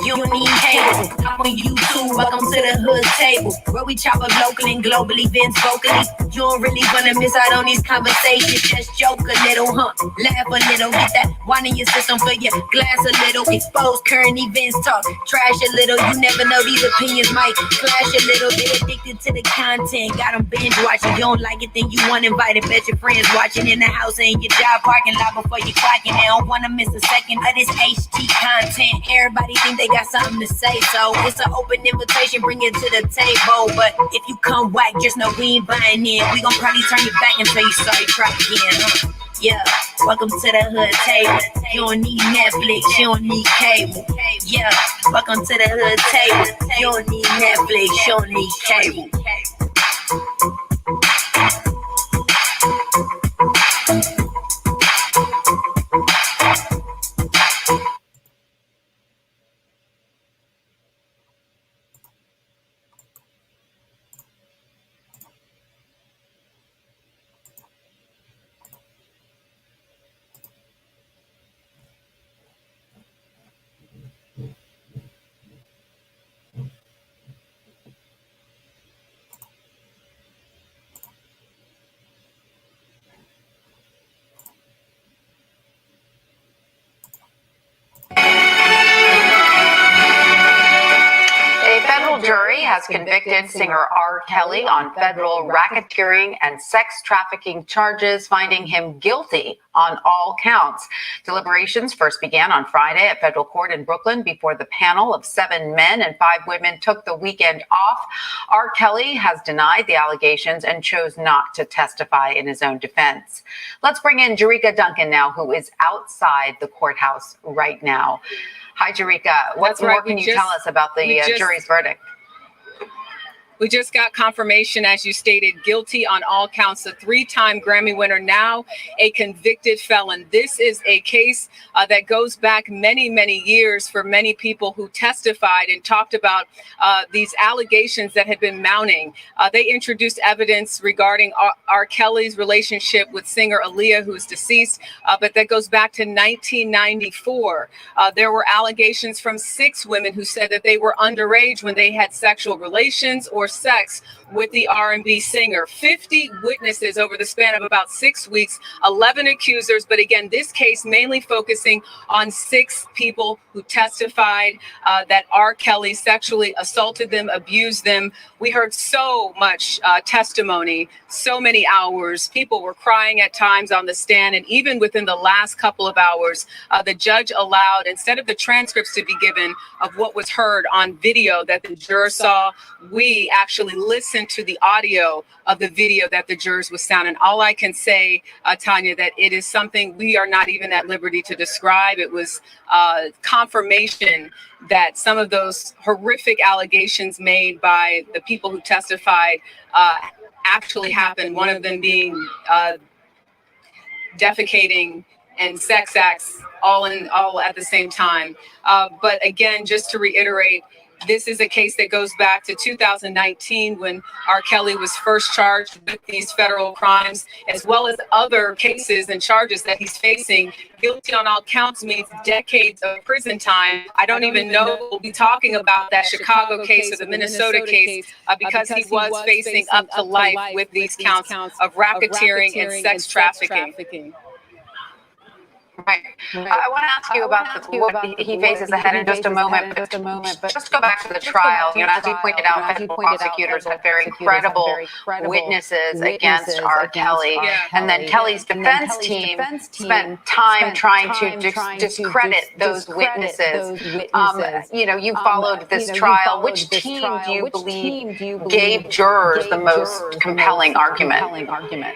you don't need cable. I'm on YouTube, welcome to the hood table, where we chop up local and global events vocally. You don't really wanna miss out on these conversations. Just joke a little, huh? Laugh a little, get that wine in your system, fill your glass a little. Expose current events, talk trash a little. You never know, these opinions might clash a little. They addicted to the content, got them binge watching. You don't like it, then you want invited. Bet your friends watching in the house and your job parking lot before you clocking. They don't wanna miss a second of this HT content. Everybody think they got something to say, so it's an open invitation, bring it to the table. But if you come whack, just know we ain't buying in. We gon' probably turn you back until you start try again. Yeah, welcome to the hood table. You don't need Netflix, you don't need cable. Yeah, welcome to the hood table. You don't need Netflix, you don't need cable. Jury has convicted singer R. Kelly on federal racketeering and sex trafficking charges, finding him guilty on all counts. Deliberations first began on Friday at federal court in Brooklyn before the panel of 7 men and 5 women took the weekend off. R. Kelly has denied the allegations and chose not to testify in his own defense. Let's bring in Jerika Duncan now, who is outside the courthouse right now. Hi, Jerika. What more can you tell us about the jury's verdict? We just got confirmation, as you stated, guilty on all counts. A 3-time Grammy winner, now a convicted felon. This is a case that goes back many, many years for many people who testified and talked about these allegations that had been mounting. They introduced evidence regarding R. Kelly's relationship with singer Aaliyah, who's deceased, but that goes back to 1994. There were allegations from 6 women who said that they were underage when they had sexual relations or sex with the R&B singer. 50 witnesses over the span of about 6 weeks, 11 accusers. But again, this case mainly focusing on 6 people who testified that R. Kelly sexually assaulted them, abused them. We heard so much testimony, so many hours. People were crying at times on the stand. And even within the last couple of hours, the judge allowed, instead of the transcripts to be given of what was heard on video that the jurors saw, we actually listened to the audio of the video that the jurors was sound. And all I can say, Tanya, that it is something we are not even at liberty to describe. It was confirmation that some of those horrific allegations made by the people who testified actually happened. One of them being defecating and sex acts all at the same time. But again, just to reiterate, this is a case that goes back to 2019 when R. Kelly was first charged with these federal crimes, as well as other cases and charges that he's facing. Guilty on all counts means decades of prison time. I don't even know we'll be talking about that Chicago case or the Minnesota case because he was facing up to life with these counts of racketeering and sex trafficking. Right. I want to ask you about what he faces ahead in just a moment, but just go back to the trial. You know, as you pointed out, federal prosecutors had very credible witnesses against R. Kelly. And then Kelly's defense team spent time trying to discredit those witnesses. You know, you followed this trial. Which team do you believe gave jurors the most compelling argument?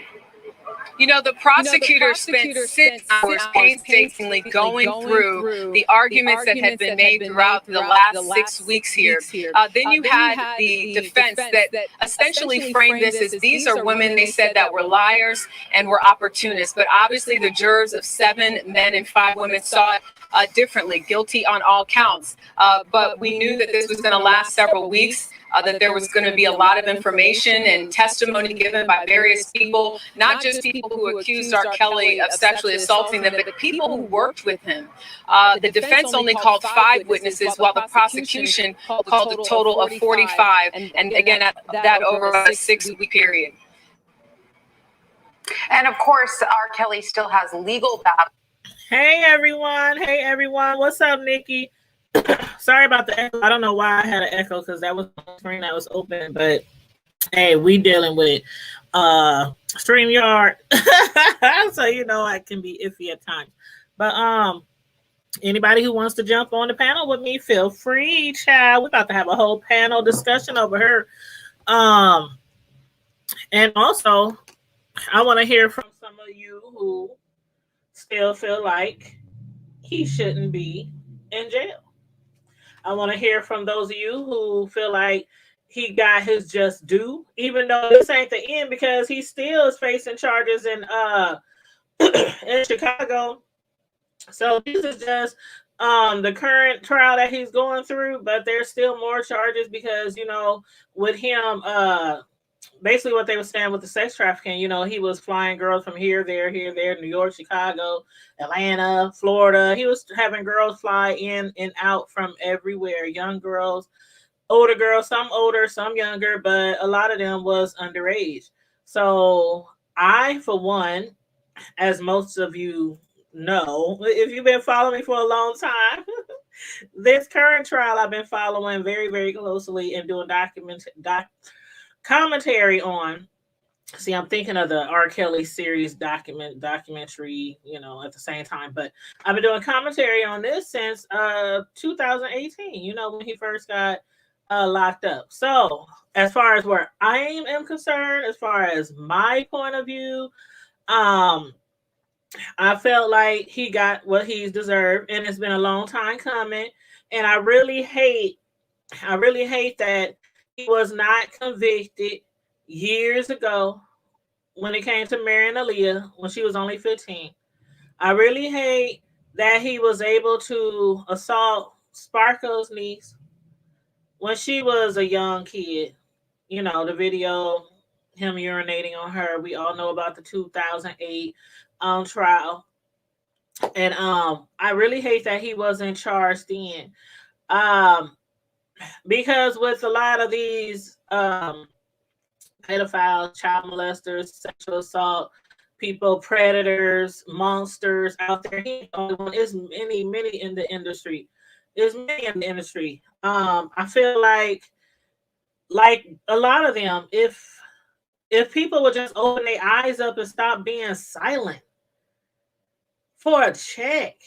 You know, the prosecutor spent 6 hours painstakingly going through the arguments that had been made throughout the last 6 weeks here. Then you had the defense that essentially framed this as these are women, they said, that were liars and were opportunists. But obviously the jurors of 7 men and 5 women saw it differently, guilty on all counts. But we knew that this was going to last several weeks, that there was going to be a lot of information and testimony given by various people, not just people who accused R. Kelly of sexually assaulting them, but people who worked with him. The defense only called 5 witnesses, while the prosecution called a total of 45, and again, that over a 6-week period. And of course, R. Kelly still has legal battles. Hey everyone. What's up, Nikki? Sorry about the echo. I don't know why I had an echo because that was the screen that was open, but hey, we dealing with StreamYard. So I can be iffy at times. But anybody who wants to jump on the panel with me, feel free, child. We're about to have a whole panel discussion over here. And also I want to hear from some of you who still feel like he shouldn't be in jail. I want to hear from those of you who feel like he got his just due, even though this ain't the end, because he still is facing charges in in Chicago. So this is just the current trial that he's going through, but there's still more charges because with him basically what they were saying with the sex trafficking, he was flying girls from here, there, New York, Chicago, Atlanta, Florida. He was having girls fly in and out from everywhere, young girls, older girls, some older, some younger, but a lot of them was underage. So I, for one, as most of you know, if you've been following me for a long time, this current trial I've been following very, very closely and doing commentary on. See, I'm thinking of the R. Kelly series documentary, at the same time. But I've been doing commentary on this since 2018, when he first got locked up. So as far as where I am concerned, as far as my point of view, I felt like he got what he's deserved, and it's been a long time coming. And I really hate that he was not convicted years ago when it came to marrying Aaliyah when she was only 15. I really hate that he was able to assault Sparkle's niece when she was a young kid. The video, him urinating on her. We all know about the 2008 trial. And I really hate that he wasn't charged then. Because with a lot of these pedophiles, child molesters, sexual assault people, predators, monsters out there, he only one. There's many in the industry. I feel like a lot of them, if people would just open their eyes up and stop being silent for a check,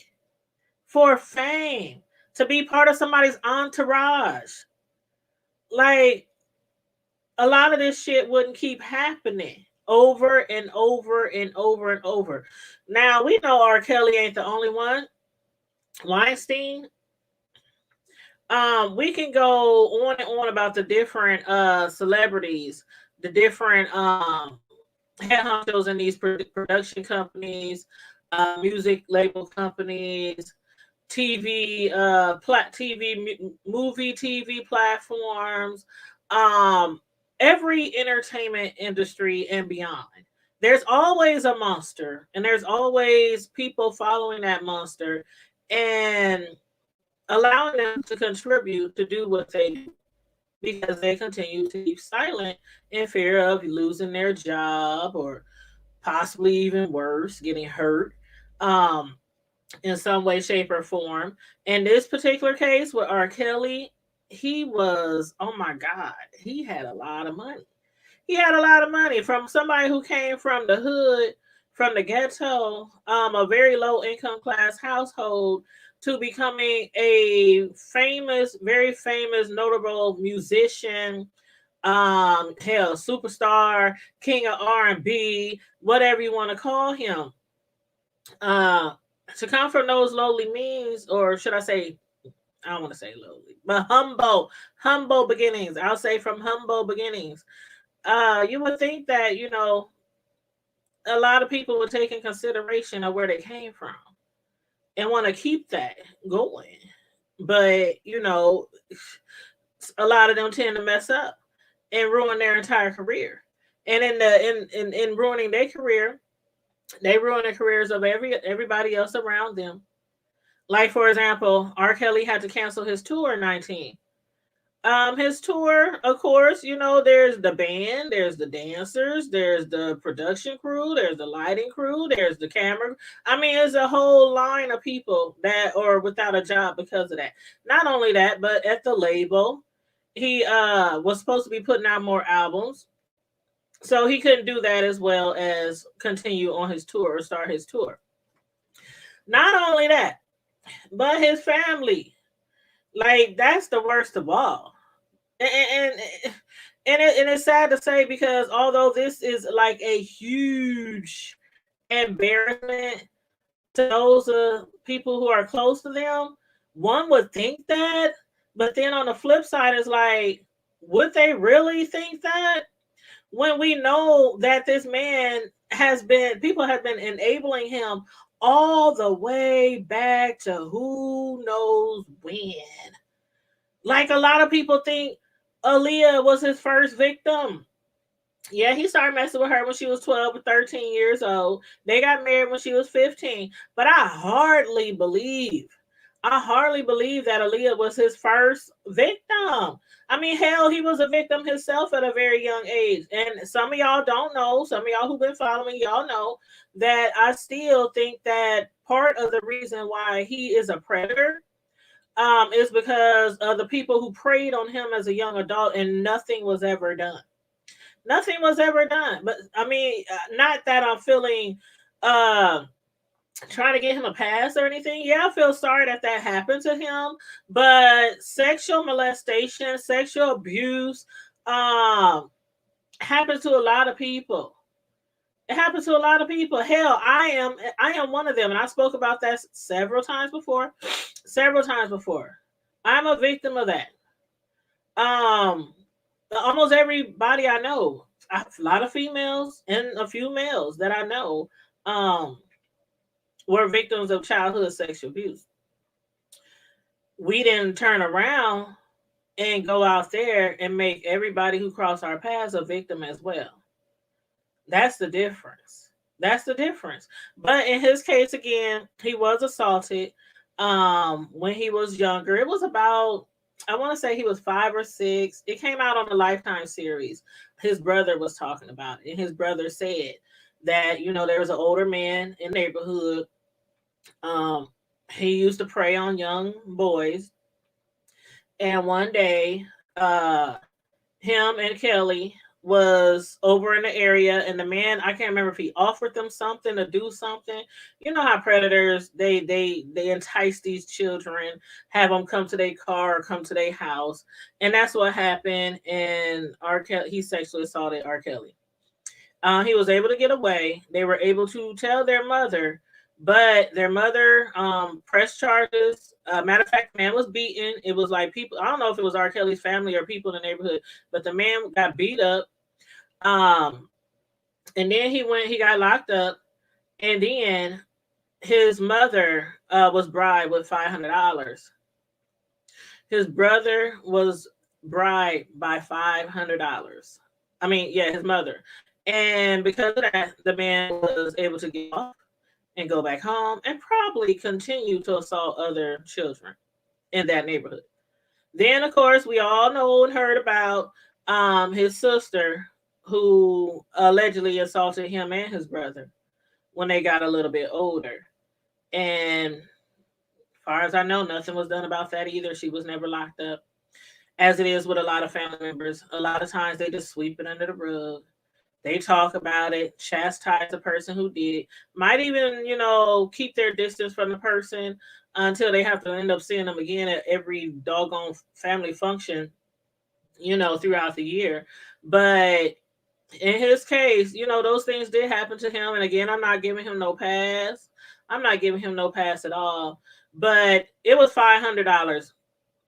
for fame, to be part of somebody's entourage, like a lot of this shit wouldn't keep happening over and over and over and over. Now we know R. Kelly ain't the only one. Weinstein. We can go on and on about the different celebrities, the different head honchos in these production companies, music label companies, TV, movie TV platforms, every entertainment industry and beyond. There's always a monster, and there's always people following that monster and allowing them to contribute to do what they do because they continue to keep silent in fear of losing their job or possibly even worse, getting hurt in some way, shape, or form. In this particular case with R. Kelly, he was, oh my God, he had a lot of money. He had a lot of money from somebody who came from the hood, from the ghetto, a very low income class household, to becoming a famous, very famous, notable musician, superstar, king of R&B, whatever you want to call him. To come from those lowly means, or should I say, I don't want to say lowly, but humble beginnings. I'll say from humble beginnings. You would think that, a lot of people would take in consideration of where they came from and want to keep that going. But a lot of them tend to mess up and ruin their entire career. And in ruining their career, they ruin the careers of everybody else around them. Like for example, R. Kelly had to cancel his tour in 19. His tour, of course, there's the band, there's the dancers, there's the production crew, there's the lighting crew, there's the camera. I mean, there's a whole line of people that are without a job because of that. Not only that, but at the label, he was supposed to be putting out more albums. So he couldn't do that as well as continue on his tour or start his tour. Not only that, but his family. Like that's the worst of all. And it's sad to say because although this is like a huge embarrassment to those people who are close to them, one would think that, but then on the flip side, it's like, would they really think that? When we know that this man people have been enabling him all the way back to who knows when. Like a lot of people think Aaliyah was his first victim. Yeah, he started messing with her when she was 12 or 13 years old. They got married when she was 15. But I hardly believe that Aaliyah was his first victim. I mean, hell, he was a victim himself at a very young age. And some of y'all don't know, some of y'all who've been following, y'all know that I still think that part of the reason why he is a predator is because of the people who preyed on him as a young adult and nothing was ever done. Nothing was ever done. But I mean, not that I'm feeling uh trying to get him a pass or anything. Yeah, I feel sorry that happened to him, but sexual molestation, sexual abuse happens to a lot of people. It happens to a lot of people. Hell, I am one of them, and I spoke about that several times before. Several times before. I'm a victim of that. Um Almost everybody I know, a lot of females and a few males that I know, were victims of childhood sexual abuse. We didn't turn around and go out there and make everybody who crossed our paths a victim as well. That's the difference. That's the difference. But in his case, again, he was assaulted when he was younger. It was about, I want to say he was 5 or 6. It came out on the Lifetime series. His brother was talking about it, and his brother said that there was an older man in the neighborhood. Um, he used to prey on young boys, and one day, uh, him and Kelly was over in the area, and the man, I can't remember if he offered them something to do something. You know how predators, they entice these children, have them come to their car or come to their house, and that's what happened. And R. Kelly, he sexually assaulted R. Kelly. He was able to get away. They were able to tell their mother, but their mother pressed charges. Matter of fact, the man was beaten. It was like people, I don't know if it was R. Kelly's family or people in the neighborhood, but the man got beat up. Um, and then he got locked up. And then his mother was bribed with $500. His brother was bribed by $500. I mean, yeah, his mother. And because of that, the man was able to get off and go back home and probably continue to assault other children in that neighborhood. Then, of course, we all know and heard about his sister who allegedly assaulted him and his brother when they got a little bit older. And as far as I know, nothing was done about that either. She was never locked up. As it is with a lot of family members, a lot of times they just sweep it under the rug. They talk about it, chastise the person who did it, might even, keep their distance from the person until they have to end up seeing them again at every doggone family function, throughout the year. But in his case, those things did happen to him. And again, I'm not giving him no pass. I'm not giving him no pass at all. But it was $500,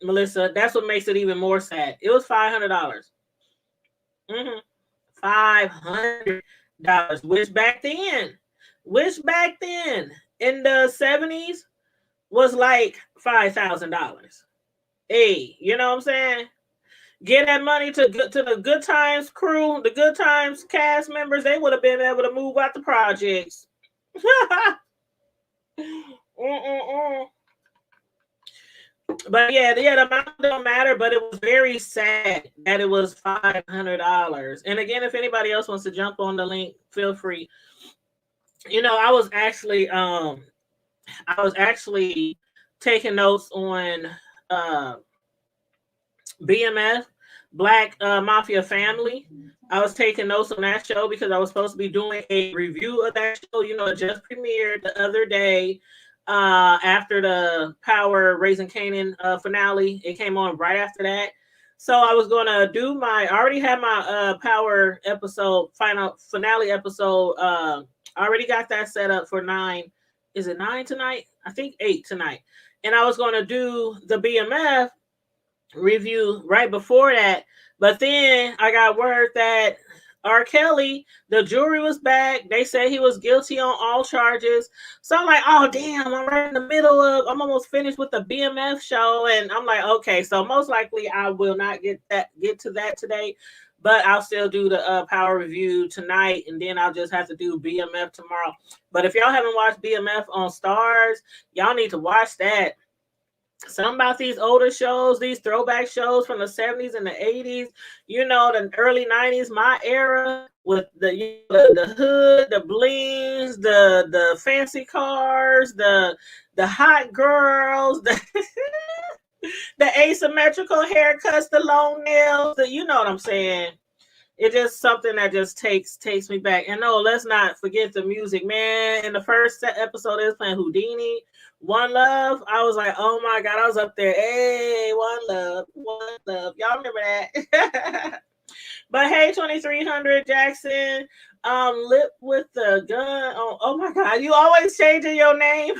Melissa. That's what makes it even more sad. It was $500. Mm-hmm. $500, which back then in the 70s, was like $5,000. Hey, you know what I'm saying? Get that money to the Good Times crew, the Good Times cast members. They would have been able to move out the projects. But yeah, the amount don't matter. But it was very sad that it was $500. And again, if anybody else wants to jump on the link, feel free. You know, I was actually taking notes on uh BMF, Black Mafia Family. I was taking notes on that show because I was supposed to be doing a review of that show. You know, it just premiered the other day after the Power Raising Canaan finale. It came on right after that. So I was going to I already had my Power episode, final finale episode. I already got that set up for 9. Is it 9 tonight? I think 8 tonight. And I was going to do the BMF review right before that, but then I got word that R. Kelly, the jury was back. They said he was guilty on all charges. So I'm like, oh damn, I'm right in the middle of, I'm almost finished with the BMF show, and I'm like, okay, so most likely I will not get to that today, but I'll still do the Power review tonight, and then I'll just have to do BMF tomorrow. But if y'all haven't watched BMF on Stars, y'all need to watch that. Something about these older shows, these throwback shows from the 70s and the 80s, you know, the early 90s, my era, with the hood, the blings, the fancy cars, the hot girls, the asymmetrical haircuts, the long nails, you know what I'm saying? It's just something that just takes me back. And no, let's not forget the music, man. In the first episode, they was playing Houdini, One Love. I was like, oh my God, I was up there. Hey, One Love, One Love. Y'all remember that? But hey, 2300 Jackson, Lip with the Gun. Oh my God, you always changing your name.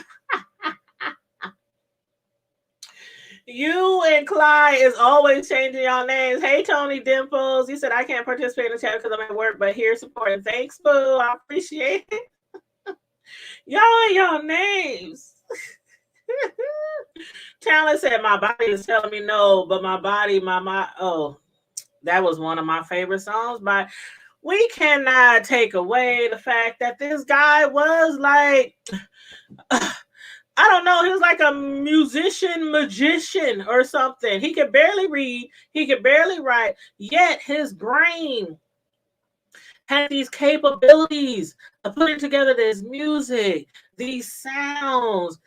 You and Clyde is always changing y'all names. Hey, Tony Dimples. You said I can't participate in the chat because I'm at work, but here supporting. Thanks, boo. I appreciate it. Y'all and y'all names. Talent said my body is telling me no, but my body, oh, that was one of my favorite songs. But we cannot take away the fact that this guy was like, I don't know. He was like a musician, magician or something. He could barely read. He could barely write. Yet his brain had these capabilities of putting together this music, these sounds,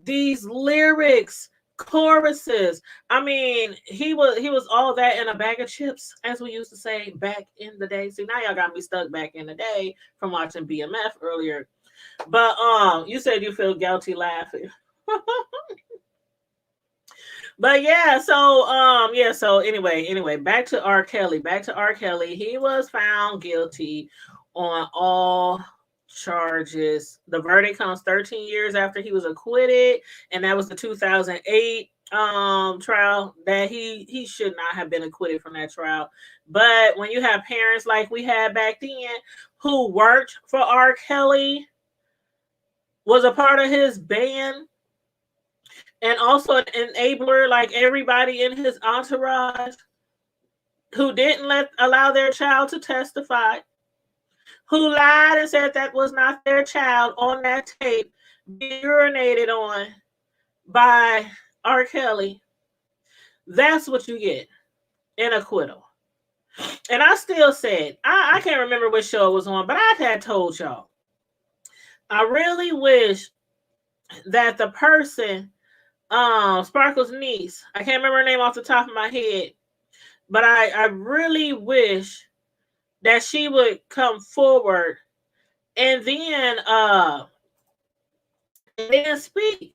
these lyrics, choruses. I mean, he was all that in a bag of chips, as we used to say back in the day. See, now y'all got me stuck back in the day from watching BMF earlier. But you said you feel guilty laughing. But yeah, so anyway, back to R. Kelly. He was found guilty on all charges. The verdict comes 13 years after he was acquitted, and that was the 2008 trial that he should not have been acquitted from that trial. But when you have parents like we had back then who worked for R. Kelly, was a part of his band, and also an enabler like everybody in his entourage, who didn't allow their child to testify, who lied and said that was not their child on that tape, being urinated on by R. Kelly. That's what you get, an acquittal. And I still said, I can't remember which show it was on, but I had told y'all, I really wish that the person, Sparkle's niece, I can't remember her name off the top of my head, but I really wish that she would come forward and then speak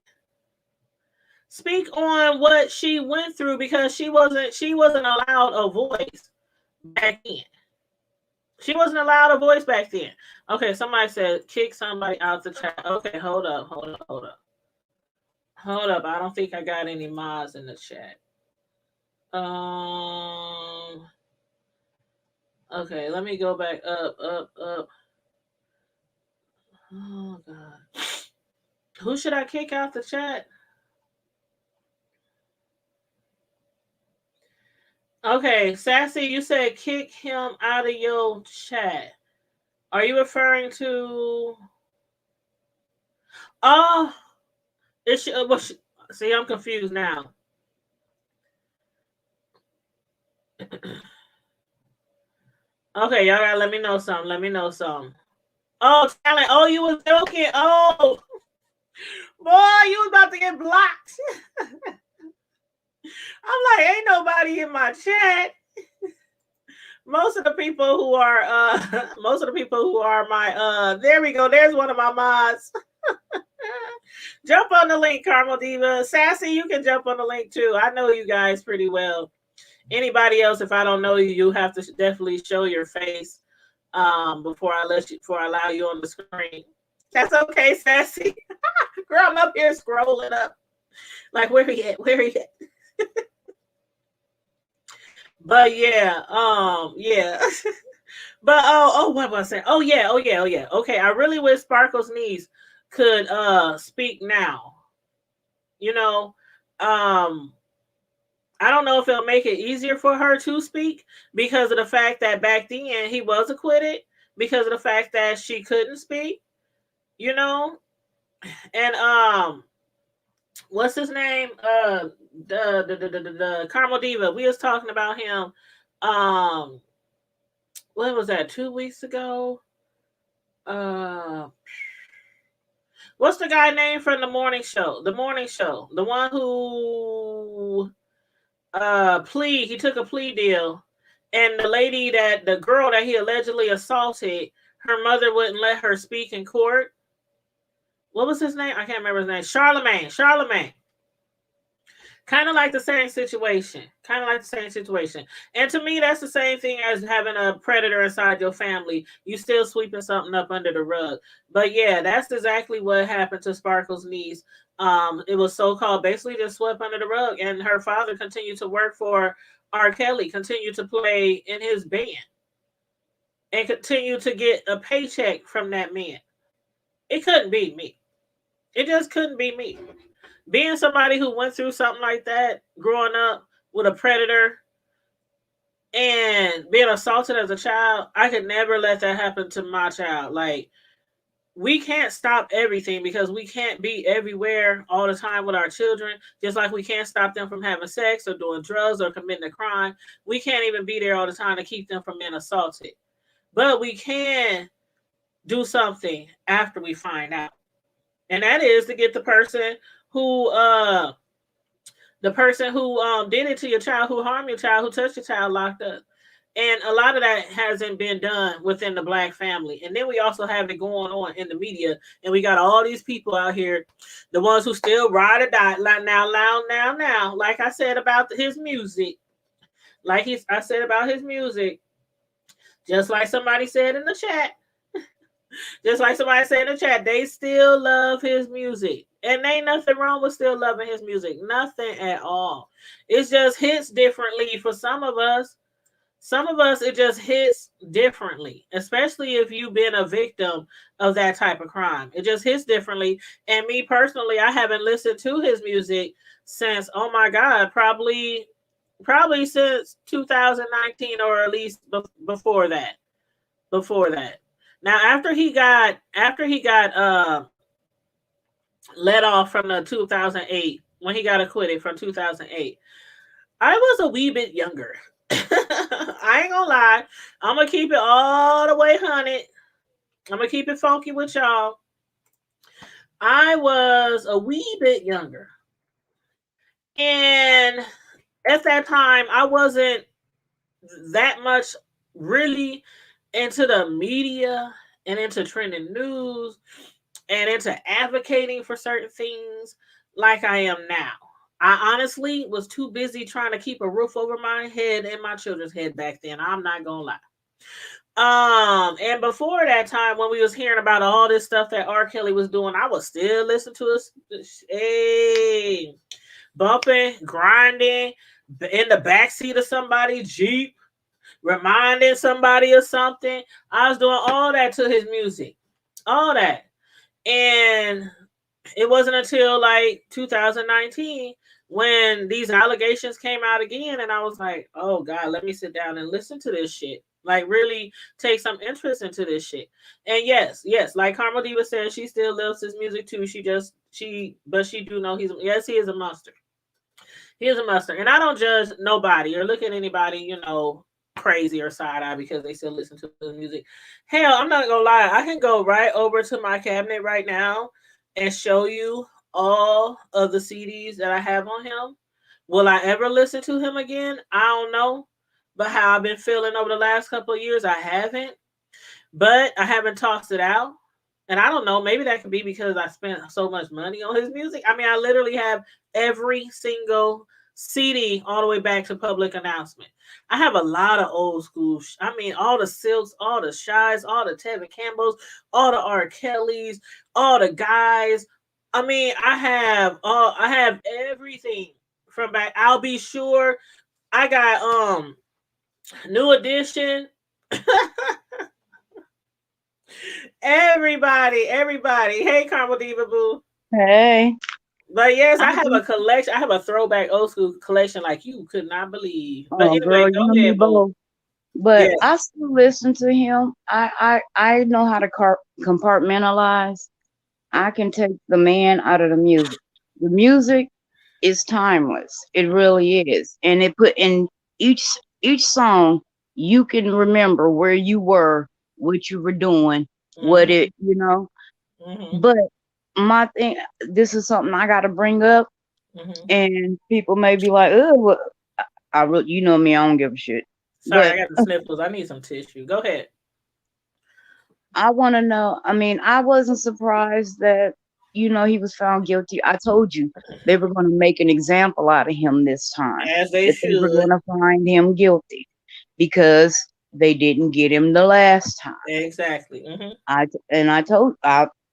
on what she went through, because she wasn't allowed a voice back then. She wasn't allowed a voice back then. Okay, somebody said kick somebody out the chat. Okay, hold up. I don't think I got any mods in the chat. Okay, let me go back up. Oh God. Who should I kick out the chat? Okay, Sassy, you said kick him out of your chat. Are you referring to? Oh, it's see, I'm confused now. Okay, y'all gotta let me know something. Let me know something. Oh, talent. Oh, you was joking. Oh, boy, you was about to get blocked. I'm like, ain't nobody in my chat. Most of the people who are most of the people who are my there we go, there's one of my mods. Jump on the link, Carmel Diva. Sassy, you can jump on the link too. I know you guys pretty well. Anybody else, if I don't know you, you have to definitely show your face before I allow you on the screen. That's okay, Sassy. Girl, I'm up here scrolling up. Like, where he at? Where he at? But yeah, yeah. But what was I saying? Oh yeah, oh yeah, oh yeah. Okay, I really wish Sparkle's niece could speak now. You know, um, I don't know if it'll make it easier for her to speak because of the fact that back then he was acquitted because of the fact that she couldn't speak. You know, and what's his name? The Carmel Diva. We was talking about him. Um, what was that? 2 weeks ago. Uh, what's the guy name from the morning show? The morning show. The one who he took a plea deal, and the girl that he allegedly assaulted, her mother wouldn't let her speak in court. What was his name? I can't remember his name. Charlemagne. Kind of like the same situation. And to me, that's the same thing as having a predator inside your family. You still sweeping something up under the rug. But yeah, that's exactly what happened to Sparkle's niece. It was so-called basically just swept under the rug. And her father continued to work for R. Kelly, continued to play in his band, and continued to get a paycheck from that man. It couldn't be me. It just couldn't be me. Being somebody who went through something like that, growing up with a predator and being assaulted as a child, I could never let that happen to my child. Like, we can't stop everything because we can't be everywhere all the time with our children, just like we can't stop them from having sex or doing drugs or committing a crime. We can't even be there all the time to keep them from being assaulted. But we can do something after we find out. And that is to get the person who did it to your child, who harmed your child, who touched your child, locked up. And a lot of that hasn't been done within the Black family. And then we also have it going on in the media. And we got all these people out here, the ones who still ride or die. Like now. Like I said about his music. I said about his music. Just like somebody said in the chat. They still love his music. And ain't nothing wrong with still loving his music. Nothing at all. It just hits differently for some of us. Some of us, it just hits differently, especially if you've been a victim of that type of crime. It just hits differently. And me personally, I haven't listened to his music since, oh my God, probably since 2019 or at least before that. Now, after he got let off from the 2008, when he got acquitted from 2008, I was a wee bit younger. I ain't gonna lie. I'm gonna keep it all the way 100. I'm gonna keep it funky with y'all. I was a wee bit younger. And at that time, I wasn't that much really into the media and into trending news and into advocating for certain things like I am now. I honestly was too busy trying to keep a roof over my head and my children's head back then. I'm not gonna lie. And before that time, when we was hearing about all this stuff that R. Kelly was doing, I was still listening to us, bumping, grinding in the backseat of somebody's Jeep, reminding somebody of something. I was doing all that to his music, all that. And it wasn't until like 2019 when these allegations came out again, and I was like, oh God, let me sit down and listen to this shit. Like really take some interest into this shit. And yes, like Carmel Diva said, she still loves his music too. But she do know he is a monster. He is a monster. And I don't judge nobody or look at anybody, crazy or side eye because they still listen to the music. Hell, I'm not gonna lie. I can go right over to my cabinet right now and show you all of the CDs that I have on him. Will I ever listen to him again? I don't know. But how I've been feeling over the last couple of years, I haven't. But I haven't tossed it out. And I don't know, maybe that could be because I spent so much money on his music. I mean, I literally have every single CD all the way back to Public Announcement. I have a lot of old school. I mean, all the Silks, all the Shies, all the Tevin Campbells, all the R. Kellys, all the guys. I mean, I have everything from back. I'll be sure. I got New Edition. Everybody. Hey, Carmel Diva Boo. Hey. But yes, I have a collection. I have a throwback old school collection like you could not believe. But anyway, girl, go ahead, Boo. But I still listen to him. I know how to compartmentalize. I can take the man out of the music. The music is timeless. It really is. And it put in each song, you can remember where you were, what you were doing, what it, But my thing, this is something I got to bring up, and people may be like, "Oh, you know me, I don't give a shit." Sorry, I got the sniffles. I need some tissue. Go ahead. I want to know. I mean, I wasn't surprised that he was found guilty. I told you they were going to make an example out of him this time. As they should. They were going to find him guilty because they didn't get him the last time. Exactly.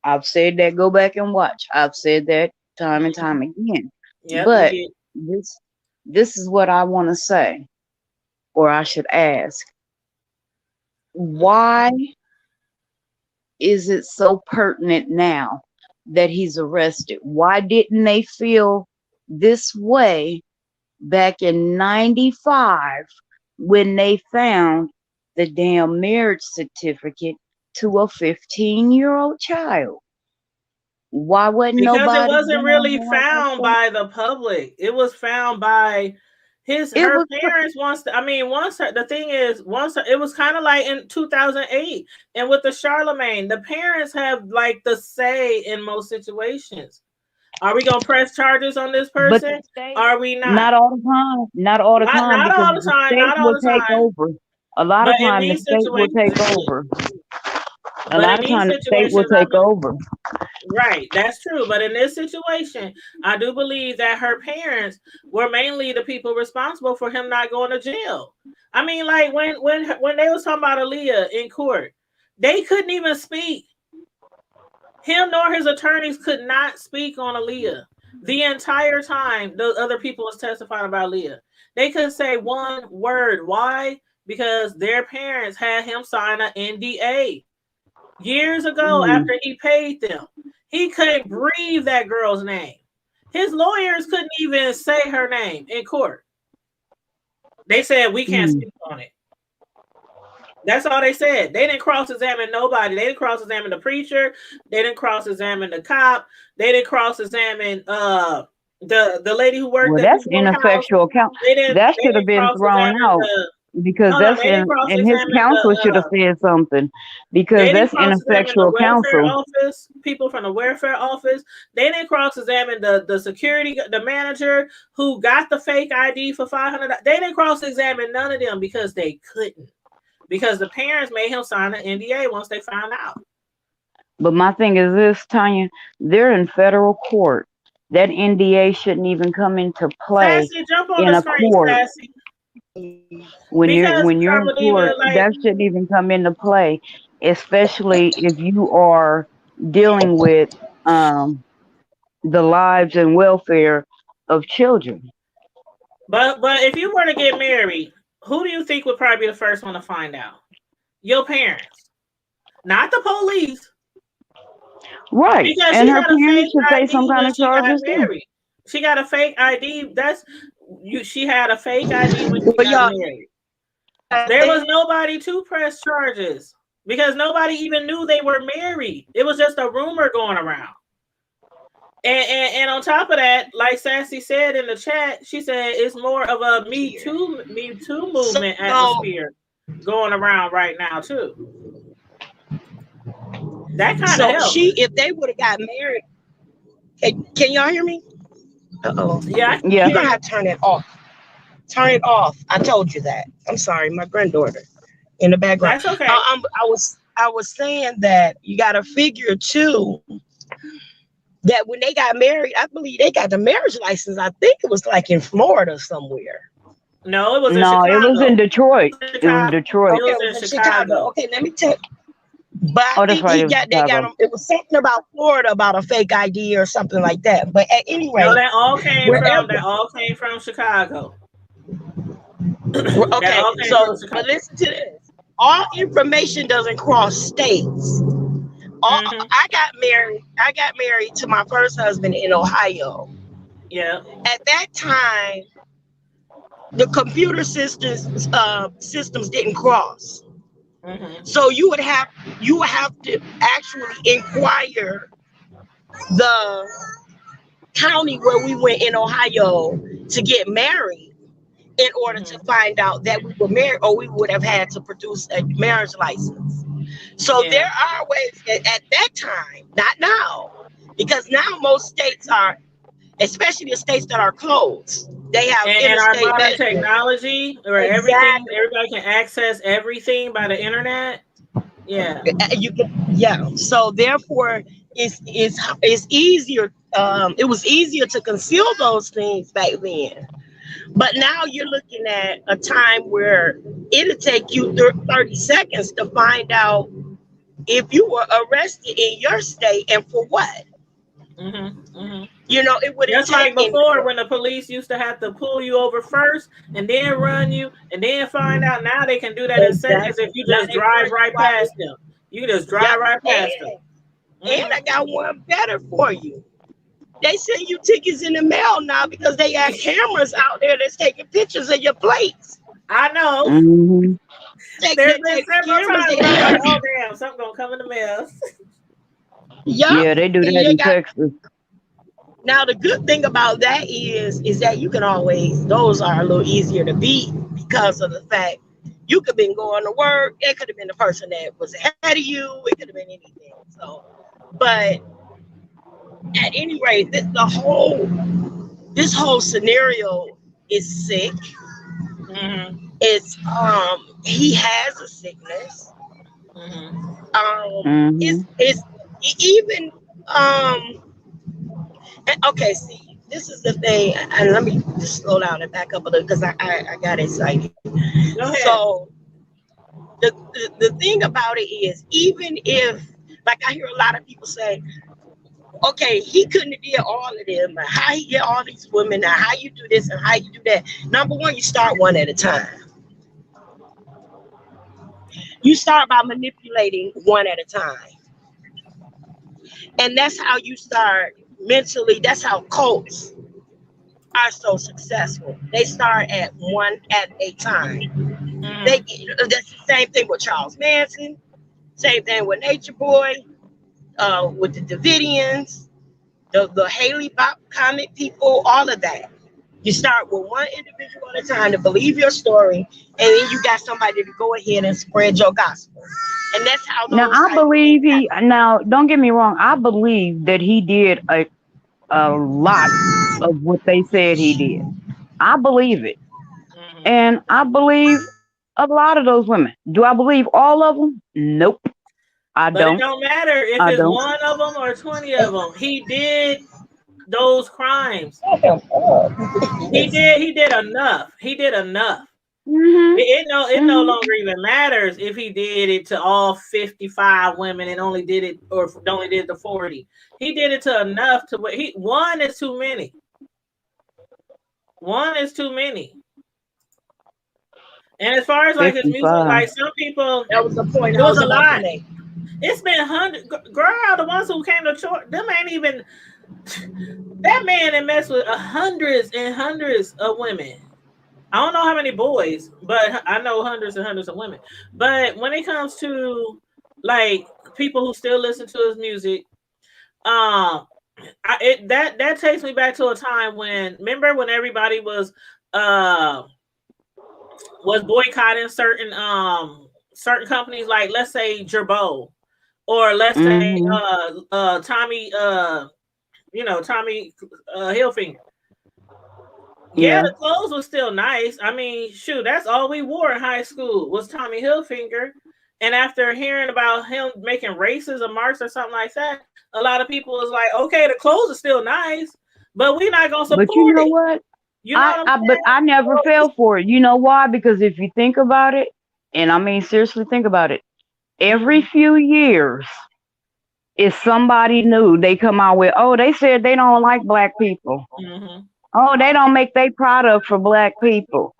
I've said that. Go back and watch. I've said that time and time again. Yep, but this is what I want to say, or I should ask: why is it so pertinent now that he's arrested? Why didn't they feel this way back in '95 when they found the damn marriage certificate to a 15-year-old child? Why wasn't nobody? Because it wasn't really found by the public. It was found by her parents. It was kind of like in 2008, and with the Charlemagne, the parents have like the say in most situations. Are we gonna press charges on this person? Are we not? Not all the time. Not all the time. Not all the time. Not all the time. Take over. A lot of times the state will take over. A lot of times the state will take over. Right, that's true. But in this situation, I do believe that her parents were mainly the people responsible for him not going to jail. I mean, like when they was talking about Aaliyah in court, they couldn't even speak. Him nor his attorneys could not speak on Aaliyah the entire time the other people was testifying about Aaliyah. They couldn't say one word. Why? Because their parents had him sign an NDA years ago after he paid them. He couldn't breathe that girl's name. His lawyers couldn't even say her name in court. They said, we can't speak on it. That's all they said. They didn't cross-examine nobody. They didn't cross-examine the preacher. They didn't cross-examine the cop. They didn't cross-examine the lady who worked at the ineffectual counsel. That should have been thrown out. Because and his counsel should have said something, because that's ineffectual counsel. People from the welfare office, they didn't cross-examine the security, the manager who got the fake ID for $500. They didn't cross-examine none of them because they couldn't, because the parents made him sign an NDA once they found out. But my thing is this, Tanya, they're in federal court. That NDA shouldn't even come into play in a court. When you're in court, that shouldn't even come into play, especially if you are dealing with the lives and welfare of children. But if you were to get married, who do you think would probably be the first one to find out? Your parents, not the police. Right, and her parents should face some kind of charges too. She got a fake ID. That's you. She had a fake ID when she Well, got y'all, married. There was nobody to press charges because nobody even knew they were married. It was just a rumor going around. And on top of that, like Sassy said in the chat, she said it's more of a Me Too movement atmosphere going around right now too. That kind of helps. if they would have got married, can y'all hear me? Uh-oh. Yeah. You're gonna have to turn it off. Turn it off. I told you that. I'm sorry, my granddaughter in the background. That's okay. I was saying that you gotta figure too that when they got married, I believe they got the marriage license. I think it was like in Florida somewhere. No, it was in Chicago. It was in Detroit. It was Detroit. Okay, it was in Chicago. Okay, let me tell you. But I think right, they got them. It was something about Florida about a fake ID or something like that. But anyway, no, that all came from Chicago. Okay, so but listen to this. All information doesn't cross states. I got married to my first husband in Ohio. Yeah. At that time, the computer systems didn't cross. So you would have to actually inquire the county where we went in Ohio to get married in order to find out that we were married, or we would have had to produce a marriage license. So there are ways at that time, not now, because now most states are, especially the states that are closed, they have and our modern technology where everybody can access everything by the internet. Yeah, you can. So therefore, it's easier. It was easier to conceal those things back then. But now you're looking at a time where it'll take you 30 seconds to find out if you were arrested in your state and for what. You know, it would just like before when the police used to have to pull you over first and then run you and then find out. Now they can do that in seconds if you just drive right past them. You can just drive right past them. And I got one better for you. They send you tickets in the mail now because they have cameras out there that's taking pictures of your plates. I know. There's been several times where I'm like, oh damn, something gonna come in the mail. Yeah, they do that in Texas. Now the good thing about that is that you can always, those are a little easier to beat because of the fact you could have been going to work. It could have been the person that was ahead of you. It could have been anything. So, but at any rate, this whole scenario is sick. It's he has a sickness. It's even okay. See, this is the thing, and let me just slow down and back up a little because I got excited. So the thing about it is, even if, like, I hear a lot of people say, okay, he couldn't have did all of them. How he get all these women? Now, how you do this and how you do that? Number one, you start one at a time. You start by manipulating one at a time. And that's how you start mentally. That's how cults are so successful. They start at one at a time. That's the same thing with Charles Manson. Same thing with Nature Boy. With the Davidians, the Haley Bop comic people, all of that. You start with one individual at a time to believe your story, and then you got somebody to go ahead and spread your gospel. And that's how those now I believe now don't get me wrong, I believe that he did a lot of what they said he did. I believe it. And I believe a lot of those women. Do I believe all of them? Nope. But it don't matter if it's one of them or 20 of them. He did those crimes. He did enough. He did enough. It no longer even matters if he did it to all 55 women and only did it to 40. He did it to enough to one is too many. One is too many. And as far as like his music, like some people, that was the point. It was a lot. It's been hundreds. Girl, the ones who came to church, them ain't even That man and messed with hundreds and hundreds of women. I don't know how many boys, but I know hundreds and hundreds of women. But when it comes to like people who still listen to his music, that takes me back to a time when, remember when everybody uh was boycotting certain companies, like let's say Gerbo, or let's say Mm-hmm. Tommy Tommy Hilfiger. Yeah, Yeah. the clothes was still nice. I mean, shoot, that's all we wore in high school was Tommy Hilfiger. And after hearing about him making racism marks or something like that, a lot of people was like, okay, the clothes are still nice, but we're not gonna But you support know it. what? You know what I'm But saying? I never fell for it. You know why? Because if you think about it, and I mean seriously think about it, every Mm-hmm. few years if somebody new, they come out with, oh, they said they don't like black people. Mm-hmm. Oh, they don't make their product for black people.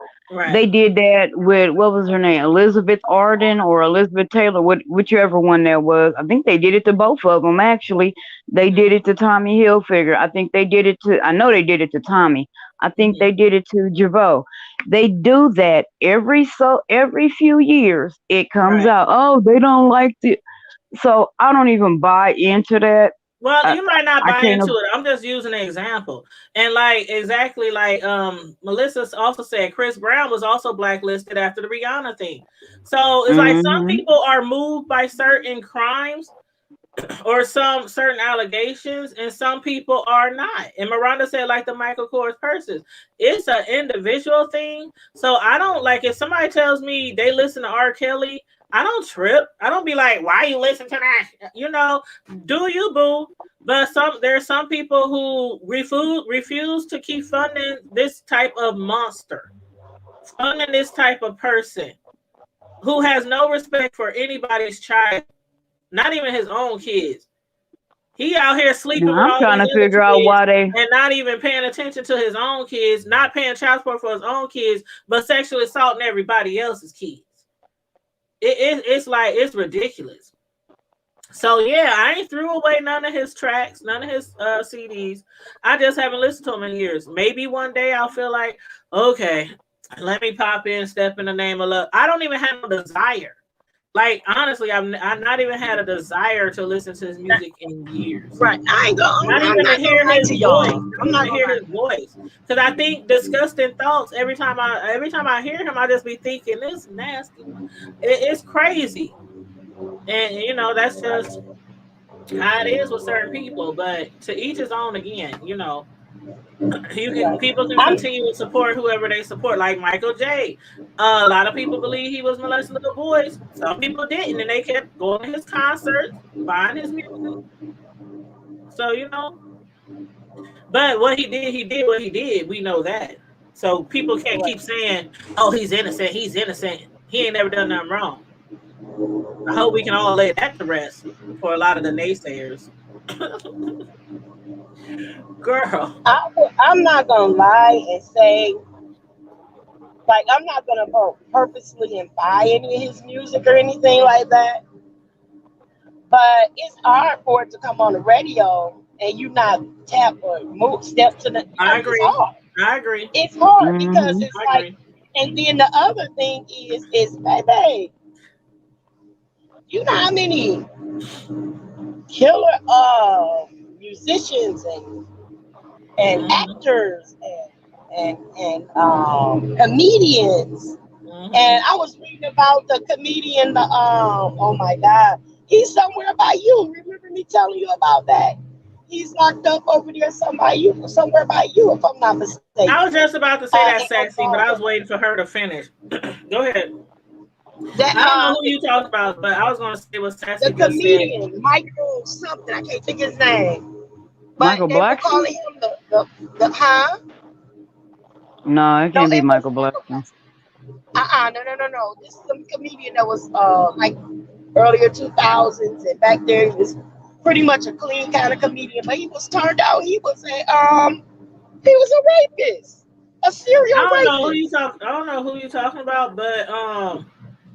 They Right. did that with, what was her name, Elizabeth Arden or Elizabeth Taylor, whichever one that was. I think they did it to both of them. Actually, they did Mm-hmm. it to Tommy Hilfiger. I think they did it to. I know they did it to Tommy. I think Mm-hmm. they did it to Javo. They do that every few years. It comes Right. out. Oh, they don't like the. So I don't even buy into that. Well, I, you might not I buy can't. into it. I'm just using an example. And like exactly like Melissa also said, Chris Brown was also blacklisted after the Rihanna thing. So it's like some Hmm. people are moved by certain crimes or some certain allegations, and some people are not. And Miranda said, like the Michael Kors purses, it's an individual thing. So I don't like if somebody tells me they listen to R. Kelly, I don't trip. I don't be like, why you listen to that? Do you, boo? But there's some people who refuse to keep funding this type of monster, funding this type of person who has no respect for anybody's child, not even his own kids. He out here sleeping Now with I'm all trying these to other figure out kids why they. and not even paying attention to his own kids, not paying child support for his own kids, but sexually assaulting everybody else's kids. It's like it's ridiculous. So yeah, I ain't threw away none of his tracks, none of his CDs. I just haven't listened to him in years. Maybe one day I'll feel like, okay, let me pop in, step in the name of love. I don't even have no desire. Like honestly, I've not even had a desire to listen to his music in years. Right. Not I'm even to not gonna hear lie his to voice. y'all. Not I'm even not to gonna hear lie. his voice. Because I think disgusting thoughts every time I hear him, I just be thinking this nasty. It's crazy. And that's just how it is with certain people. But to each his own again, people can I'm continue to support whoever they support, like Michael J. A lot of people believe he was molesting little boys. Some people didn't, and they kept going to his concerts, buying his music. So but what he did what he did. We know that. So people can't keep saying, "Oh, he's innocent. He's innocent. He ain't never done nothing wrong." I hope we can all lay that to rest for a lot of the naysayers. Girl. I'm not gonna lie and say like I'm not gonna purposely and buy any of his music or anything like that. But it's hard for it to come on the radio and you not tap or move step to the. I It's agree. hard. I agree. It's hard because Hmm. it's I like, agree. and then the other thing is baby, you know how many killer musicians and Hmm. actors and comedians. Hmm. And I was reading about the comedian, oh my God, he's somewhere by you. Remember me telling you about that? He's locked up over there somewhere by you, if I'm not I mistaken. was just about to say In that, Sassy, but I was Oklahoma. waiting for her to finish. Go ahead. That I don't know who you talked about, but I was going to say what the Sassy just said. comedian Michael something, I can't think his name, but Michael they were Blackson? calling him the huh? No, it No, can't be it Michael wasn't Michael Blackson. Blackson. No. This is some comedian that was like earlier 2000s, and back there he was pretty much a clean kind of comedian, but he was turned out he was a rapist, a serial rapist. I don't know who you talking about, but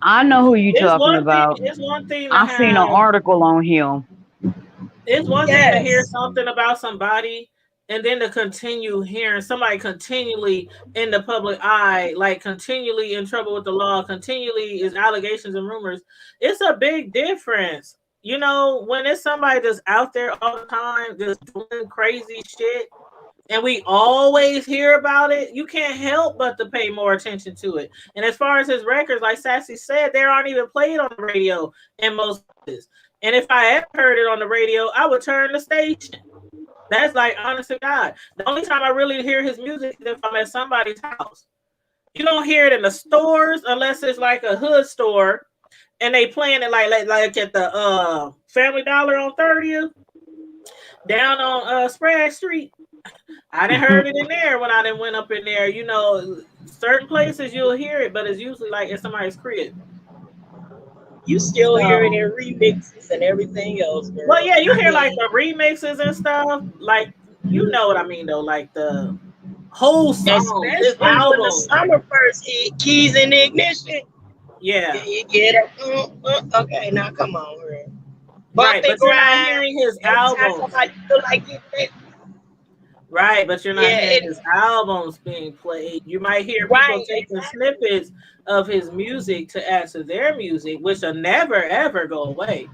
I know who you it's talking one thing. about. It's one thing to I seen an have. article on him. It's one thing to hear Yes. something about somebody and then to continue hearing somebody continually in the public eye, like continually in trouble with the law, continually is allegations and rumors. It's a big difference. You know, when it's somebody that's out there all the time, just doing crazy shit, and we always hear about it, you can't help but to pay more attention to it. And as far as his records, like Sassy said, they aren't even played on the radio in most places. And if I ever heard it on the radio, I would turn the station. That's like honest to God. The only time I really hear his music is if I'm at somebody's house. You don't hear it in the stores unless it's like a hood store and they playing it like at the Family Dollar on 30th, down on Sprague Street. I didn't heard it in there when I didn't went up in there. You know, certain places you'll hear it, but it's usually like in somebody's crib. You still hear it So, in remixes and everything else, well, girl. yeah, you I hear like mean, the remixes and stuff. Like, you know what I mean, though. Like the whole songs, his especially when the albums. summer first hit, keys in the ignition. Yeah, You get it. Okay, now come on, girl. Bump right. and But you're not grind. hearing his Every time albums. somebody feel like it, Right, but you're not yeah, hearing it his albums being played. You might hear people right, taking exactly. snippets of his music to add to their music, which will never ever go away.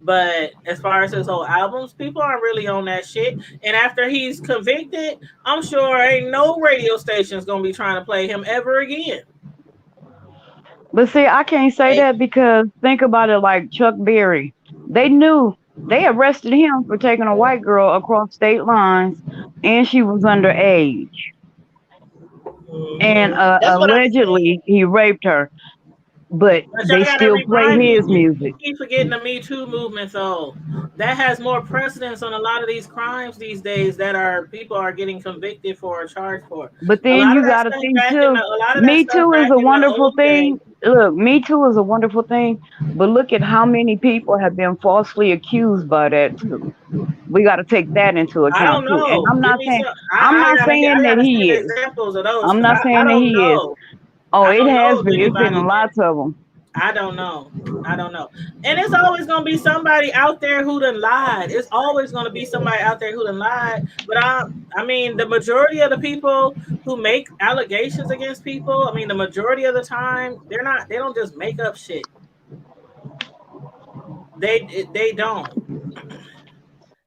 But as far as his whole albums, people aren't really on that shit. And after he's convicted, I'm sure ain't no radio station's gonna be trying to play him ever again. But see, I can't say Hey, that because think about it like Chuck Berry. They knew they arrested him for taking a white girl across state lines and she was underage. And that's what I'm saying. allegedly he raped her, but But y'all they gotta still play remind his you music. keep forgetting the Me Too movement though. That has more precedence on a lot of these crimes these days that are people are getting convicted for or charged for. But A then lot of you that got to stuff think back in the too. a lot of that Me stuff Too is back a in the wonderful old days. thing. Look, Me Too is a wonderful thing, but look at how many people have been falsely accused by that too. We got to take that into I account don't too. And know. Give me some. I'm not I saying that gotta see he the is. examples of those I'm because not I saying that don't he is. know. Oh, I it don't know has of been. It's been anybody that lots of them. I don't know. I don't know. And it's always gonna be somebody out there who done lied. It's always gonna be somebody out there who done lied. But I mean, the majority of the people who make allegations against people, I mean, the majority of the time, they don't just make up shit. They don't.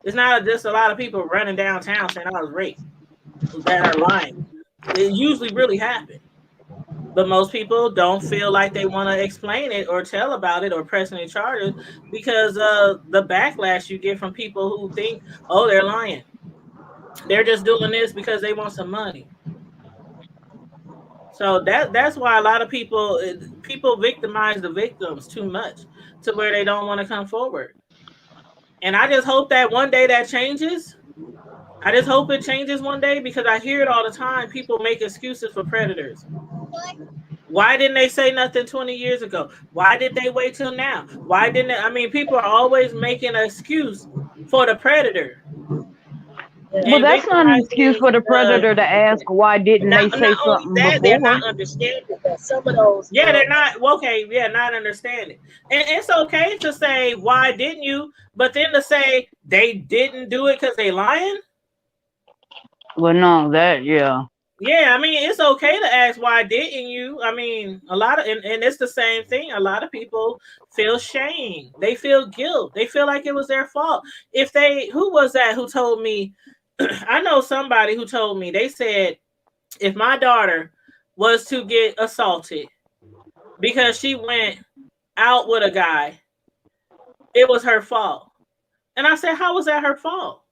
It's not just a lot of people running downtown saying I was raped that are lying. It usually really happened. But most people don't feel like they want to explain it or tell about it or press any charges because the backlash you get from people who think, oh, they're lying. They're just doing this because they want some money. So that's why a lot of people victimize the victims too much to where they don't want to come forward. And I just hope that one day that changes. I just hope it changes one day because I hear it all the time. People make excuses for predators. Why didn't they say nothing 20 years ago? Why did they wait till now? Why didn't they? I mean, people are always making an excuse for the predator Well, and that's not an excuse victimizing for the the predator to ask why didn't they say Not only something that, they're before. not understanding that some of those yeah, they're not well, okay, yeah, not understanding. And it's okay to say why didn't you, but then to say they didn't do it because they lying. Well, no, that yeah. Yeah, I mean, it's okay to ask why didn't you? I mean, a lot of and it's the same thing. A lot of people feel shame. They feel guilt. They feel like it was their fault. If they who was that who told me I know somebody who told me they said if my daughter was to get assaulted because she went out with a guy, it was her fault. And I said, how was that her fault?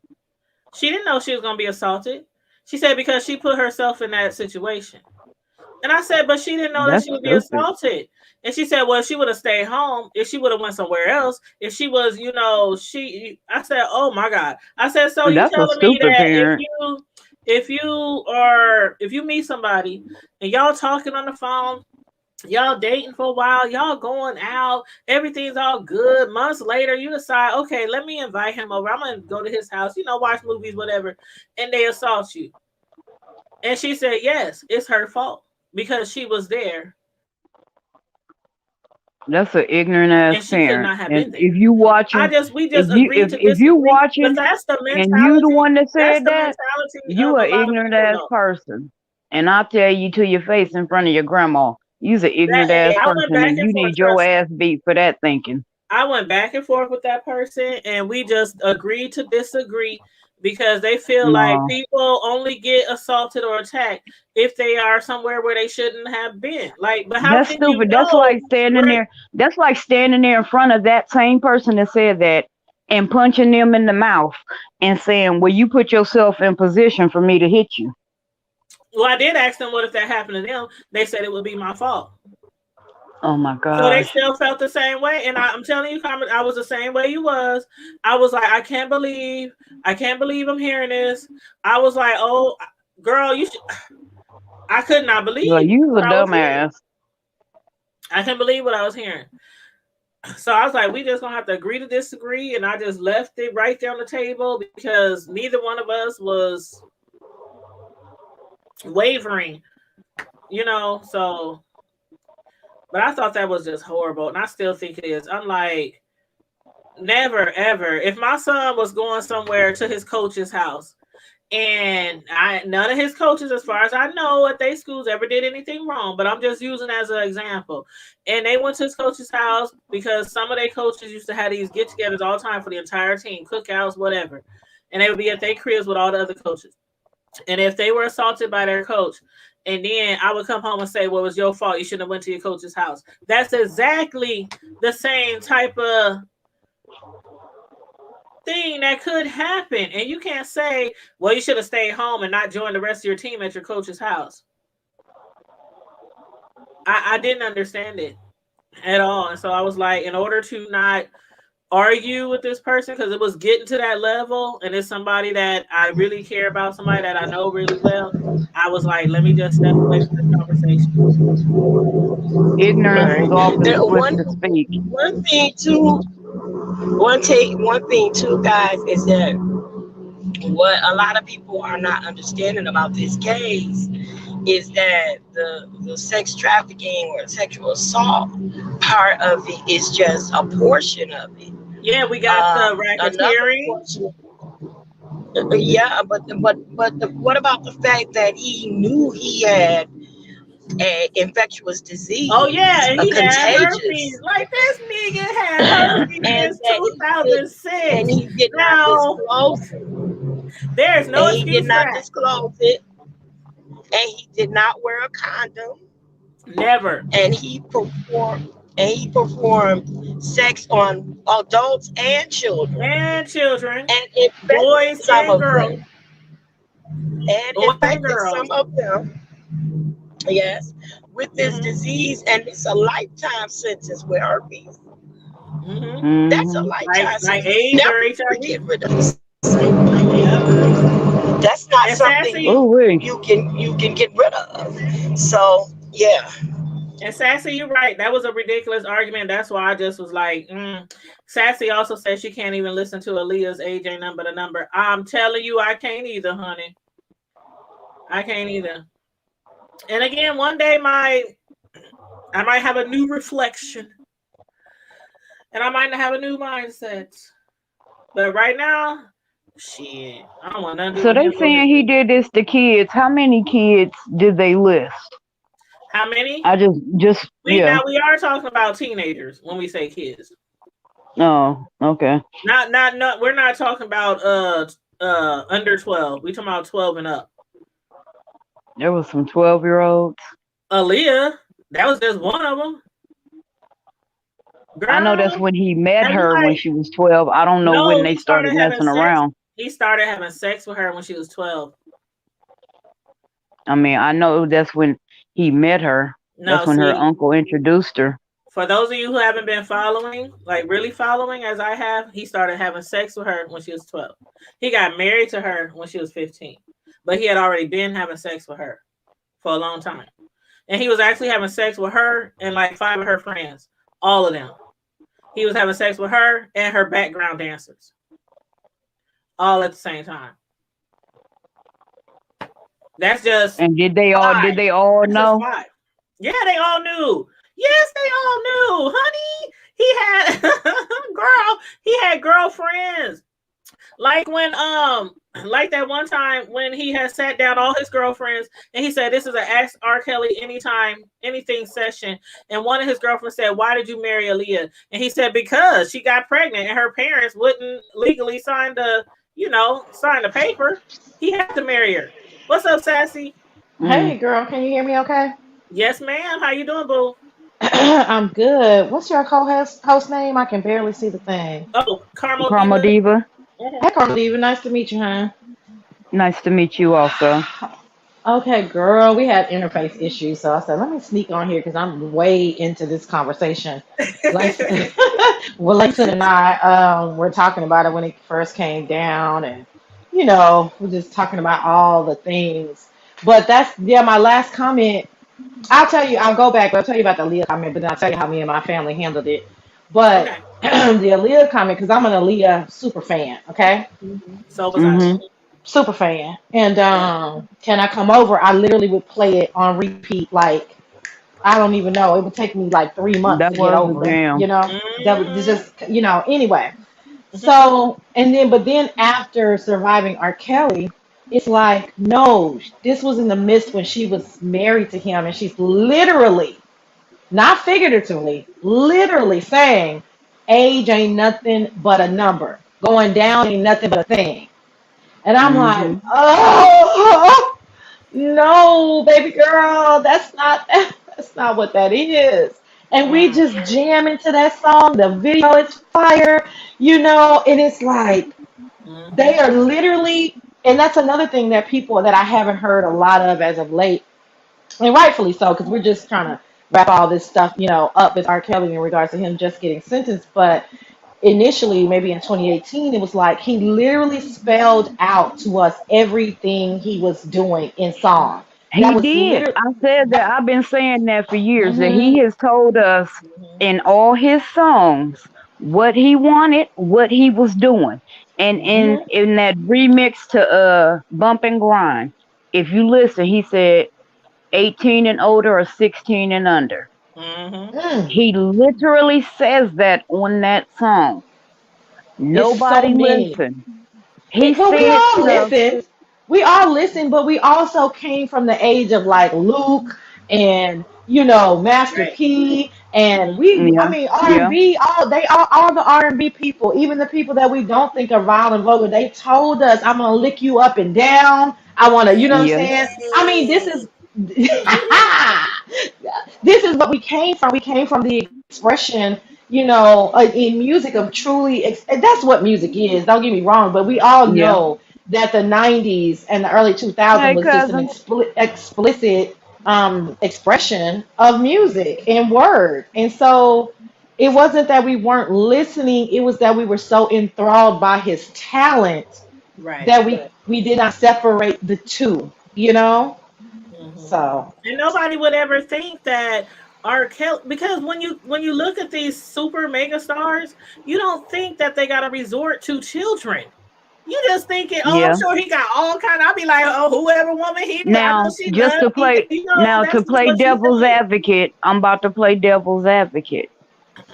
She didn't know she was going to be assaulted. She said because she put herself in that situation. And I said, but she didn't know that That's she would be stupid. assaulted. And she said, well, if she would have stayed home, if she would have went somewhere else, if she was, I said, oh my God. I said, so you That's a telling me stupid that parent. if you meet somebody and y'all talking on the phone, y'all dating for a while, y'all going out, everything's all good. Months later, you decide, okay, let me invite him over. I'm gonna go to his house, watch movies, whatever, and they assault you. And she said, yes, it's her fault because she was there That's an ignorant and ass she could parent. not have And been there. if you watching, We if just you agreed to if you disagree. But watching that's the and you the mentality. one that That's said the that, mentality you of an a lot of ignorant people, ass though. person. And I'll tell you to your face in front of your grandma, you's an ignorant ass I went person, back and and you forth. need your Trust me. ass beat for that thinking. I went back and forth with that person, and we just agreed to disagree because they feel like No, people only get assaulted or attacked if they are somewhere where they shouldn't have been. Like, but how that's can you stupid. That's know like standing where? there. That's like standing there in front of that same person that said that and punching them in the mouth and saying, "Well, you put yourself in position for me to hit you." Well, I did ask them what if that happened to them. They said it would be my fault. Oh my So they gosh. still felt the same way, and I'm telling you, Carmen, I was the same way you was. I was like, I can't believe I'm hearing this. I was like, oh, girl, you should. I could not Well, believe you's a what I was hearing. dumbass. I couldn't believe what I was hearing. So I was like, we just gonna have to agree to disagree, and I just left it right there on the table because neither one of us was wavering, So, but I thought that was just horrible, and I still think it is. I'm like, never ever. If my son was going somewhere to his coach's house, and none of his coaches, as far as I know, at their schools ever did anything wrong, but I'm just using as an example. And they went to his coach's house because some of their coaches used to have these get-togethers all the time for the entire team, cookouts, whatever. And they would be at their cribs with all the other coaches. And if they were assaulted by their coach, and then I would come home and say, well, it was your fault. You shouldn't have went to your coach's house. That's exactly the same type of thing that could happen. And you can't say, well, you should have stayed home and not joined the rest of your team at your coach's house. I didn't understand it at all. And so I was like, in order to not argue with this person, because it was getting to that level, and it's somebody that I really care about, somebody that I know really well, I was like, let me just step away from this conversation. Ignorance is often the swift to speak. One thing too, guys, is that what a lot of people are not understanding about this case is that the sex trafficking or sexual assault part of it is just a portion of it. Yeah, we got the racketeering. Yeah, but what about the fact that he knew he had an infectious disease? Oh yeah, and he had contagious. herpes. Like this nigga had herpes since 2006. And he did not disclose it. There's no excuse He did not for that. disclose it. And he did not wear a condom. Never. And he performed sex on adults and children. And boys and girls. And infected some of them. Yes. With this disease, and it's a lifetime sentence with herpes. Mm-hmm. That's a lifetime like AIDS or HIV. Get rid of this. That's not something you can get rid of. So yeah. And Sassy, you're right. That was a ridiculous argument. That's why I just was like, Sassy also says she can't even listen to Aaliyah's age ain't number the number. I'm telling you, I can't either, honey. I can't either. And again, one day I might have a new reflection. And I might not have a new mindset. But right now, shit, I don't want nothing to do So with they him. saying he did this to kids. How many kids did they list? How many? I just Now we are talking about teenagers when we say kids. Oh, okay. Not we're not talking about under 12. We talking about 12 and up. There was some 12-year-olds. Aaliyah, that was just one of them. Girl, I know that's when he met her when she was 12. I don't know when they started messing around. He started having sex with her when she was 12. I mean, I know that's when he met her. That's when her uncle introduced her. For those of you who haven't been following, like really following as I have, he started having sex with her when she was 12. He got married to her when she was 15. But he had already been having sex with her for a long time. And he was actually having sex with her and like 5 of her friends. All of them. He was having sex with her and her background dancers. All at the same time. That's just. And did they all know? Yeah, they all knew. Yes, they all knew, honey. He had he had girlfriends. Like when like that one time when he had sat down all his girlfriends and he said this is an Ask R. Kelly anytime anything session, and one of his girlfriends said, "Why did you marry Aaliyah?" And he said, "Because she got pregnant and her parents wouldn't legally sign the paper. He had to marry her." What's up, Sassy? Hey, girl, can you hear me okay? Yes, ma'am. How you doing, boo? I'm good. What's your co-host name? I can barely see the thing. Oh, Carmel Karma Diva. Diva. Mhm. Hey, Carly, nice to meet you, huh? Nice to meet you also. Okay, girl, we had interface issues, so I said, let me sneak on here because I'm way into this conversation. Like, well, Lexa and I were talking about it when it first came down, and we're just talking about all the things. But that's yeah, my last comment. I'll tell you, I'll go back, but I'll tell you about the Aaliyah comment, but then I'll tell you how me and my family handled it. But Okay. the Aaliyah comment, because I'm an Aaliyah super fan, okay? So was I. Mm-hmm. Super fan. And Yeah. can I come over? I literally would play it on repeat, like, I don't even know. It would take me like 3 months That to get was a over it, jam. That would Mhm. just, anyway. So, but then after surviving R. Kelly, it's like, no, this was in the midst when she was married to him, and she's literally, not figuratively, literally saying, age ain't nothing but a number. Going down ain't nothing but a thing. And I'm like, Mm-hmm. oh no, baby girl, that's not what that is. And we Mm. just jam into that song. The video is fire, and it's like they Mhm. are literally, and that's another thing that people that I haven't heard a lot of as of late, and rightfully so, because we're just trying to wrap all this stuff, up with R. Kelly in regards to him just getting sentenced. But initially, maybe in 2018, it was like he literally spelled out to us everything he was doing in song. That He was did. literally, I said that. I've been saying that for years, that he hmm has told us in all his songs what he wanted, what he was doing. And in hmm in that remix to Bump and Grind, if you listen, he said 18 and older or 16 and under. Mhm. mm, He literally says that on that song. it's so Nobody many. listened. He Well, we said all stuff. listened. We all listened, but we also came from the age of like Luke and Master Right. P, and I Yeah, mean yeah, R&B. All the R&B people, even the people that we don't think are vile and vulgar, they told us, "I'm gonna lick you up and down. I want to," you know what I'm yeah. saying? I mean, this is. This is what we came from. We came from the expression, in music of truly. And that's what music is. Don't get me wrong, but we all Yeah. know that the '90s and the early 2000s Hey, was just an cousin. explicit expression of music and word, and so it wasn't that we weren't listening. It was that we were so enthralled by his talent Right. that we did not separate the two. You know, Mhm. so. And nobody would ever think that R. Kelly, because when you look at these super mega stars, you don't think that they got to resort to children. You just thinking, oh, I'm Yeah. sure he got all kind. I'll be like, oh, whoever woman he with, I know Now, she love. to That's just play what you devil's think. advocate, I'm about to play devil's advocate.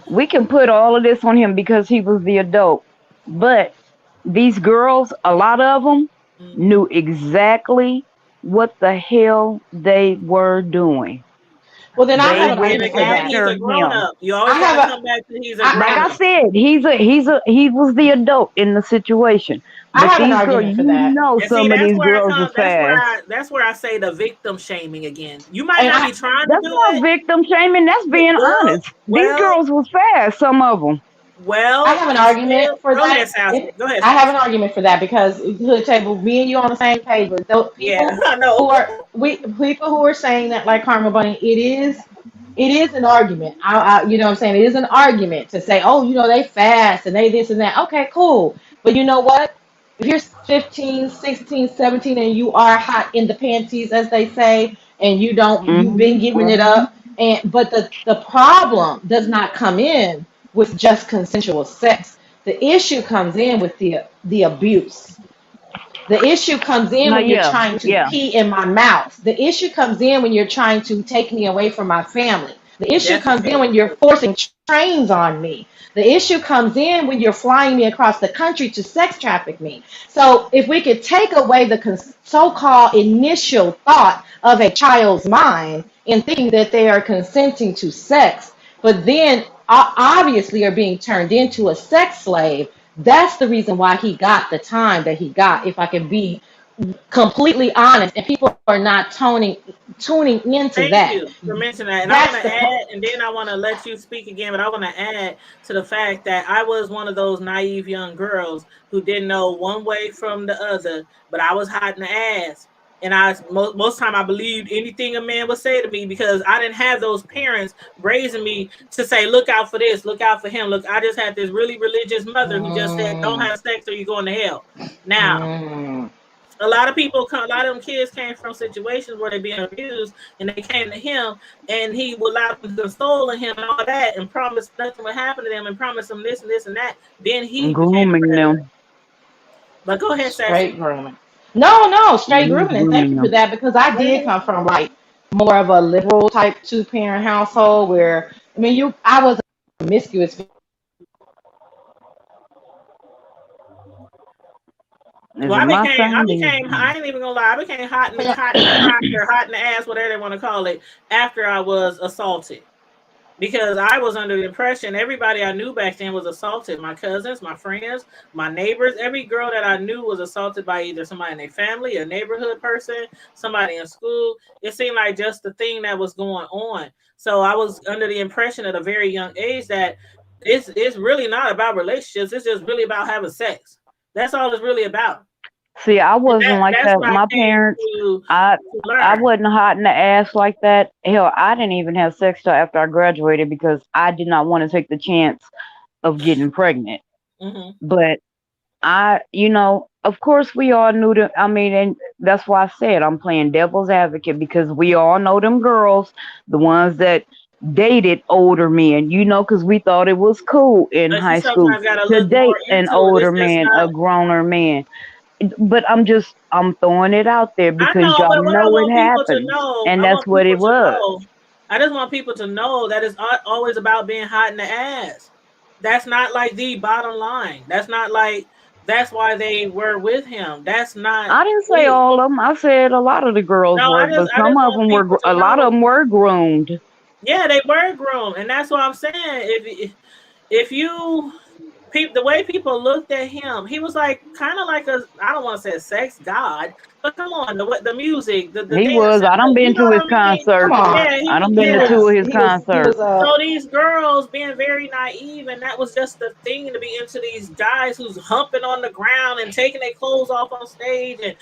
We can put all of this on him because he was the adult. But these girls, a lot of them Hmm. knew exactly what the hell they were doing. Well, then I But have They an then went argument for again, that. he's after a grown him. up. You I always got have to a come back to he's a Like I, grown I up. said, he was the adult in the situation. I But have an these girls, argument for you that, know, And see, some of that's these where I girls is come. That's where fast. I say the victim shaming again. You might and not I be trying to That's do not it, victim shaming. That's being girl. honest. These Well, girls was fast. Some of them. I well, have an you argument still for go that. ahead, Sassy. Go ahead, I have an Sassy. argument for that because hood table, me and you on the same page. But those Yeah, people I know. people who are saying that like Karma Bunny, it is an argument. You know what I'm saying? It is an argument to say, oh, they fast and they this and that. Okay, cool. But you know what? If you're 15, 16, 17, and you are hot in the panties, as they say, and you've been Hmm. giving it up, but the problem does not come in with just consensual sex. The issue comes in with the abuse. The issue comes in No, when you're yeah, trying to yeah. pee in my mouth. The issue comes in when you're trying to take me away from my family. The issue That's the comes in case. when you're forcing trains on me. The issue comes in when you're flying me across the country to sex traffic me. So if we could take away the so-called initial thought of a child's mind in thinking that they are consenting to sex, but then obviously are being turned into a sex slave, that's the reason why he got the time that he got. If I can be completely honest, and people are not tuning into Thank that. you for mentioning that. And I want That's to the part. add, and then I want to let you speak again, but I want to add to the fact that I was one of those naive young girls who didn't know one way from the other, but I was hot in the ass. And most time I believed anything a man would say to me because I didn't have those parents raising me to say, look out for this, look out for him. Look, I just had this really religious mother who just said, don't Mm, have sex or you're going to hell. Now, mm. a lot of people come, a lot of them kids came from situations where they're being abused and they came to him and he would allow them to console him and all that and promise nothing would happen to them and promise them this and this and that. Then he became the Grooming predator. them. But go ahead, Sassy. Straight grooming. No, no, straight He's grooming. And thank grooming you for them. that because I Go did ahead. come from like more of a liberal type two-parent household where I mean I was promiscuous. Is Well, it my sound? I ain't even gonna lie, I became hot in the crotch or hot in the ass, whatever they want to call it, after I was assaulted. Because I was under the impression everybody I knew back then was assaulted. My cousins, my friends, my neighbors, every girl that I knew was assaulted by either somebody in their family, a neighborhood person, somebody in school. It seemed like just the thing that was going on. So I was under the impression at a very young age that it's really not about relationships. It's just really about having sex. That's all it's really about. See, I And wasn't like that's that. what I My came parents, to I I learn. wasn't hot in the ass like that. Hell, I didn't even have sex till after I graduated because I did not want to take the chance of getting pregnant. Hmm. But of course we all knew that. I mean, and that's why I said I'm playing devil's advocate because we all know them girls, the ones that dated older men, because we thought it was cool in But you high school sometimes got to to look more date an into it. older It's just man, a not. growner man. But I'm throwing it out there I because know, y'all but what I know it want people to happens, know, and that's what it was. I just want people to know that it's always about being hot in the ass. That's not like the bottom line. That's not like that's why they were with him. That's not I didn't say it. all of them. I said a lot of the girls No, were, but I some just of want them people were. to A lot of know. them were groomed. Yeah, they were groomed, and that's what I'm saying. If you the way people looked at him, he was like kind of like I don't want to say a sex god, but come on, the music, the He was. dancing, I done you been know to what his I mean? Come concerts. on. Yeah, I done been He to yeah. two was of his he was concerts. So these girls being very naive, and that was just the thing to be into these guys who's humping on the ground and taking their clothes off on stage, and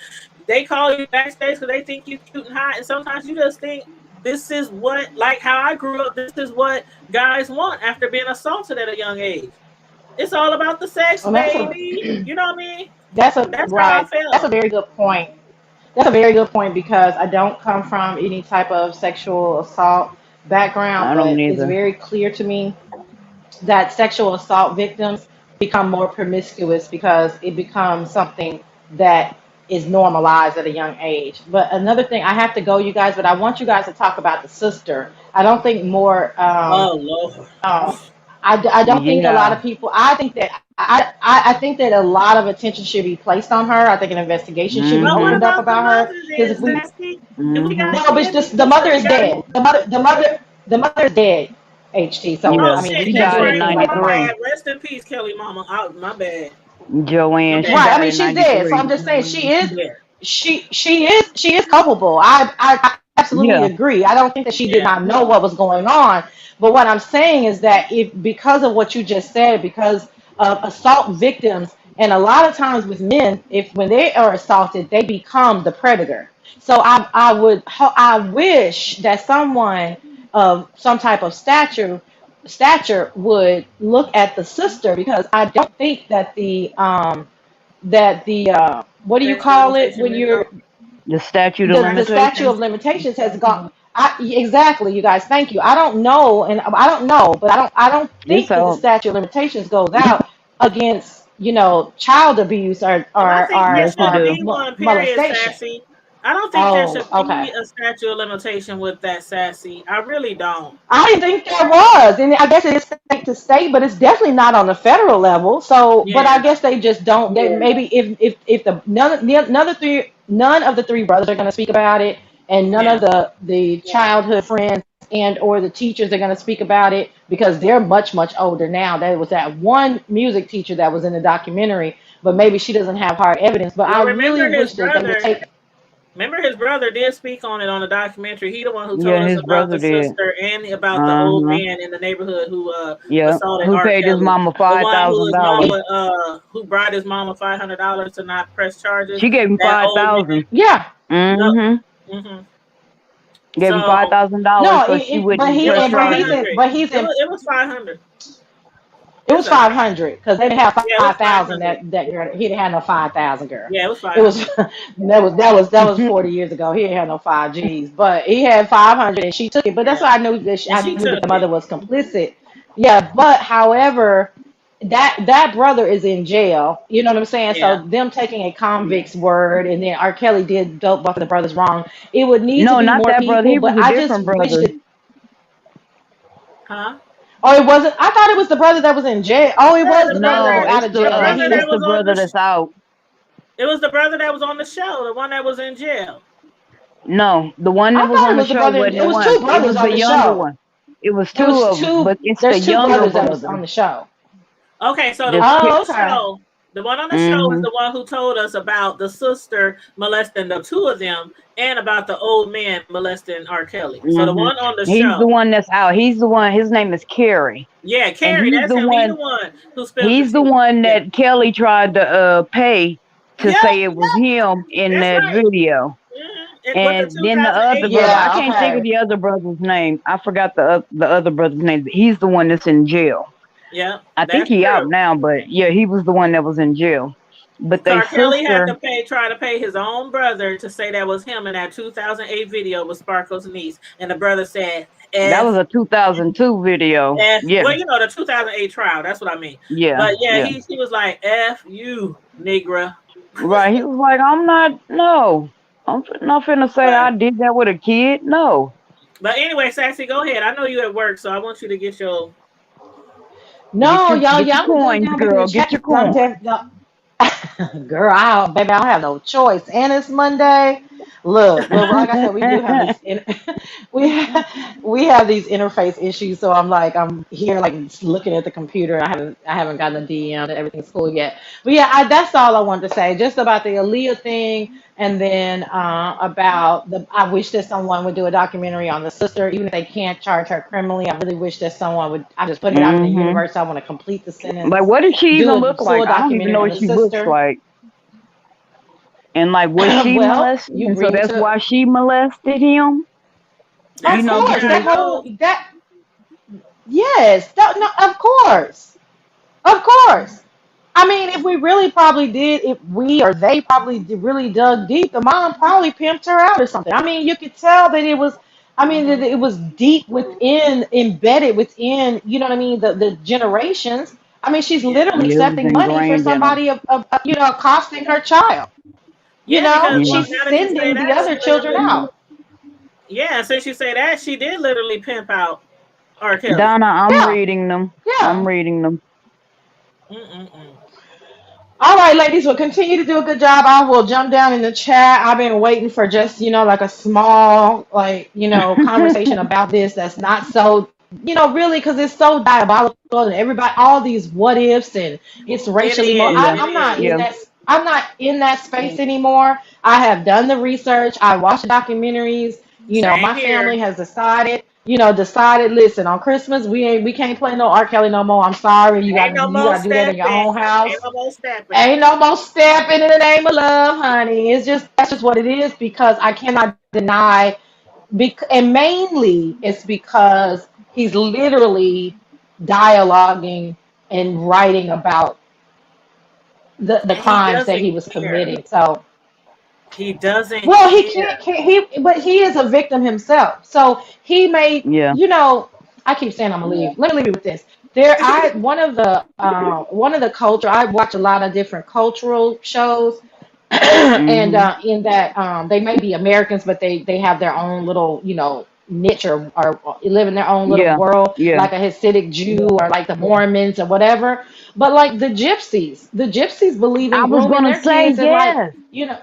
they call you backstage because they think you cute and hot, and sometimes you just think this is what, like how I grew up, this is what guys want after being assaulted at a young age. It's all about the sex, well that's a baby. You know what I mean? that's a That's how I right. That's a felt. very good point. That's a very good point because I don't come from any type of sexual assault background, I don't but it's either. very clear to me that sexual assault victims become more promiscuous because it becomes something that is normalized at a young age. But another thing, I have to go, you guys, but I want you guys to talk about the sister. I don't think more. Oh Lord. Um, I don't think a lot Yeah, of people. I think that a lot of attention should be placed on her. I think an investigation should be But what opened mhm, up about the about her mother because then, if we Sassy? If we mhm. gotta no, but get it's into just the this, mother we is gotta. dead. The mother is dead. HT. So Oh Yeah, I mean, shit, we she can't that's do died in right. anything My about the mom. '93. bad. Rest in peace, Kelly Mama. Oh, my bad. My Joanne, she bad. Right. I died mean, in she's dead. So '93. I'm just saying Yeah. she is culpable. I absolutely Yeah, agree. I don't think that she did Yeah. not know what was going on. But what I'm saying is that if because of what you just said, because of assault victims, and a lot of times with men, if when they are assaulted, they become the predator. So I wish that someone of some type of stature would look at the sister because I don't think that the what do you Statute of call it limitation when been up. you're the statute of the statute limitations. of limitations has gone. Exactly, you guys. Thank you. I don't know, and I don't know, but I don't It's think that the all. statute of limitations goes out against child abuse or Well, I think there Yes, it should or do. be one. Period, molestation. Sassy. I don't think there Oh, should okay. be a statute of limitation with that, Sassy. I really don't. I didn't think there was, and I guess it is state to state, but it's definitely not on the federal level. So, but I Yeah, guess they just don't. They maybe if the none of the three brothers are going to speak about it, and none yeah. of the childhood friends and or the teachers are going to speak about it because they're much older now. There was that one music teacher that was in the documentary, but maybe she doesn't have hard evidence. But I Well, really wish that they would take. remember his brother did speak on it on the documentary. He the one who told Yeah, us his about brother the did. sister and about the old Uh-huh. man in the neighborhood who Yeah. assaulted Who R. paid his Kelly. mama The five one thousand who his dollars? mama who bribed his mama $500 to not press charges. She gave him That five old man. thousand. Yeah, No. Mm-hmm. hmm Gave him five So thousand no, dollars so she but wouldn't he it press was but five he's charges. in hundred. but he's in It was 500. It It's was a 500 because they didn't have yeah. It was 5,000. 500. That girl, he didn't have no 5,000 girl. Yeah, it was It was 500. that was 40 years ago. He didn't have no 5 Gs, but he had 500 and she took it. But that's Yeah, why I knew that and I she knew that took the mother it. was complicit. Yeah, but however, that brother is in jail. You know what I'm saying? Yeah. So them taking a convict's word and then R. Kelly did dope both of the brothers wrong. It would need to No, be not more that brother. people, He but was a I just different wish brother. that. Huh? Oh, it wasn't. I thought it was the brother that was in jail. Oh, it Yeah, was the the brother that No, got brother, out it's of the jail that brother he that was. it's the was on brother that's out. it was the brother that was on the show, the one that was in jail. No, the one that I was thought on it the was the show brother. wasn't It the was one. two It brothers was on the the younger show. one. It was It two was of them, two. but it's the There's two younger brothers that was on brother. the show. Okay, so This Oh, okay. the one on the show is mm-hmm. the one who told us about the sister molesting the two of them and about the old man molesting R. Kelly. So the Mm-hmm. one on the He's the show, one that's out. He's the one. His name is Kerry, yeah, and Carrie, that's him. He the one who spilled the he's the tea. one Yeah, that Kelly tried to pay to yep, say it was yep, him in that's that right. video. And with the And then the other 2008 brother, I Yeah. can't think of Okay. the other brother's name. I forgot the other brother's name. But he's the one that's in jail. yep, I think that's he out true. now, but yeah, he was the one that was in jail. But they R. Kelly had sister, to try to pay his own brother to say that was him in that 2008 video with Sparkle's niece, and the brother said, that was "F a 2002 video. Yeah, well, the 2008 trial. That's what I mean. yeah, But yeah, yeah. he was like, "F you, nigga." Right. He was like, I'm not, no. Not finna say But I did that with a kid. No. anyway, Sassy, go ahead. I know you at work, so I want you to get your. No, y'all. Get Yeah, your I'm gonna jump coins, down back in the girl. chat Get your because I'm coins. definitely. Girl, baby, I don't have no choice. And it's Monday. Look, well, like I said, we do have these. We have these interface issues. So I'm here, like looking at the computer. I haven't gotten a DM that everything's cool yet. But yeah, that's all I wanted to say, just about the Aaliyah thing, and then about the. I wish that someone would do a documentary on the sister, even if they can't charge her criminally. I really wish that someone would. I just put it out in the hmm universe. I want to complete the Like, sentence, what does she do even a look like? full I don't even documentary know on what the she looks sister. like. And like, was she Well, molested? you And so read that's into. why she molested him. Of You That's know, easier, course, I that because whole know. that yes, no, of course. I mean, if we really probably did, if we or they probably really dug deep, the mom probably pimped her out or something. I mean, you could tell that it was. I mean, that hmm it was deep within, embedded within. You know what I mean? The generations. I mean, she's Yeah, literally it was accepting money for ingrained in them. somebody accosting her child. because Yeah. well, She's now that you say sending the that, other children out. yeah, since you say that, she did literally pimp out R. Kelly. Donna, I'm Yeah, reading them. I'm yeah. reading them. Mm-mm-mm. All right, ladies, will continue to do a good job. I will jump down in the chat. I've been waiting for just, like a small, conversation about this that's not so, really, because it's so diabolical and everybody, all these what ifs and it's It racially. is. Yeah. It I'm not in is. Yeah. that. I'm not in that space anymore. I have done the research. I watched documentaries. Same My here. family has decided. Listen, on Christmas we can't play no R. Kelly no more. I'm sorry. Ain't no You more got to do that in your stepping. own house. Ain't no more stepping. Ain't no more stepping in the name of love, honey. That's just what it is because I cannot deny. And mainly it's because he's literally dialoguing and writing about the And he crimes that doesn't he was care. committing. So, He doesn't well, he care. can't. But he is a victim himself. So he made. Yeah. I keep saying I'm gonna leave. Let me leave you with this. One of the culture. I watch a lot of different cultural shows. And Mm-hmm. in that they may be Americans, but they have their own little, niche, or live in their own little Yeah. world, Yeah. like a Hasidic Jew or like the Mormons or whatever. But like the gypsies believe I in was grooming gonna their say kids, and like, yes. you know,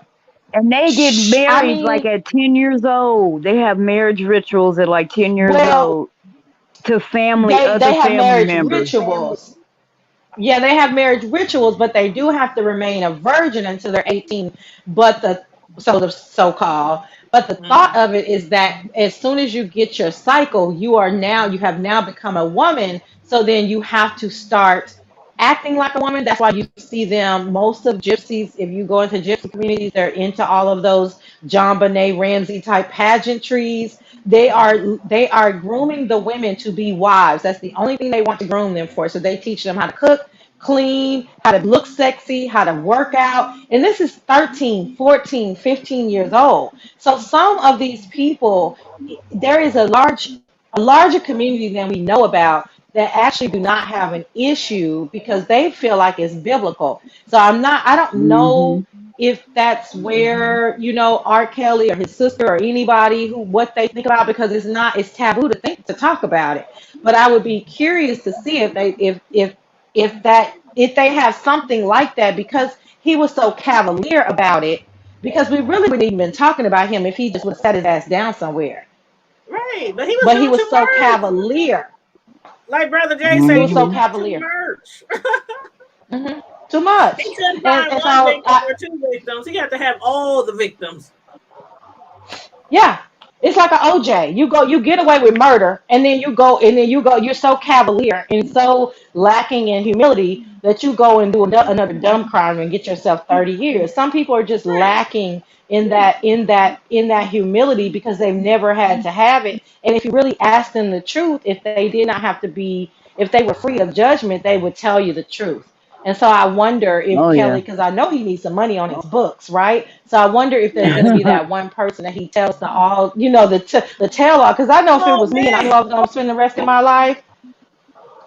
And they get I married like mean, at 10 years old. They have marriage rituals at like 10 years well, old to they other have family marriage members. rituals. Yeah, they have marriage rituals, but they do have to remain a virgin until they're 18. But the so-called, but the thought Mhm. of it is that as soon as you get your cycle, you have now become a woman. So then you have to start acting like a woman. That's why you see them. Most of gypsies, if you go into gypsy communities, they're into all of those John Benet Ramsey type pageantries. They are grooming the women to be wives. That's the only thing they want to groom them for. So they teach them how to cook, clean, how to look sexy, how to work out. And this is 13, 14, 15 years old. So some of these people, there is a larger community than we know about that actually do not have an issue because they feel like it's biblical. So I don't Mm-hmm. know if that's where, R. Kelly or his sister or anybody what they think about, because it's taboo to talk about it. But I would be curious to see if they have something like that, because he was so cavalier about it, because we really wouldn't even been talking about him if he just would have sat his ass down somewhere. Right, but he was But he doing was too so much. cavalier. Like Brother Jay He say, was he so was Mm-hmm. doing too cavalier. much. Too much. He couldn't And find and one so victim or two victims. He had to have all the victims. yeah, it's like an OJ. You get away with murder, and then you go, you're so cavalier and so lacking in humility that you go and do another dumb crime and get yourself 30 years. Some people are just Right. lacking in that humility because they've never had to have it. And if you really ask them the truth, if they did not have to be, if they were free of judgment, they would tell you the truth. And so I wonder if Oh yeah. Kelly, because I know he needs some money on his books, right? So I wonder if there's going to be that one person that he tells the tell all. Because I know if it Oh was me and I knew man, I was going to spend the rest of my life,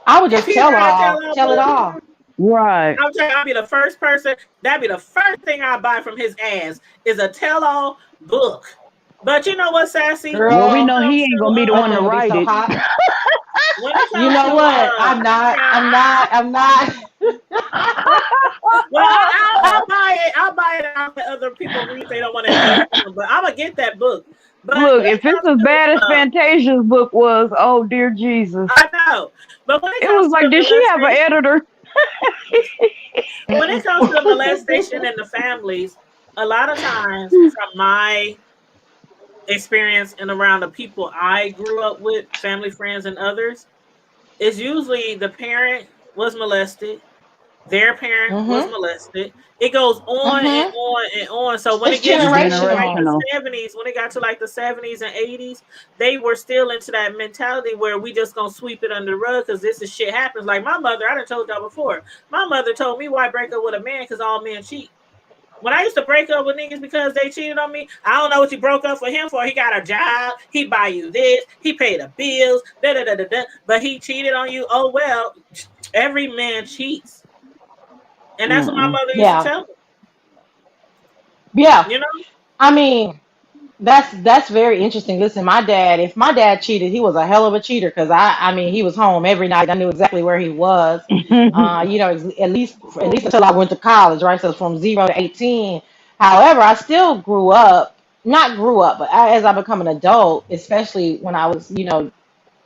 I would if just he had a tell-all tell it book, all. Right. I'm telling you, I'll be the first person. That'd be the first thing I buy from his ass is a tell-all book. But you know what, Sassy? Well, When we it Girl, know he comes ain't to gonna be the that one to thing would be write so it. hot. when it You comes to know what? I'm not. I'm not. I'm not. well, I'll buy it. I'll buy it. And I'll let other people read if they don't want to invest in them. But I'm gonna get that book. But Look, when it if it's comes as to bad as Fantasia's book was, oh dear Jesus. I know. But when it It comes was to like, the did she have an molestation, editor? when it comes to the molestation and the families, a lot of times from my experience and around the people I grew up with, family, friends, and others, is usually the parent was molested, their parent was Mhm. molested. It goes on and Mhm. on and on. So when it It's gets to like generational. the Generational. 70s, when it got to like the 70s and 80s, they were still into that mentality where we just gonna sweep it under the rug because this is shit happens. Like my mother, I done told y'all before. My mother told me why break up with a man because all men cheat. When I used to break up with niggas because they cheated on me, I don't know what you broke up for him for. He got a job, he buy you this, he paid the bills, da da da da da. But he cheated on you. Oh well, every man cheats, and that's what my Mm-mm. mother used to Yeah. tell me. Yeah. You know, I mean, that's very interesting. Listen, if my dad cheated, he was a hell of a cheater, because I mean, he was home every night. I knew exactly where he was. At least until I went to college, right? So from 0 to 18. However, I still not grew up, but as I become an adult, especially when I was,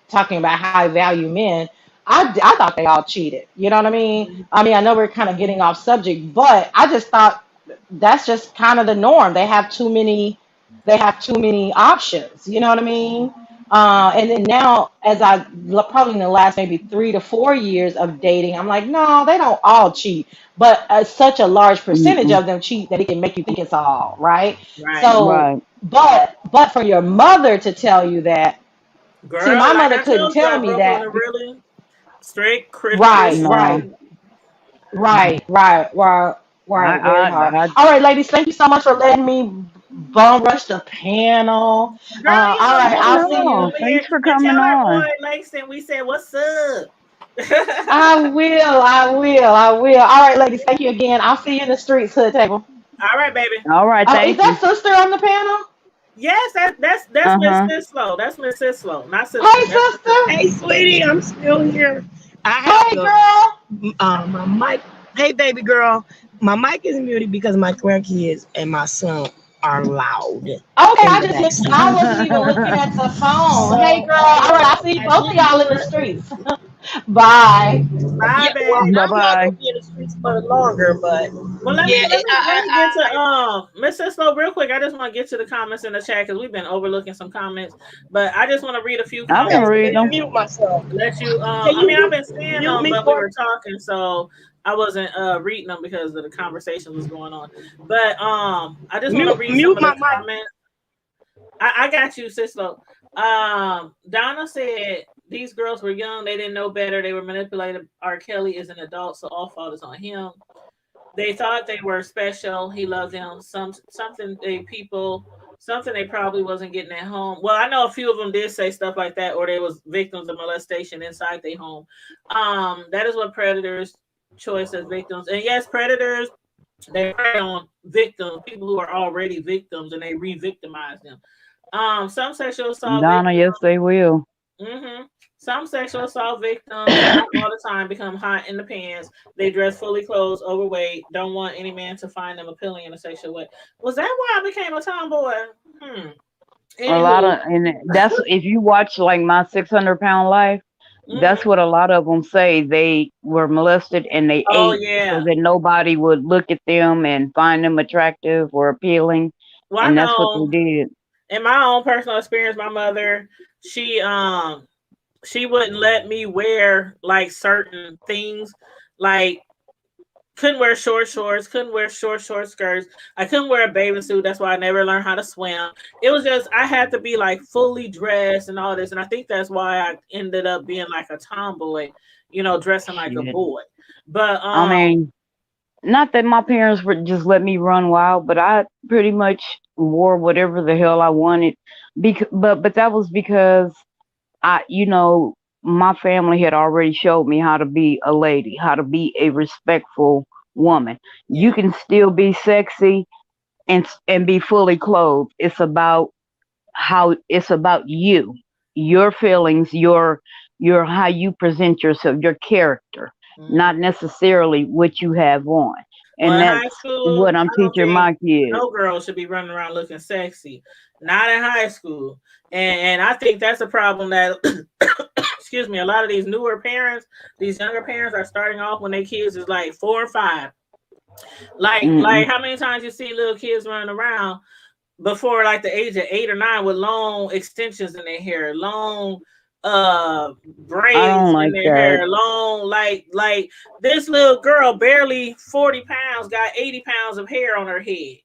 talking about how I value men, I thought they all cheated. You know what I mean? I mean, I know we're kind of getting off subject, but I just thought that's just kind of the norm. They have too many options. You know what I mean? And then now, probably in the last maybe 3 to 4 years of dating, I'm like, no, they don't all cheat, but such a large percentage Mm-mm. of them cheat that it can make you think it's all right. right, So, Right. but for your mother to tell you that, see, girl? my Like mother I couldn't told you, tell I me grew up on that. a really strict Right, right, No. Christian. right, right, right, I right. Very hard. I All right, ladies, thank you so much for letting me bum rush the panel. Girl, you All know right, you oh I'll was see welcome no. you. over here. Thanks for And coming tell our boy on. Langston we said what's up. I will. I will. I will. All right, ladies, thank you again. I'll see you in the streets, hood table. All right, baby. All right, Oh, is thank that you. sister on the panel? Yes, that's Miss Uh-huh. Sislo. That's Miss Sislo, not sister. Hey, That's Miss Sislo. sister. Hey, sweetie, I'm still here. I have Hey, the girl. my mic. Hey, baby girl, my mic is muted because my grandkids and my son are loud Okay, in I the just back looked. seat. I wasn't even looking at the phone. Hey, So girl. All right, I see I both of didn't y'all in the want. streets. Bye. Bye, Yeah, well, babe. Bye I'm not bye. gonna be in the streets much longer, but Well, yeah, let me get to Miss Sislo real quick. I just want to get to the comments in the chat because we've been overlooking some comments, but I just want to read a few I've been comments okay. and Let reading me them. mute myself. let you. Can I you mean, I've been seeing mute them, me but we for were talking, so I wasn't reading them because of the conversation was going on. But I just want to read some mute of my the mic? comments. I got you, Sislo. Donna said these girls were young; they didn't know better. They were manipulated. R. Kelly is an adult, so all fault is on him. They thought they were special. He loved them. Something they probably wasn't getting at home. Well, I know a few of them did say stuff like that, or they was victims of molestation inside their home. That is what predators choice as victims. And yes, predators they prey on victims, people who are already victims, and they re-victimize them. Some sexual assault Donna, victims. yes, they will. hmm Some sexual assault victims, not all the time, become hot in the pants. They dress fully clothed, overweight, don't want any man to find them appealing in a sexual way. Was that why I became a tomboy? Hmm. A lot Anywho, of, and that's if you watch like My 600 Pound Life, that's hmm what a lot of them say. They were molested and they oh ate so yeah. that nobody would look at them and find them attractive or appealing, Well, I and that's what they know did. in my own personal experience, my mother, she she wouldn't let me wear like certain things, like couldn't wear short shorts, couldn't wear short skirts. I couldn't wear a bathing suit. That's why I never learned how to swim. It was just I had to be like fully dressed and all this, and I think that's why I ended up being like a tomboy, dressing like a Shit. boy. But I mean, not that my parents would just let me run wild, but I pretty much wore whatever the hell I wanted. But that was because my family had already showed me how to be a lady, how to be a respectful woman. You yeah, can still be sexy and be fully clothed. It's about you, your feelings, your how you present yourself, your character, not mhm. necessarily what you have on. Well, And in that's high school, what I'm I don't teaching think my kids. no girl should be running around looking sexy. Not in high school. And I think that's a problem that excuse me, a lot of these newer parents, these younger parents are starting off when their kids is like 4 or 5. Like Mm-mm. how many times you see little kids running around before like the age of 8 or 9 with long extensions in their hair, long I braids don't in like their that. hair, long like this little girl barely 40 pounds got 80 pounds of hair on her head.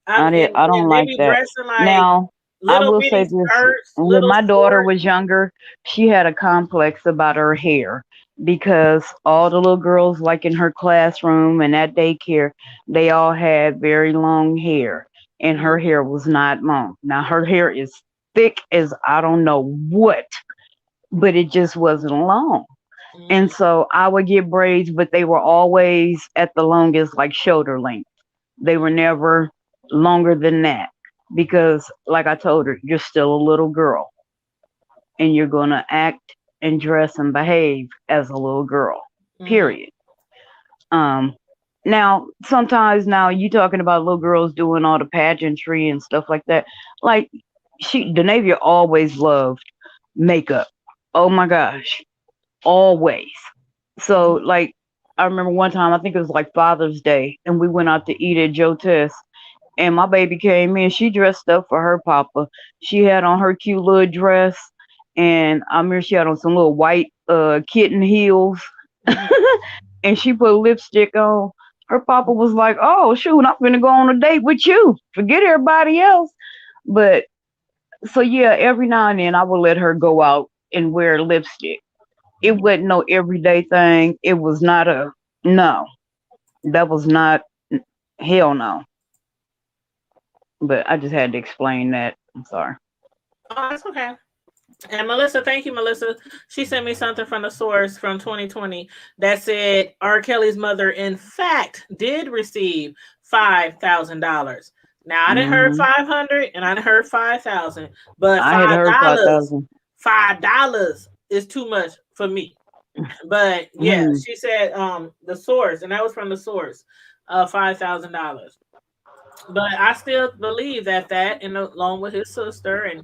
I don't And they like be that. dressing like Now, I little will bitty say this: skirts, when little my daughter short. was younger, she had a complex about her hair because all the little girls, like in her classroom and at daycare, they all had very long hair, and her Mhm, hair was not long. Now, her hair is thick as I don't know what, but it just wasn't long. And mhm, so I would get braids, but they were always at the longest, like shoulder length. They were mhm, never longer than that because, like I told her, you're still a little girl and you're going to act and dress and behave as a little girl, mhm. period. Um, Now, sometimes now you talking about little girls doing all the pageantry and stuff like that. Like Denavia always loved makeup. Oh my gosh, always. So Mhm. like, I remember one time, I think it was like Father's Day, and we went out to eat at Joe Tess. And my baby came in. She dressed up for her papa. She had on her cute little dress, and I remember she had on some little white kitten heels, Mhm. and she put lipstick on. Her papa was like, "Oh shoot, I'm finna go on a date with you. Forget everybody else." But so yeah, every now and then I would let her go out and wear lipstick. It wasn't no everyday thing. It was not a no. That was not hell no. But I just had to explain that. I'm sorry. Oh, that's okay. And Melissa, thank you, Melissa. She sent me something from the source from 2020 that said R. Kelly's mother, in fact, did receive $5,000. Now I didn't heard Mm-hmm. 500 and I didn't heard 5,000, but I had heard $5,000. $5 is too much for me. But yeah, Mm. she said the source, and that was from the source, $5,000. But I still believe that, and along with his sister, and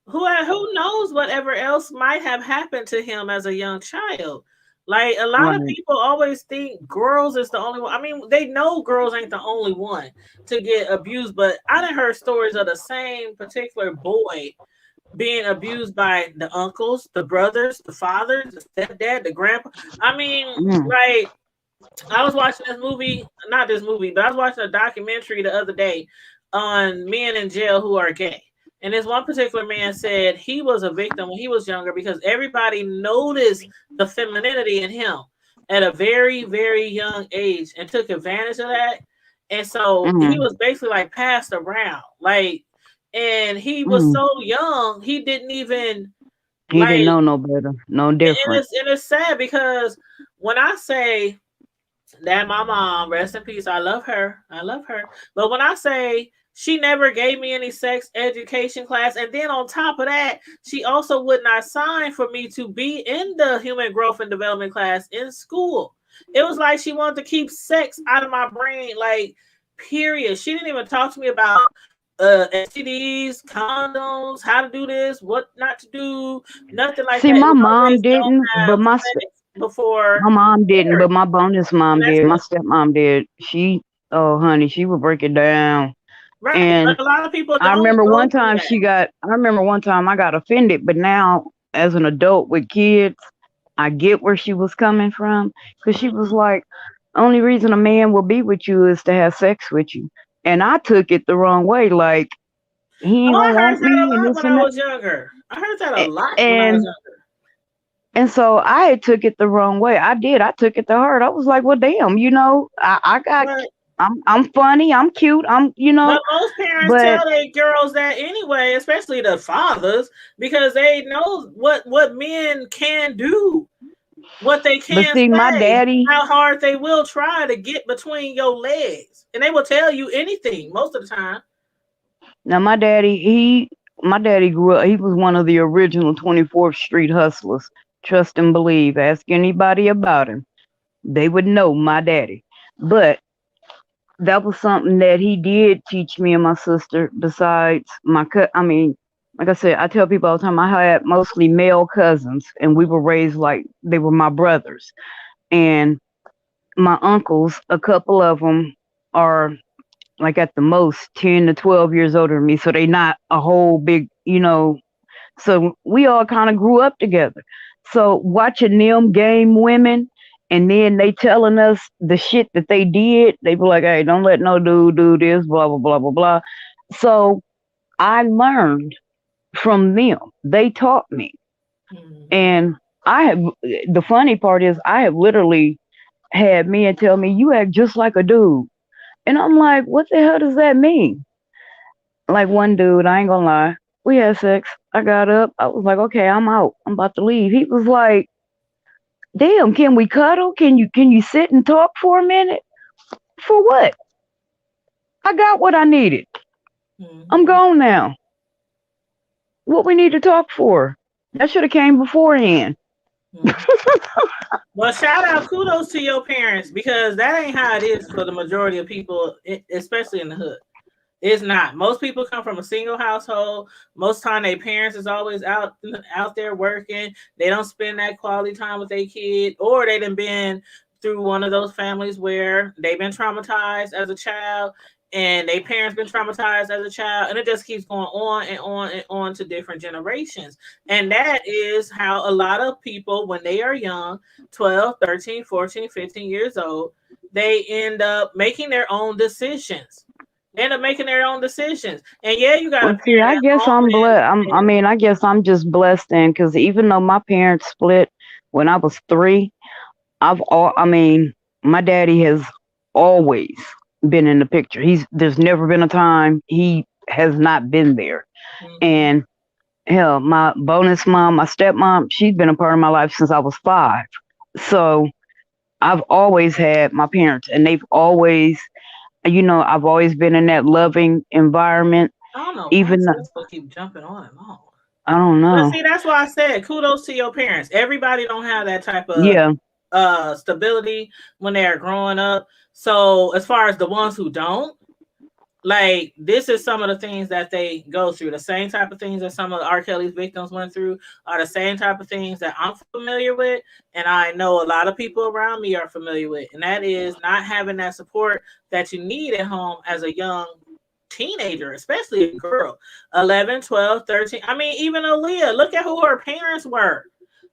who knows whatever else might have happened to him as a young child. Like a lot of Right. people always think girls is the only one. I mean, they know girls ain't the only one to get abused, but I done heard stories of the same particular boy being abused by the uncles, the brothers, the fathers, the stepdad, the grandpa. I mean, Mm. like I was watching this movie, not this movie, but I was watching a documentary the other day on men in jail who are gay. And this one particular man said he was a victim when he was younger because everybody noticed the femininity in him at a very, very young age and took advantage of that. And so he Mm. was basically like passed around. Like, and he was Mm. so young, he didn't even He didn't like, know no better, no different. and it's sad because when I say that my mom, rest in peace. I love her. I love her. But when I say she never gave me any sex education class, and then on top of that, she also would not sign for me to be in the human growth and development class in school. It was like she wanted to keep sex out of my brain, like period. She didn't even talk to me about STDs, condoms, how to do this, what not to do, nothing like See, that. It my was mom always don't didn't, but have sex before my mom didn't, but marriage, my bonus and mom that's did. My it. stepmom did. She, oh honey, she would break it down. Right. And But a lot of people I don't remember go one through time that. I remember one time I got offended, but now as an adult with kids, I get where she was coming from because she was Mhm. like, only reason a man will be with you is to have sex with you. And I took it the wrong way. Like, he Oh, ain't gonna I heard want that a me and lot this when and I that. was younger. I heard that a A- lot when I was And younger. And so I took it the wrong way. I did. I took it to heart. I was like, well, damn, I got, But I'm funny. I'm cute. most parents But, tell their girls that anyway, especially the fathers, because they know what men can do, what they but can see, my say, daddy, how hard they will try to get between your legs, and they will tell you anything most of the time. now my daddy grew up, he was one of the original 24th Street hustlers. Trust and believe. Ask anybody about him. They would know my daddy. But that was something that he did teach me and my sister. Besides I mean, like I said, I tell people all the time, I had mostly male cousins, and we were raised like they were my brothers. And my uncles, a couple of them are like at the most 10 to 12 years older than me, so they not a whole big. So we all kind of grew up together. So watching them game women, and then they telling us the shit that they did, they be like, hey, don't let no dude do this, blah, blah, blah, blah, blah. So I learned from them. They taught me. Mhm. And the funny part is, I have literally had men tell me, you act just like a dude. And I'm like, what the hell does that mean? Like one dude, I ain't gonna lie, we had sex. I got up. I was like, okay, I'm out. I'm about to leave. He was like, damn, can we cuddle? Can you sit and talk for a minute? For what? I got what I needed. I'm Mhm. gone now. What we need to talk for? That should have came beforehand. Mhm. Well, shout out, kudos to your parents because that ain't how it is for the majority of people, especially in the hood. It's not. Most people come from a single household. Most time, their parents is always out there working. They don't spend that quality time with their kid, or they done been through one of those families where they've been traumatized as a child, and their parents been traumatized as a child, and it just keeps going on and on and on to different generations. And that is how a lot of people, when they are young, 12, 13, 14, 15 years old, they end up making their own decisions, end up making their own decisions. And yeah, you got a Well, see, parent I at guess home I'm blessed. I and mean, I guess I'm just blessed then, because even though my parents split when I was 3, I mean, my daddy has always been in the picture. There's never been a time he has not been there. mhm, And Hell, my bonus mom, my stepmom, she's been a part of my life since I was 5. So I've always had my parents, and they've always, I've always been in that loving environment. I don't know why Even people keep jumping on and off. I don't But know. see, that's why I said kudos to your parents. Everybody don't have that type of Yeah, stability when they're growing up. So as far as the ones who don't, like, this is some of the things that they go through. The same type of things that some of R. Kelly's victims went through are the same type of things that I'm familiar with, and I know a lot of people around me are familiar with, and that is not having that support that you need at home as a young teenager, especially a girl, 11, 12, 13. I mean, even Aaliyah, look at who her parents were.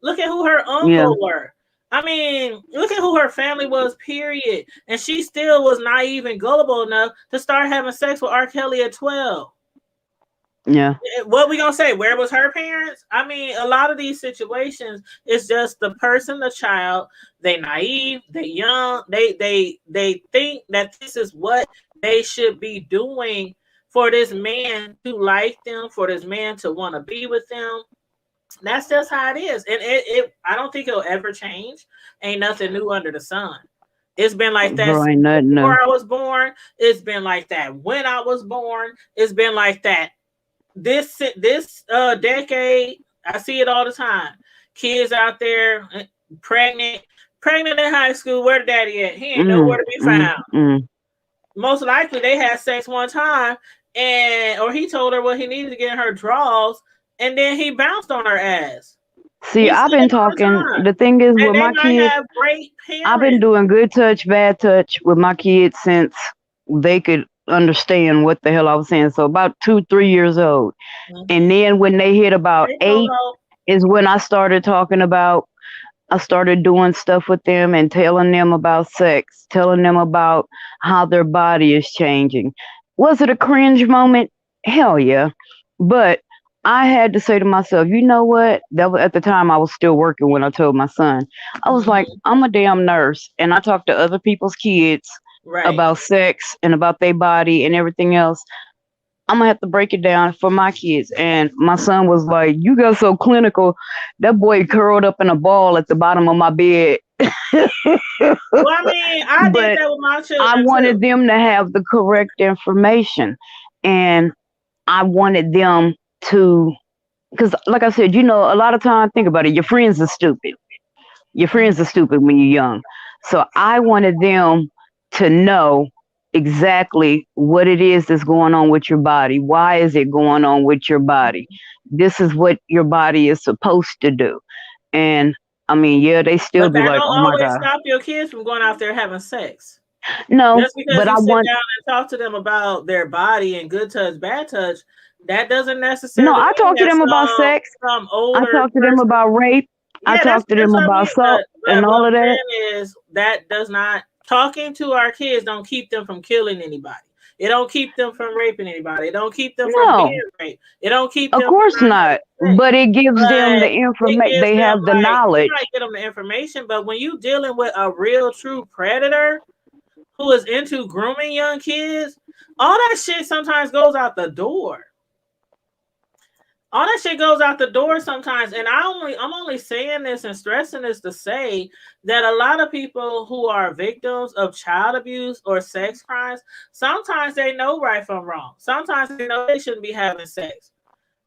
Look at who her yeah, uncle were. I mean, look at who her family was, period. And she still was naive and gullible enough to start having sex with R. Kelly at 12. yeah. What we gonna say? Where was her parents? I mean, a lot of these situations, it's just the person, the child, they naive, they young, they think that this is what they should be doing for this man to like them, for this man to want to be with them. That's just how it is. And I don't think it'll ever change. Ain't nothing new under the sun. It's been like that Bro, ain't nothing new. before I was born. It's been like that when I was born. It's been like that this decade. I see it all the time. Kids out there pregnant in high school. Where the daddy at? He ain't nowhere to be found. Most likely they had sex one time, or he told her what he needed to get in her drawers, and then he bounced on her ass. See, I've been talking. The thing is, with my kids, I've been doing good touch, bad touch with my kids since they could understand what the hell I was saying. So about 2, 3 years old. And then when they hit about 8 is when I started talking about, I started doing stuff with them and telling them about sex, telling them about how their body is changing. Was it a cringe moment? Hell yeah. But I had to say to myself, you know what? That was, at the time I was still working when I told my son. I was like, I'm a damn nurse, and I talk to other people's kids about sex and about their body and everything else. I'm gonna have to break it down for my kids. And my son was like, you got so clinical. That boy curled up in a ball at the bottom of my bed. Well, I mean, I did that with my children. I wanted them to have the correct information. And I wanted them to, because like I said, a lot of times, think about it, your friends are stupid. Your friends are stupid when you're young. So I wanted them to know exactly what it is that's going on with your body. Why is it going on with your body? This is what your body is supposed to do. And I mean, yeah, they still be like, oh my God. Stop your kids from going out there having sex. No, just because you sit down and talk to them about their body and good touch, bad touch, that doesn't necessarily. No, I talk to them about sex. I talk to them about rape. I talk to them about assault and all of that. That does not, talking to our kids don't keep them from killing anybody. It don't keep them from raping anybody. It don't keep them from being raped. It don't keep them. Of course not. But it gives them the information. They have the knowledge. You might get them the information, but when you dealing with a real, true predator who is into grooming young kids, all that shit sometimes goes out the door. All that shit goes out the door sometimes. And I'm only saying this and stressing this to say that a lot of people who are victims of child abuse or sex crimes, sometimes they know right from wrong. Sometimes they know they shouldn't be having sex.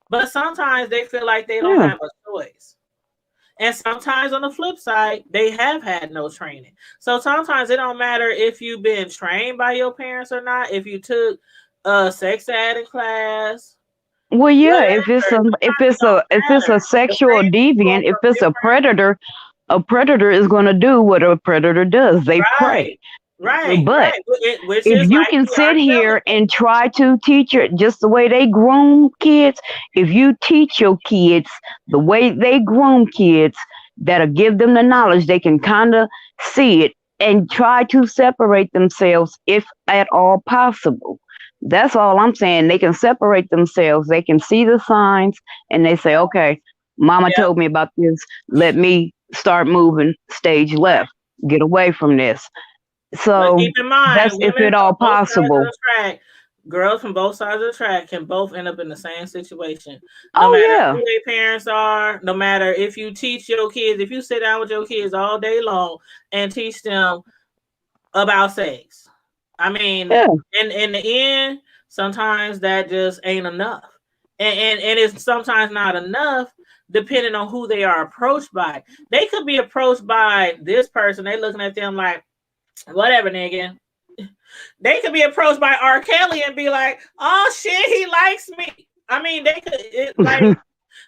But sometimes they feel like they don't have a choice. And sometimes on the flip side, they have had no training. So sometimes it don't matter if you've been trained by your parents or not, if you took a sex ed class. Well, yeah, if it's a sexual deviant, if it's a predator is going to do what a predator does. They prey. Right. But if you can sit here and try to teach it just the way they groom kids, if you teach your kids the way they groom kids, that'll give them the knowledge, they can kind of see it and try to separate themselves if at all possible. That's all I'm saying. They can separate themselves. They can see the signs and they say, okay, mama told me about this. Let me start moving stage left. Get away from this. So keep in mind, that's if at all possible. Girls from both sides of the track can both end up in the same situation. No Oh matter yeah, who their parents are, no matter if you teach your kids, if you sit down with your kids all day long and teach them about sex. I mean, yeah. in the end, sometimes that just ain't enough. And it's sometimes not enough depending on who they are approached by. They could be approached by this person, they looking at them like, whatever, nigga. They could be approached by R. Kelly and be like, "Oh shit, he likes me." I mean, they could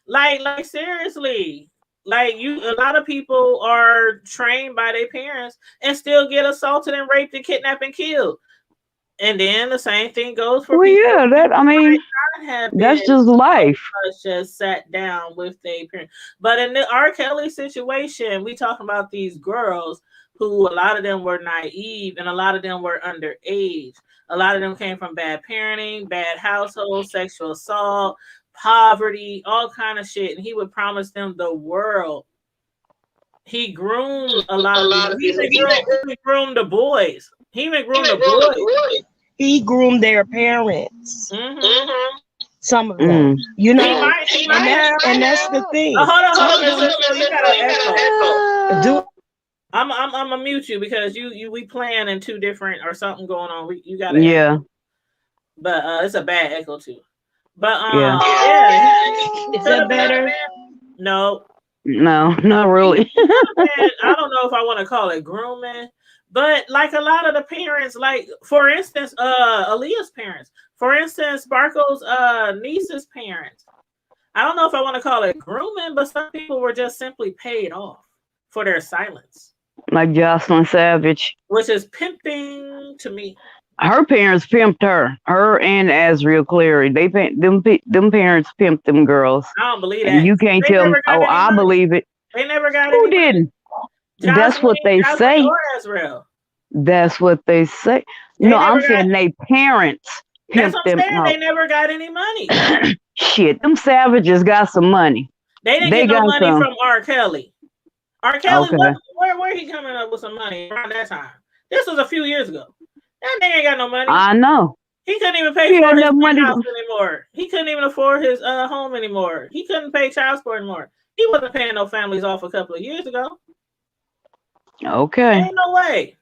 like seriously. Like a lot of people are trained by their parents and still get assaulted and raped and kidnapped and killed. And then the same thing goes for Well, people yeah. That I who mean, might not have that's been just life. just sat down with their parents. But in the R. Kelly situation, we talking about these girls who a lot of them were naive and a lot of them were underage. A lot of them came from bad parenting, bad household, sexual assault, poverty, all kind of shit. And he would promise them the world. He groomed a lot of these. He even groomed the boys. He even groomed the boys. He groomed their parents. Mm-hmm. Some of them, you know, he might and that's the thing. Oh, hold on, you got an echo. Do I'm gonna mute you because we playing in two different or something going on. You got to Yeah. echo. But it's a bad echo too. But Yeah. is that better? No. No, not really. I don't know if I want to call it grooming, but like a lot of the parents, like for instance, Aaliyah's parents, for instance, Sparkle's niece's parents. I don't know if I want to call it grooming, but some people were just simply paid off for their silence. Like Jocelyn Savage. Which is pimping to me. Her parents pimped her. Her and Azriel Cleary. Them parents pimped them girls. I don't believe that. And you can't tell me, oh, I believe it. They never got Who didn't? That's what they say. That's what they say. No, I'm saying they parents pimped them out. They never got any money. Shit, them savages got some money. They didn't get no money from R. Kelly. R. Kelly, where he coming up with some money around that time? This was a few years ago. That nigga ain't got no money. I know. He couldn't even pay for his house anymore. He couldn't even afford his home anymore. He couldn't pay child support anymore. He wasn't paying no families off a couple of years ago. Okay. Ain't no way.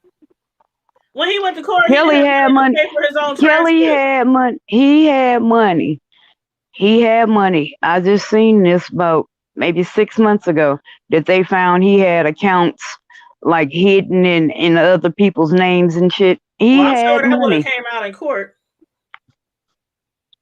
When he went to court, Kelly had money. To pay for his own Kelly had money. He had money. He had money. I just seen this about maybe 6 months ago that they found he had accounts like hidden in other people's names and shit. He had that money. Came out in court.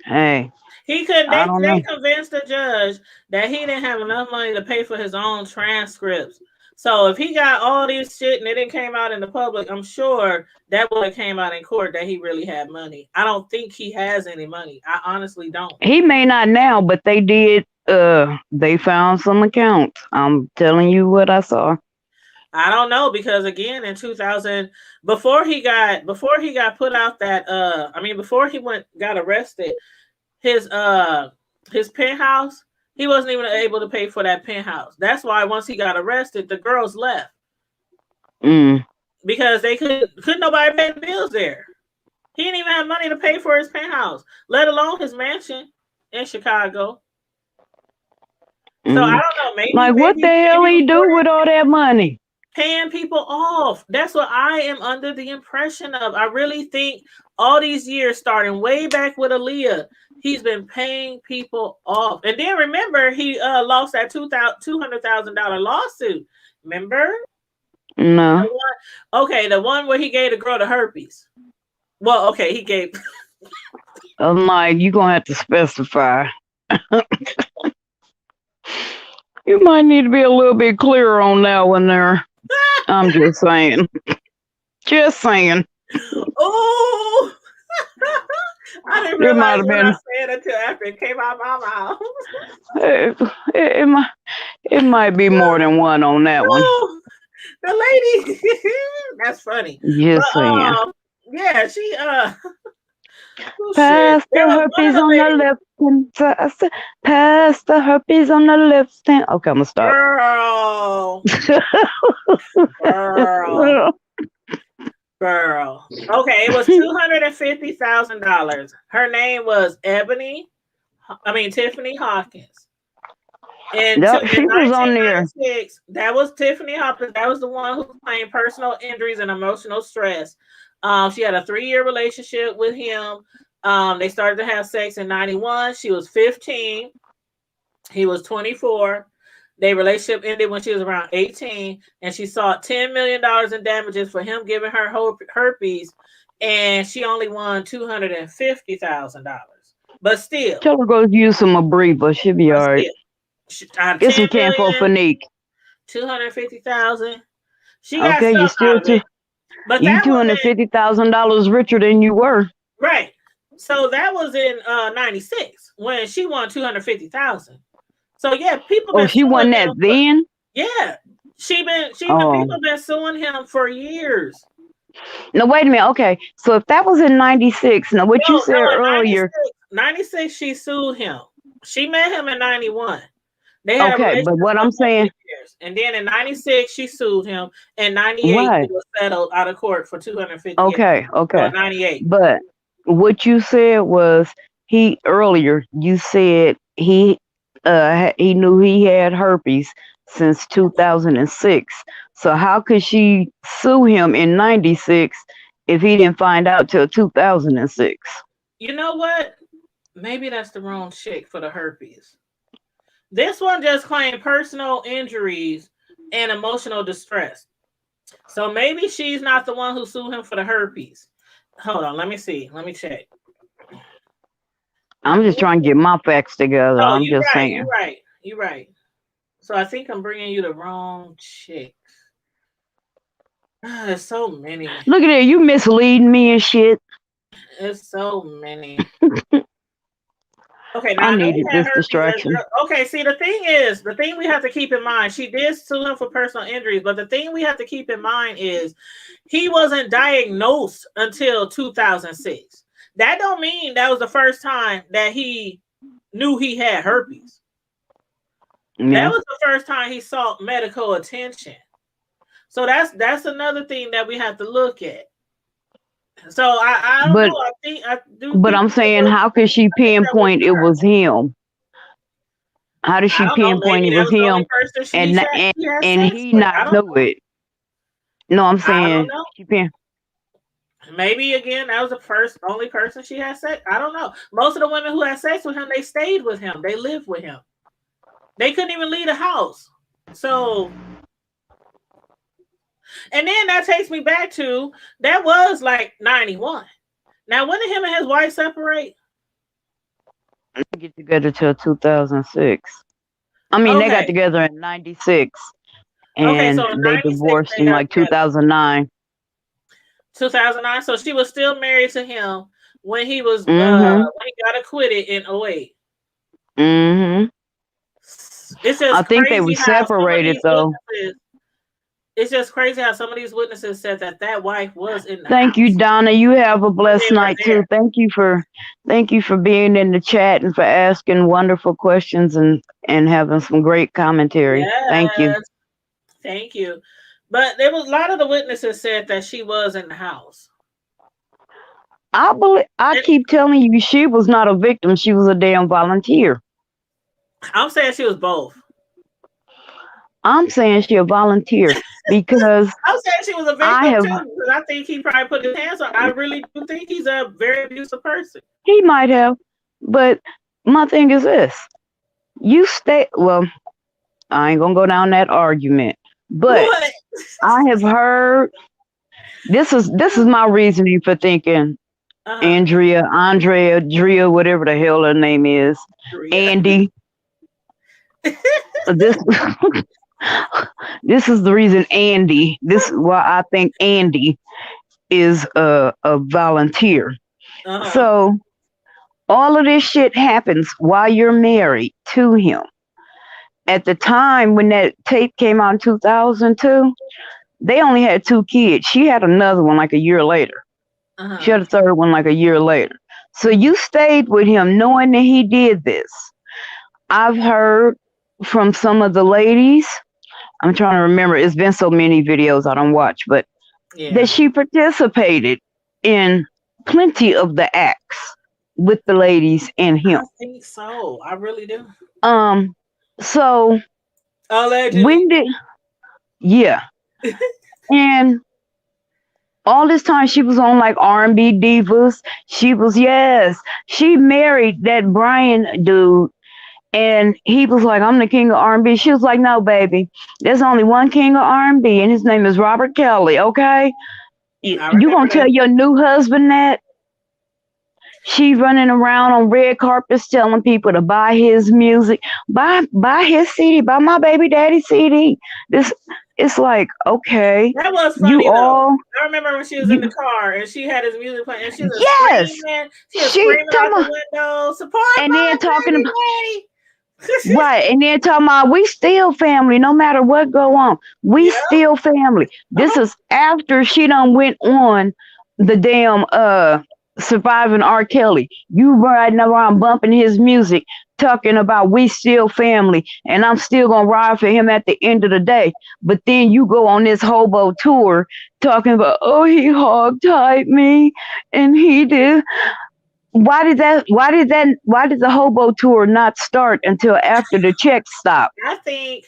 Hey. He couldn't. They convinced the judge that he didn't have enough money to pay for his own transcripts. So if he got all these shit and it didn't came out in the public, I'm sure that would have came out in court that he really had money. I don't think he has any money. I honestly don't. He may not now, but they did. They found some accounts. I'm telling you what I saw. I don't know because again in 2000, before he got put out that before he got arrested, his penthouse, he wasn't even able to pay for that penthouse. That's why once he got arrested, the girls left. Because they couldn't nobody pay the bills there. He didn't even have money to pay for his penthouse, let alone his mansion in Chicago. So I don't know. Maybe what the hell he do with all that money? Paying people off. That's what I am under the impression of. I really think all these years, starting way back with Aaliyah, he's been paying people off. And then remember, he lost that $200,000 lawsuit. Remember? No. The one where he gave the girl the herpes. Well, okay, he gave. I'm like, you're gonna have to specify. You might need to be a little bit clearer on that one there. I'm just saying. Just saying. Oh, I didn't realize what I said until after it came out my mouth. It might be more than one on that one. The lady, that's funny. Just saying. Yeah, she pass the herpes on the left hand side. Pass the herpes on the left hand. Okay, I'm gonna stop. Girl. Okay, it was $250,000. Her name was Tiffany Hawkins. And Yep, in she was on there. 1996, that was Tiffany Hawkins. That was the one who claimed personal injuries and emotional stress. She had a 3-year relationship with him. They started to have sex in 91. She was 15. He was 24. Their relationship ended when she was around 18, and she sought $10 million in damages for him giving her herpes, and she only won $250,000. But still, Tell her go use some Abriba. She'll be all right. Get some Campho-Phenique. 250,000. She got Okay, you stuff still out of it. But you that $250,000 richer than you were. Right. So that was in 96 when she won 250,000. So yeah, people been she won that then? Yeah. People been suing him for years. No, wait a minute. Okay. So if that was in 96, now what you said earlier. 96 she sued him. She met him in 91. They had a relationship but what I'm saying, years. And then in 96 she sued him. In 98 it was settled out of court for 250. Okay. 98. But what you said was you said he knew he had herpes since 2006. So how could she sue him in 96 if he didn't find out till 2006? You know what? Maybe that's the wrong chick for the herpes. This one just claimed personal injuries and emotional distress. So maybe she's not the one who sued him for the herpes. Hold on, let me see. Let me check. I'm just trying to get my facts together. I'm just saying. You're right. So I think I'm bringing you the wrong chick. There's so many. Look at it. You misleading me and shit. There's so many. Okay, now I needed this distraction. Okay, see, the thing we have to keep in mind, she did sue him for personal injuries, but the thing we have to keep in mind is he wasn't diagnosed until 2006. That don't mean that was the first time that he knew he had herpes. Yeah. That was the first time he sought medical attention. So that's another thing that we have to look at. So I don't know. I do. But I'm saying, how could she pinpoint it was him? How did she pinpoint it was him? And he not know it. No, I'm saying maybe again that was the only person she had sex. I don't know. Most of the women who had sex with him, they stayed with him. They lived with him. They couldn't even leave the house. So. And then that takes me back to that was like 91. Now, when did him and his wife separate? They get together till 2006. I mean, they got together in 96, and they divorced in like 2009. 2009. So she was still married to him when he was when he got acquitted in 08. It's just I think they were separated though. It's just crazy how some of these witnesses said that wife was in the Thank house. you, Donna. You have a blessed night too. Thank you for being in the chat and for asking wonderful questions and having some great commentary. Yes. Thank you. Thank you. But there was a lot of the witnesses said that she was in the house. I keep telling you, she was not a victim. She was a damn volunteer. I'm saying she was both. I'm saying she a volunteer because I'm saying she was a victim too. Because I think he probably put his hands on. I really do think he's a very abusive person. He might have, but my thing is this: well, I ain't gonna go down that argument, but I have heard this is my reasoning for thinking Andrea, whatever the hell her name is, Andy. This is the reason Andy. This is why I think Andy is a volunteer. So all of this shit happens while you're married to him. At the time when that tape came out in 2002, they only had 2 kids. She had another one like a year later. She had a third one like a year later. So you stayed with him knowing that he did this. I've heard from some of the ladies, I'm trying to remember, it's been so many videos I don't watch, but that she participated in plenty of the acts with the ladies and him. I think so. I really do. Um, so Allegedly. when did yeah, and all this time she was on like R&B divas. She was yes, she married that Brian dude, and he was like, "I'm the king of R&B." She was like, "No, baby, there's only one king of R&B, and his name is Robert Kelly. Okay, I you remember gonna tell that. your new husband that?" She running around on red carpets telling people to buy his music, buy his CD, buy my baby daddy CD. This it's like, okay, That was you funny though. all I remember when she was in the you car and she had his music playing and she was yes. screaming. She was She screaming talking out the about, window, support and my then talking baby about daddy. right, and then talking about we still family no matter what go on. We Yeah. still family. This Uh-huh. is after she done went on the damn surviving R. Kelly. You riding around bumping his music, talking about we still family, and I'm still gonna ride for him at the end of the day. But then you go on this hobo tour talking about, oh, he hog tied me and he did. Why did the hobo tour not start until after the checks stopped? I think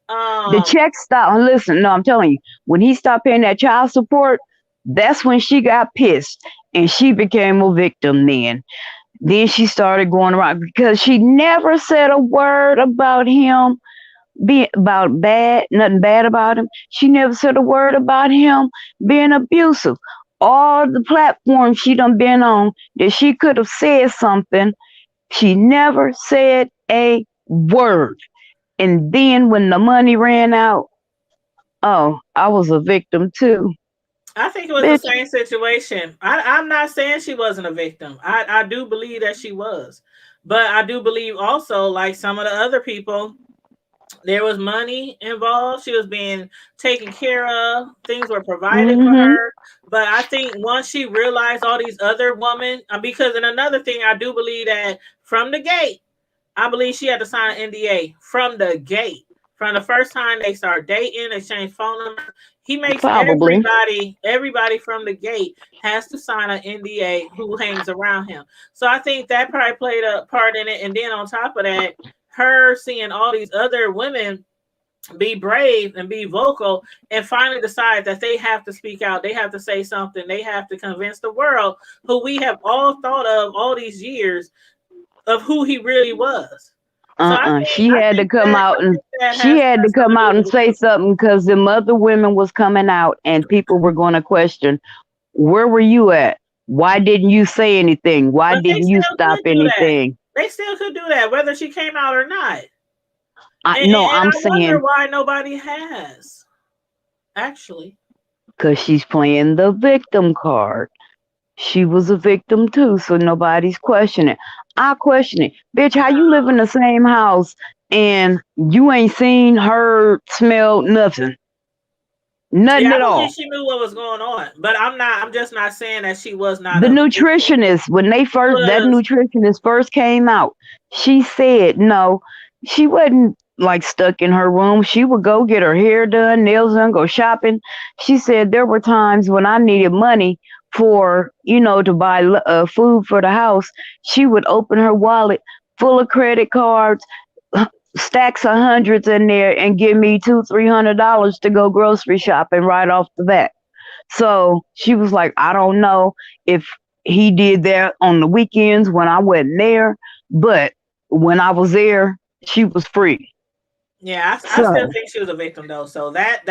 The checks stopped. Listen, no, I'm telling you, when he stopped paying that child support, that's when she got pissed and she became a victim then. Then she started going around because she never said a word about him being about bad, nothing bad about him. She never said a word about him being abusive. All the platforms she done been on that she could have said something, she never said a word. And then when the money ran out, oh, I was a victim too. I think it was the Bitch. same situation. I'm not saying she wasn't a victim. I do believe that she was. But I do believe also, like some of the other people, there was money involved. She was being taken care of. Things were provided for Mm-hmm. her. But I think once she realized all these other women, because and another thing, I do believe that from the gate, I believe she had to sign an NDA from the gate. From the first time they start dating, exchange phone numbers. He makes Probably. everybody from the gate has to sign an NDA who hangs around him. So I think that probably played a part in it. And then on top of that, her seeing all these other women be brave and be vocal and finally decide that they have to speak out, they have to say something, they have to convince the world who we have all thought of all these years of who he really was. So She had to come I out and think that she had has to something come to do out and with say it. something because the other women was coming out and people were going to question, where were you at? Why didn't you say anything? Why But they didn't you still stop could do that. anything? They still could do that, whether she came out or not. I And, no, and I'm I wonder saying why nobody has actually. because she's playing the victim card. She was a victim too, so nobody's questioning. I question it. Bitch, how you live in the same house and you ain't seen, heard, smelled nothing? Yeah, Nothing I at believe all. she knew what was going on, but I'm just not saying that she was not The a victim. nutritionist, when She that was. nutritionist first came out, she said no, she wasn't like stuck in her room. She would go get her hair done, nails done, go shopping. She said there were times when I needed money for, to buy food for the house. She would open her wallet full of credit cards, stacks of hundreds in there, and give me $200-300 to go grocery shopping right off the bat. So she was like, I don't know if he did that on the weekends when I wasn't there, but when I was there, she was free. Yeah, I still So, think she was a victim though. So that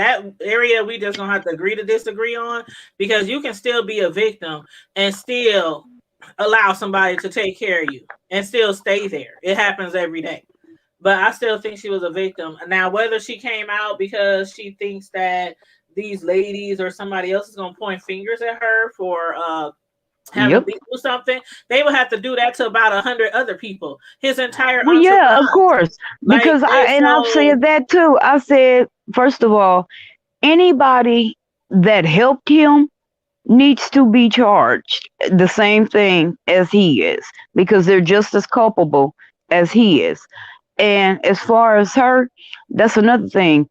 area we just gonna have to agree to disagree on because you can still be a victim and still allow somebody to take care of you and still stay there. It happens every day. But I still think she was a victim. Now, whether she came out because she thinks that these ladies or somebody else is gonna point fingers at her for having yep. beef with something, they would have to do that to about 100 other people. His entire Well, yeah, of entourage. course. Like Because it's I've so said that too. I said, first of all, anybody that helped him needs to be charged the same thing as he is because they're just as culpable as he is. And as far as her, that's another thing.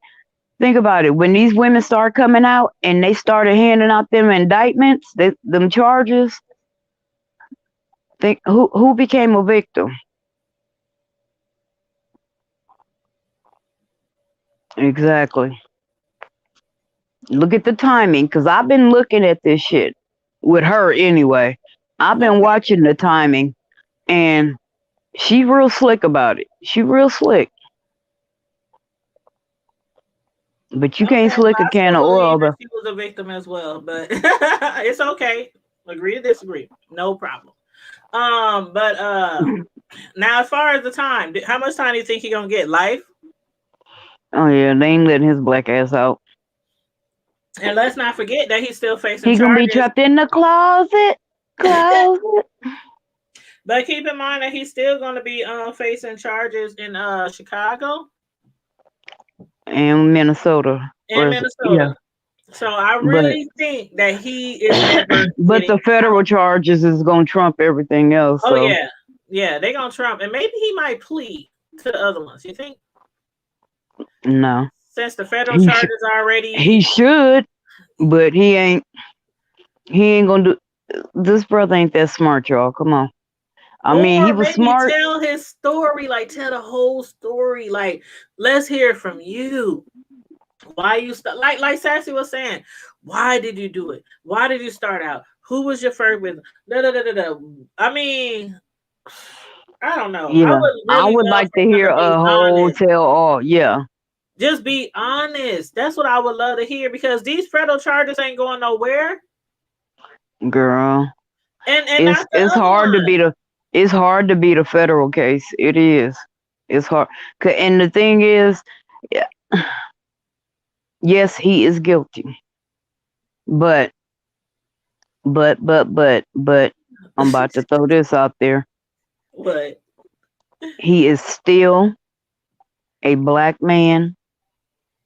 Think about it. When these women start coming out and they started handing out them indictments, them charges, think who became a victim? Exactly. Look at the timing, because I've been looking at this shit with her anyway. I've been Okay. watching the timing, and she real slick about it. She real slick. But you can't Okay. slick Well, a I still can of believe oil, that but she was a victim as well, but it's okay. Agree to disagree. No problem. But now as far as the time, how much time do you think he gonna get? Life? oh yeah, they ain't letting his black ass out. And let's not forget that he's still facing He gonna be charges. trapped in the closet. Closet. But keep in mind that he's still gonna be facing charges in Chicago And Minnesota. and Yeah. Minnesota. So I But really think that he is never but getting the federal out. charges is gonna trump everything else. Oh So yeah. Yeah, they're gonna Trump, and maybe he might plead to the other ones. You think? no. Since the federal He sh- charges he already, should, but he ain't gonna do. This brother ain't that smart, y'all. Come on. I mean, he or was maybe smart. tell his story, like tell the whole story. Like, let's hear from you. Why you like Sassy was saying, why did you do it? Why did you start out? Who was your first with? Da, da, da, da, da. I mean, I don't know. I Yeah, would I really would love like for to him hear to be a whole honest. tell all. Yeah, Just be honest. That's what I would love to hear, because these federal charges ain't going nowhere. girl, And not the it's other hard to one. beat a it's hard to beat a federal case. It is. It's hard. And the thing is, yeah, yes, he is guilty, but but I'm about to throw this out there. What? He is still a black man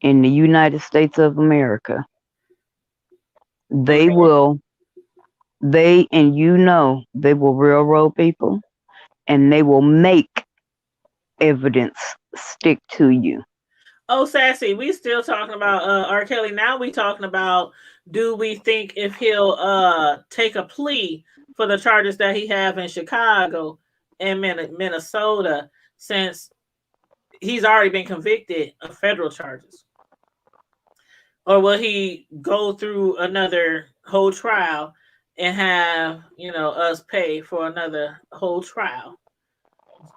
in the United States of America. They Okay. will, and they will railroad people, and they will make evidence stick to you. Oh, Sassy, we still talking about R. Kelly. Now we talking about, do we think if he'll take a plea for the charges that he have in Chicago and Minnesota, since he's already been convicted of federal charges? Or will he go through another whole trial and have, us pay for another whole trial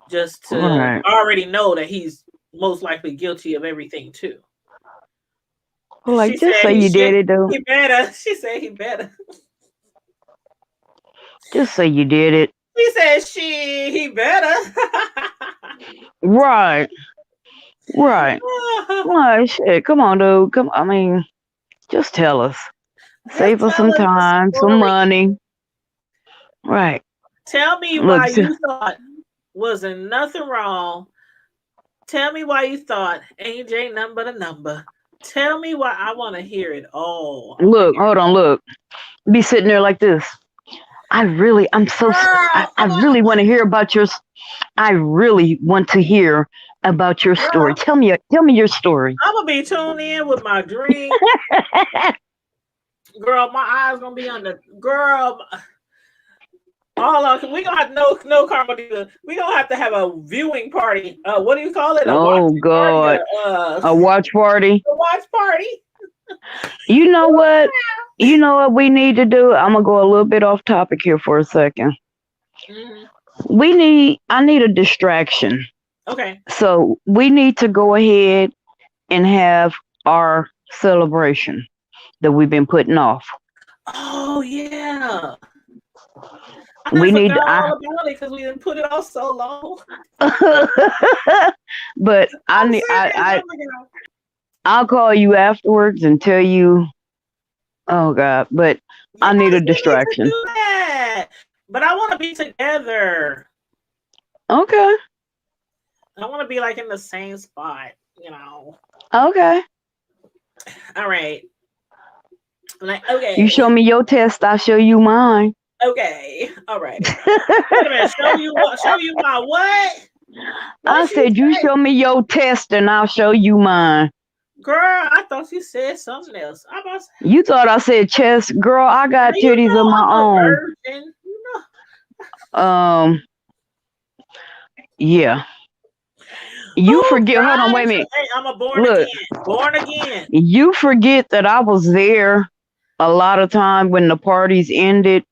just to Right. already know that he's most likely guilty of everything too? Like, She just said say you did it, though. he better. She said he better. Just say you did it. She said he better. Right. Right. Right. Shit. Come on, dude. I mean, just tell us. Just Save us tell some us the time, some story. money. Right. Tell me Look. why you thought wasn't nothing wrong. Tell me why you thought age ain't nothing but a number. Tell me why. I want to hear it all. Look. Hold on. Look. Be sitting there like this. I'm so. I really want to hear about your. I really want to hear about your story. Tell me your story. I'm gonna be tuned in with my drink. Girl, my eyes gonna be on the girl. All of we gonna have no karma. We gonna have to have a viewing party. What do you call it? A Oh God, party? a watch party. A watch party. You know what? You know what we need to do? I'm gonna go a little bit off topic here for a second. Mm-hmm. I need a distraction. Okay. So we need to go ahead and have our celebration that we've been putting off. Oh yeah. We need all about it because we didn't put it off so long. But I'll call you afterwards and tell you. Oh God! But yes, I need a distraction. Need to do that. But I want to be together. Okay. I want to be like in the same spot, Okay. All right. Like, okay. You show me your test, I'll show you mine. Okay. All right. Wait a minute. Show you my what? I said you show me your test and I'll show you mine. Girl, I thought you said something else. I was. You thought I said chest, girl. I got You titties know of my I'm a own. virgin. You know. Yeah. You Oh, forget. Hold on, wait a minute. hey, I'm a born Look, again. Born again. you forget that I was there a lot of time when the parties ended.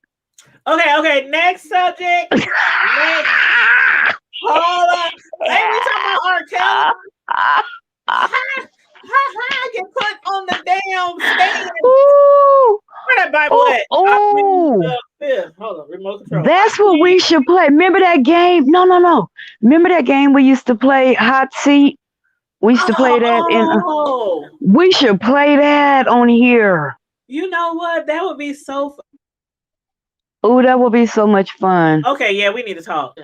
Okay. Next subject. Next. Hold on. Hey, we talking about R. Kelly? Get put on the damn stand. Ooh, Where that Bible at? ooh. Hold on, remote control. That's what we should play. Remember that game? No. Remember that game we used to play, Hot Seat? We used to play that in. We should play that on here. You know what? That would be so fun. Oh, that would be so much fun. Okay, yeah, we need to talk.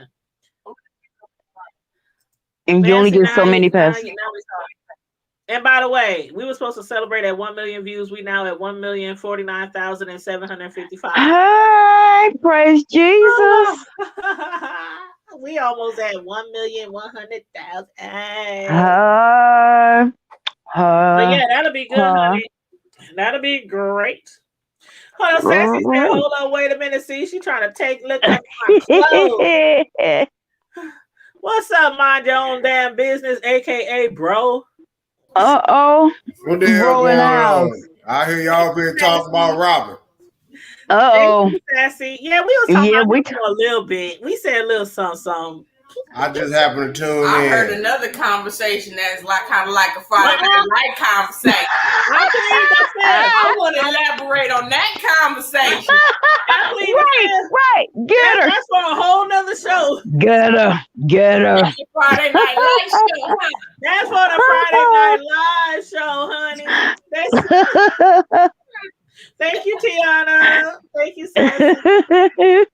And Nancy, you only get so many passes. And by the way, we were supposed to celebrate at 1 million views. We now at 1,049,755. Hi, praise Jesus. We almost at 1,100,000. But yeah, that'll be good, honey. That'll be great. Hold on, Sassy said, hold on, wait a minute. See, she trying to look at my clothes. What's up, mind your own damn business, aka bro? Uh-oh. What the hell going on? I hear y'all been talking about Robert. Uh-oh. Sassy. Yeah, we was talking about him for a little bit. We said a little something. I just happened to tune in. I heard another conversation that's like kind of like a Friday night conversation. I want to elaborate on that conversation. Right. Get her. That's for a whole nother show. Get her. That's the Friday Night Live show, huh? That's for the Friday Night Live show, honey. Thank you, Tiana. Thank you, Sassy.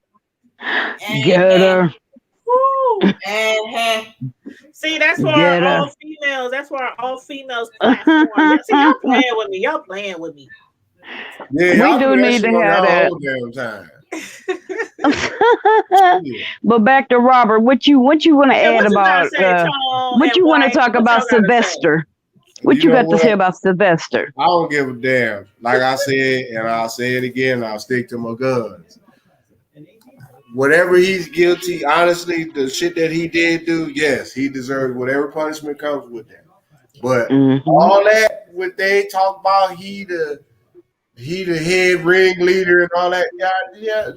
Get her. See, that's for our all females. That's for our all females platform. See, y'all playing with me. Yeah, we do need to have that. Damn time. But back to Robert, what you want to add about? What you want to talk about Sylvester? What you got to say about Sylvester? I don't give a damn. Like I said, and I'll say it again. I'll stick to my guns. Whatever he's guilty, honestly, the shit that he did do, yes, he deserves whatever punishment comes with that. But all that, what they talk about, he the head ringleader and all that. Yeah.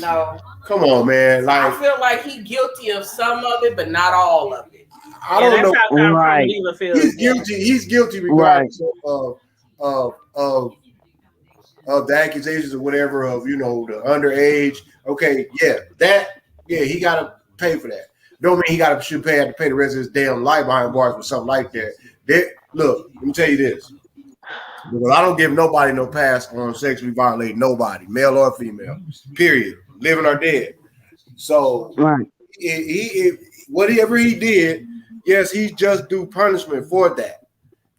No. Come on, man. Like, I feel like he's guilty of some of it, but not all of it. I don't know. Right. He's guilty. He's guilty regardless of the accusations or whatever of the underage. Okay, he got to pay for that. Don't mean he have to pay the rest of his damn life behind bars or something like that. Look, let me tell you this. Because I don't give nobody no pass on sexually violating nobody, male or female. Period. Living or dead. So whatever he did, yes, he just due punishment for that.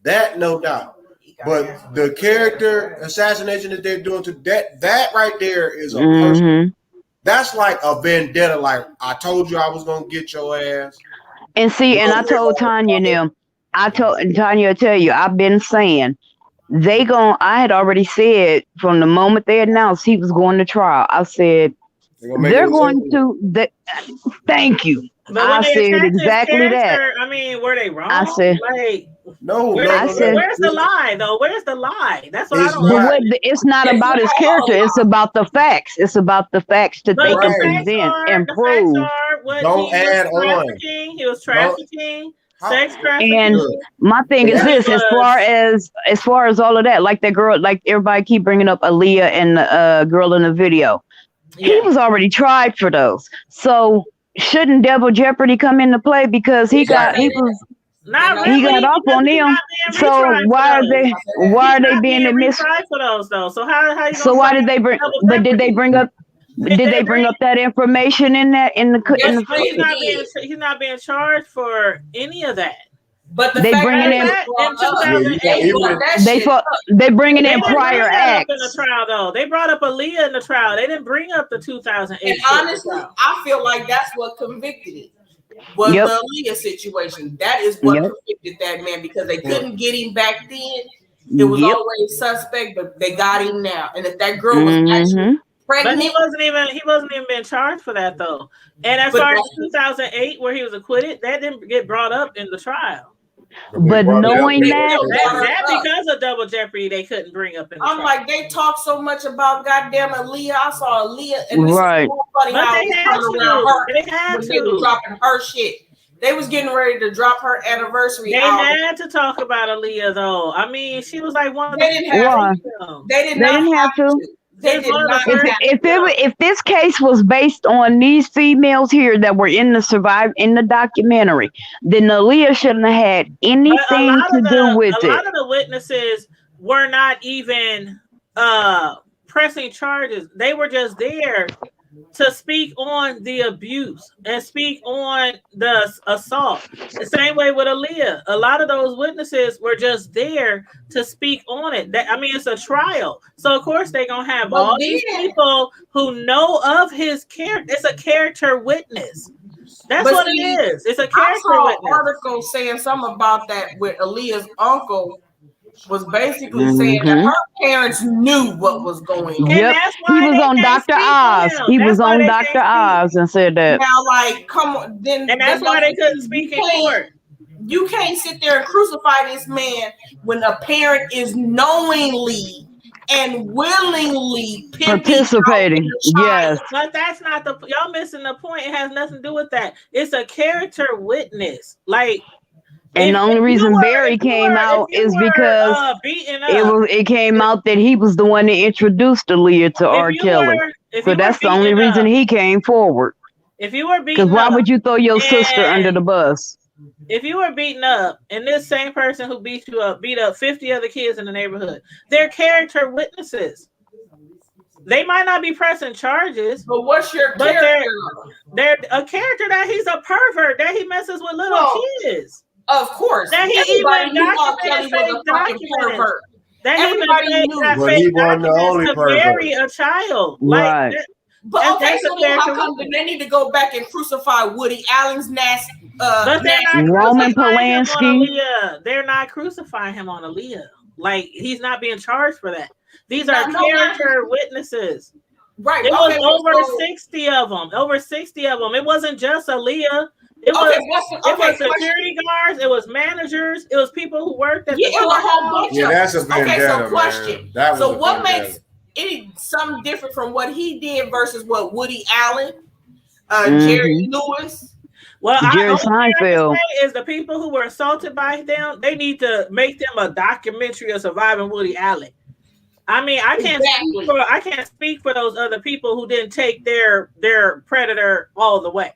That no doubt. But the character assassination that they're doing to that right there is a person. That's like a vendetta. Like, I told you I was gonna get your ass. And see, and I told Tanya them. I told Tanya tell you, I've been saying I had already said from the moment they announced he was going to trial, I said they're going to thank you. But I said exactly that. I mean, were they wrong? I said no. Where's the lie though? Where's the lie? That's what I don't know. It's not about his character. It's about the facts. It's about the facts that they can present and prove. Don't add on. He was trafficking. Sex trafficking. And my thing is this: as far as all of that, like that girl, like everybody keep bringing up Aaliyah and the girl in the video. Yeah. He was already tried for those. So shouldn't double jeopardy come into play because he got off on them? So why are they being admitted for those though? So how you? So why did they bring? But did they bring up? Did they bring up that information in the? He's not being charged for any of that. But they bringing in they bringing in prior acts in the trial though. They brought up Aaliyah in the trial. They didn't bring up the 2008. And honestly, I feel like that's what convicted it. was the Aaliyah situation. That is what convicted that man, because they couldn't get him back then. It was always suspect, but they got him now. And if that girl was actually pregnant, but he wasn't even being charged for that though. And as far as 2008, where he was acquitted, that didn't get brought up in the trial. But knowing that because of double jeopardy, they couldn't bring up in the trial. like, they talk so much about goddamn Aaliyah. I saw Aaliyah, and this is so funny but how they had to. They were dropping her shit. They was getting ready to drop her anniversary. They had to talk about Aaliyah though. I mean, she was like one of the. They didn't have to. If this case was based on these females here that were in the documentary, then Aaliyah shouldn't have had anything to do with it. A lot of the witnesses were not even pressing charges. They were just there to speak on the abuse and speak on the assault. The same way with Aaliyah. A lot of those witnesses were just there to speak on it. It's a trial. So, of course, they're going to have all these people who know of his character. It's a character witness. That's what it is. It's a character witness. An article saying something about that with Aaliyah's uncle was basically saying that her parents knew what was going on. Yep. He was on Dr. Oz. He was on Dr. Oz and said that. Now, like, come on. And that's why they couldn't speak in court. You can't sit there and crucify this man when a parent is knowingly and willingly participating. Yes. But that's not y'all missing the point. It has nothing to do with that. It's a character witness. Like, and the only reason Barry came out is because it came out that he was the one that introduced Aaliyah to R. Kelly. So that's the only reason he came forward. If you were beaten up, because why would you throw your sister under the bus? If you were beaten up, and this same person who beat you up beat up 50 other kids in the neighborhood, they're character witnesses. They might not be pressing charges, but what's your character? They're a character that he's a pervert, that he messes with little kids. Of course. That he even documented fake documents. That he wasn't the only person to bury a child. Right. But okay, so then how come they need to go back and crucify Woody Allen's nasty Roman Polanski? They're not crucifying him on Aaliyah. Like, he's not being charged for that. These are character witnesses. Right. It was over 60 of them. Over 60 of them. It wasn't just Aaliyah. It was security guards. It was managers. It was people who worked at the it was a whole bunch of that's a vendetta, so question. So what makes it something different from what he did versus what Woody Allen, Jerry Lewis? Well, Jerry Seinfeld is the people who were assaulted by them. They need to make them a documentary of surviving Woody Allen. I mean, I can't speak for those other people who didn't take their predator all the way.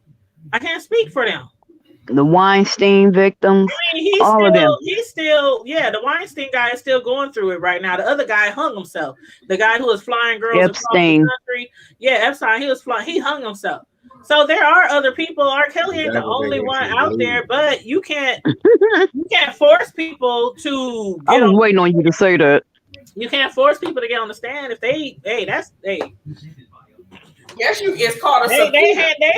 I can't speak for them. The Weinstein victims, I mean, all of them. He's still, the Weinstein guy is still going through it right now. The other guy hung himself. The guy who was flying girls Epstein. across the country. Yeah, Epstein. He hung himself. So there are other people. R. Kelly ain't the only one out there, but you can't force people to. I was waiting on you to say that. You can't force people to get on the stand if Yes, it's called a they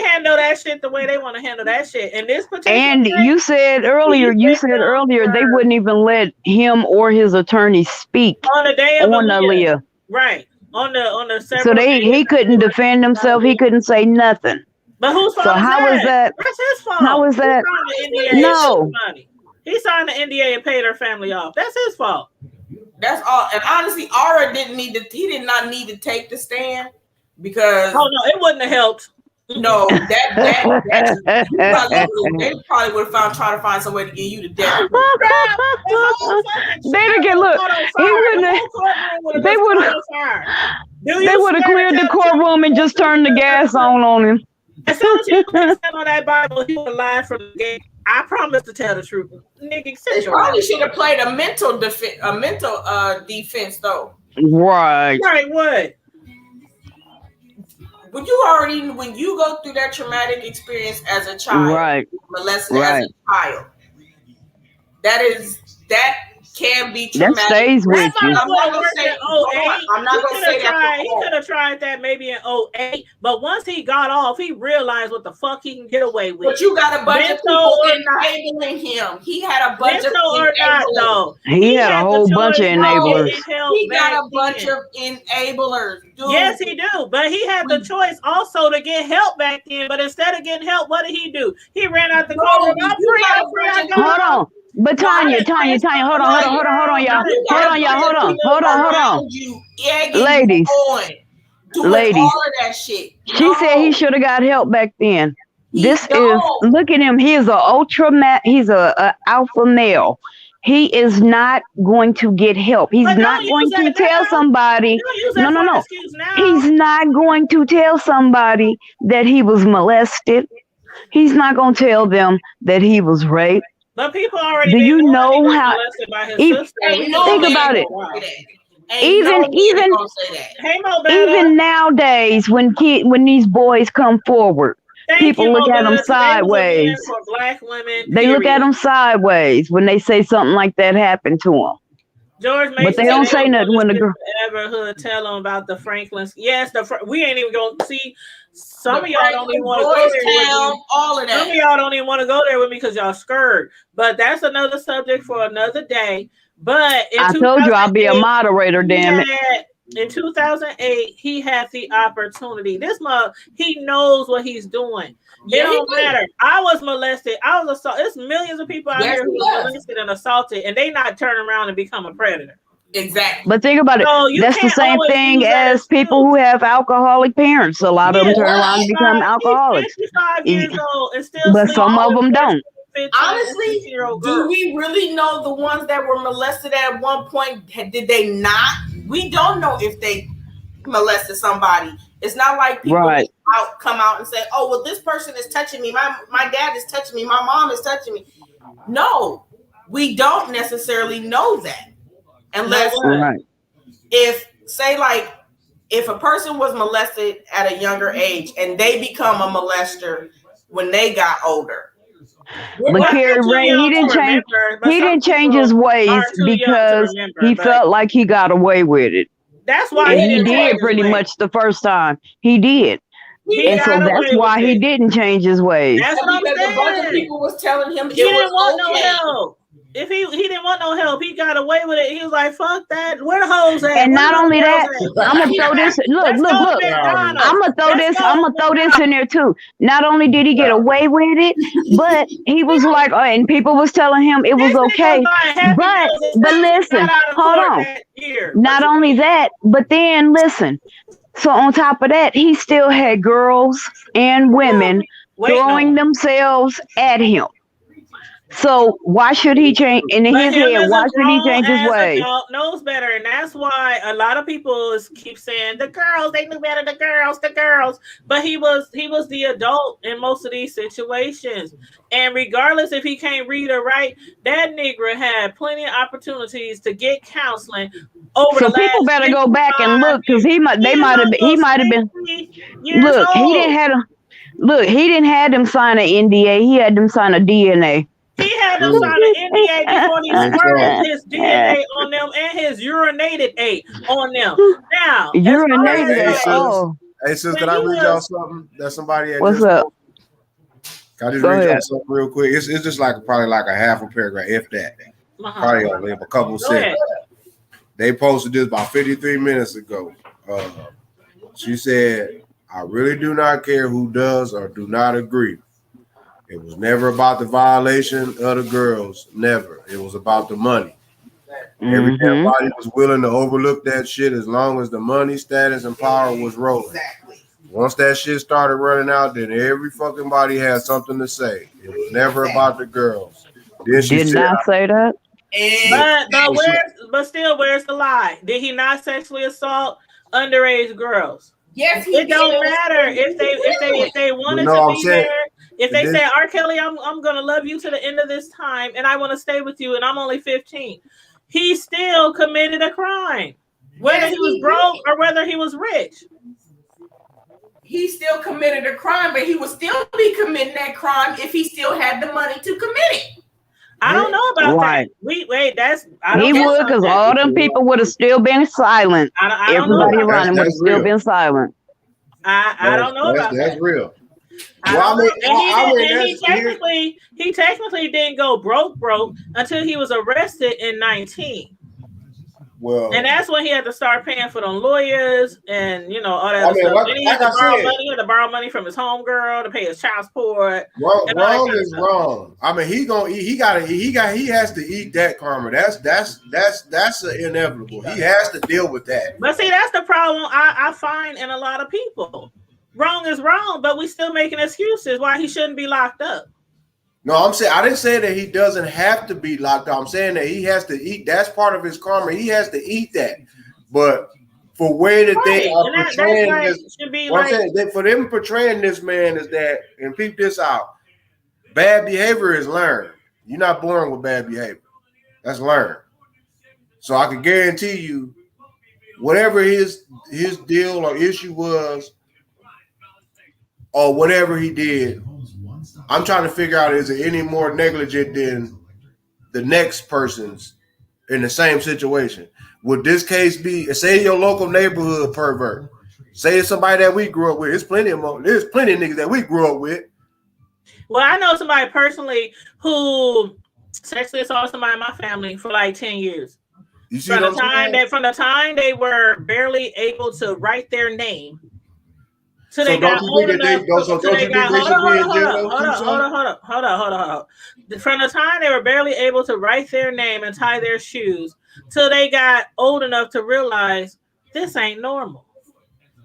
handle that shit the way they want to handle that shit. And this particular and you said earlier they wouldn't even let him or his attorney speak on the day of Aaliyah. Right. On the so he couldn't defend himself. He couldn't say nothing. But whose fault? So how is that? That's his fault. How is that? No. He signed the NDA and paid her family off. That's his fault. That's all. And honestly, Ara he did not need to take the stand. Because it wouldn't have helped. No, they probably would have tried to find some way to get you to death. They didn't get he wouldn't have. They would have cleared the courtroom and just turned the gas on him. As soon as he said on that Bible, he would lie from the gate. I promise to tell the truth. Nigga, they probably should have played a mental defense though. Right. Right. What? When you go through that traumatic experience as a child, right, molested as a child, that can be That traumatic. stays with you. I'm not gonna say. I'm not gonna say that. He could have tried that maybe in 2008, but once he got off, he realized what the fuck he can get away with. But you got a bunch of people enabling him. He had a bunch of enablers. He had a whole bunch of enablers. He got a bunch of enablers. Dude. Yes, he do. But he had the choice also to get help back then. But instead of getting help, what did he do? He ran out the car. Hold on. But Tanya, hold on, y'all. Hold on. Ladies. Doing all of that shit. She said he should have got help back then. Look at him. He's he's a alpha male. He is not going to get help. He's not going to tell somebody. No. He's not going to tell somebody that he was molested. He's not going to tell them that he was raped. But people already. Do you know how? Think about it. Even nowadays, when these boys come forward, people look at them sideways. They look at them sideways when they say something like that happened to them. George Mason, but they don't say nothing when the girl ever tell them about the Franklins. Yes, we ain't even gonna see. Some of y'all don't even want to go there with me. All of that. Some of y'all don't even want to go there with me because y'all scared. But that's another subject for another day. But I told you I'll be a moderator, damn it. In 2008, he had the opportunity. He knows what he's doing. It don't matter. I was molested. I was assaulted. There's millions of people out here who were molested and assaulted, and they not turn around and become a predator. Exactly. But think about it. That's the same thing as people who have alcoholic parents. A lot of them turn around and become alcoholics. 55 years old and still. But some of them don't. Honestly, do we really know the ones that were molested at one point? Did they not? We don't know if they molested somebody. It's not like people come out and say, "Oh, well, this person is touching me. My dad is touching me. My mom is touching me." No, we don't necessarily know that. Unless if a person was molested at a younger age and they become a molester when they got older. But Carrie Ray, he didn't change his ways because he felt like he got away with it. That's why he did pretty much the first time. He did. And so that's why he didn't change his ways. That's what I'm saying. A bunch of people was telling him he didn't want no help. If he didn't want no help, he got away with it. He was like, "Fuck that! Where the hoes at?" And not only that, I'm gonna throw this. Look! I'm gonna throw this in there too. Not only did he get away with it, but he was like, and people was telling him it was okay. But listen, hold on. Not only that, but then listen. So on top of that, he still had girls and women throwing themselves at him. So why should he change in his head? Why should he change his ways? Knows better, and that's why a lot of people keep saying the girls. They knew better. The girls. But he was the adult in most of these situations. And regardless if he can't read or write, that nigga had plenty of opportunities to get counseling over. So people better go back and look because he might have been. Look, he didn't have them sign an NDA. He had them sign a DNA. He had them sign an NDA before he squirted his DNA on them and his urinated A on them. Now, Hey, sis, can I read y'all something that somebody had What's up? Can I just read y'all something real quick? It's just probably like a half a paragraph, if that. Probably only a couple seconds. They posted this about 53 minutes ago. She said, "I really do not care who does or do not agree. It was never about the violation of the girls. Never. It was about the money. Everybody was willing to overlook that shit as long as the money, status, and power was rolling. Exactly. Once that shit started running out, then every fucking body had something to say. It was never about the girls." Then she did not say that. But still, where's the lie? Did he not sexually assault underage girls? Yes, it don't matter if they wanted to be there. If they say, "R. Kelly, I'm gonna love you to the end of this time, and I want to stay with you, and I'm only 15," he still committed a crime, whether he was broke or whether he was rich. He still committed a crime, but he would still be committing that crime if he still had the money to commit it. I don't know about that. Wait, that's he would, because all them people would have still been silent. Everybody around him would have still been silent. I don't know about that. That's real. He technically didn't go broke until he was arrested in 19. Well, and that's when he had to start paying for them lawyers and all that stuff. Then he had to borrow money from his homegirl to pay his child support. Wrong is wrong. I mean, he has to eat that karma. That's inevitable. He has to deal with that. But see, that's the problem I find in a lot of people. Wrong is wrong, but we still making excuses why he shouldn't be locked up. No, I'm saying I didn't say that he doesn't have to be locked up. I'm saying that he has to eat. That's part of his karma. He has to eat that. But for way that they are portraying this, for them portraying this man is that, and peep this out, bad behavior is learned. You're not born with bad behavior. That's learned. So I can guarantee you, whatever his deal or issue was, or whatever he did, I'm trying to figure out, is it any more negligent than the next person's in the same situation? Would this case be, say your local neighborhood pervert, say it's somebody that we grew up with? There's plenty of niggas that we grew up with. Well, I know somebody personally who sexually assaulted somebody in my family for like 10 years. You see from the time they were barely able to write their name. So they got old enough. Hold on. From the time they were barely able to write their name and tie their shoes, till they got old enough to realize this ain't normal.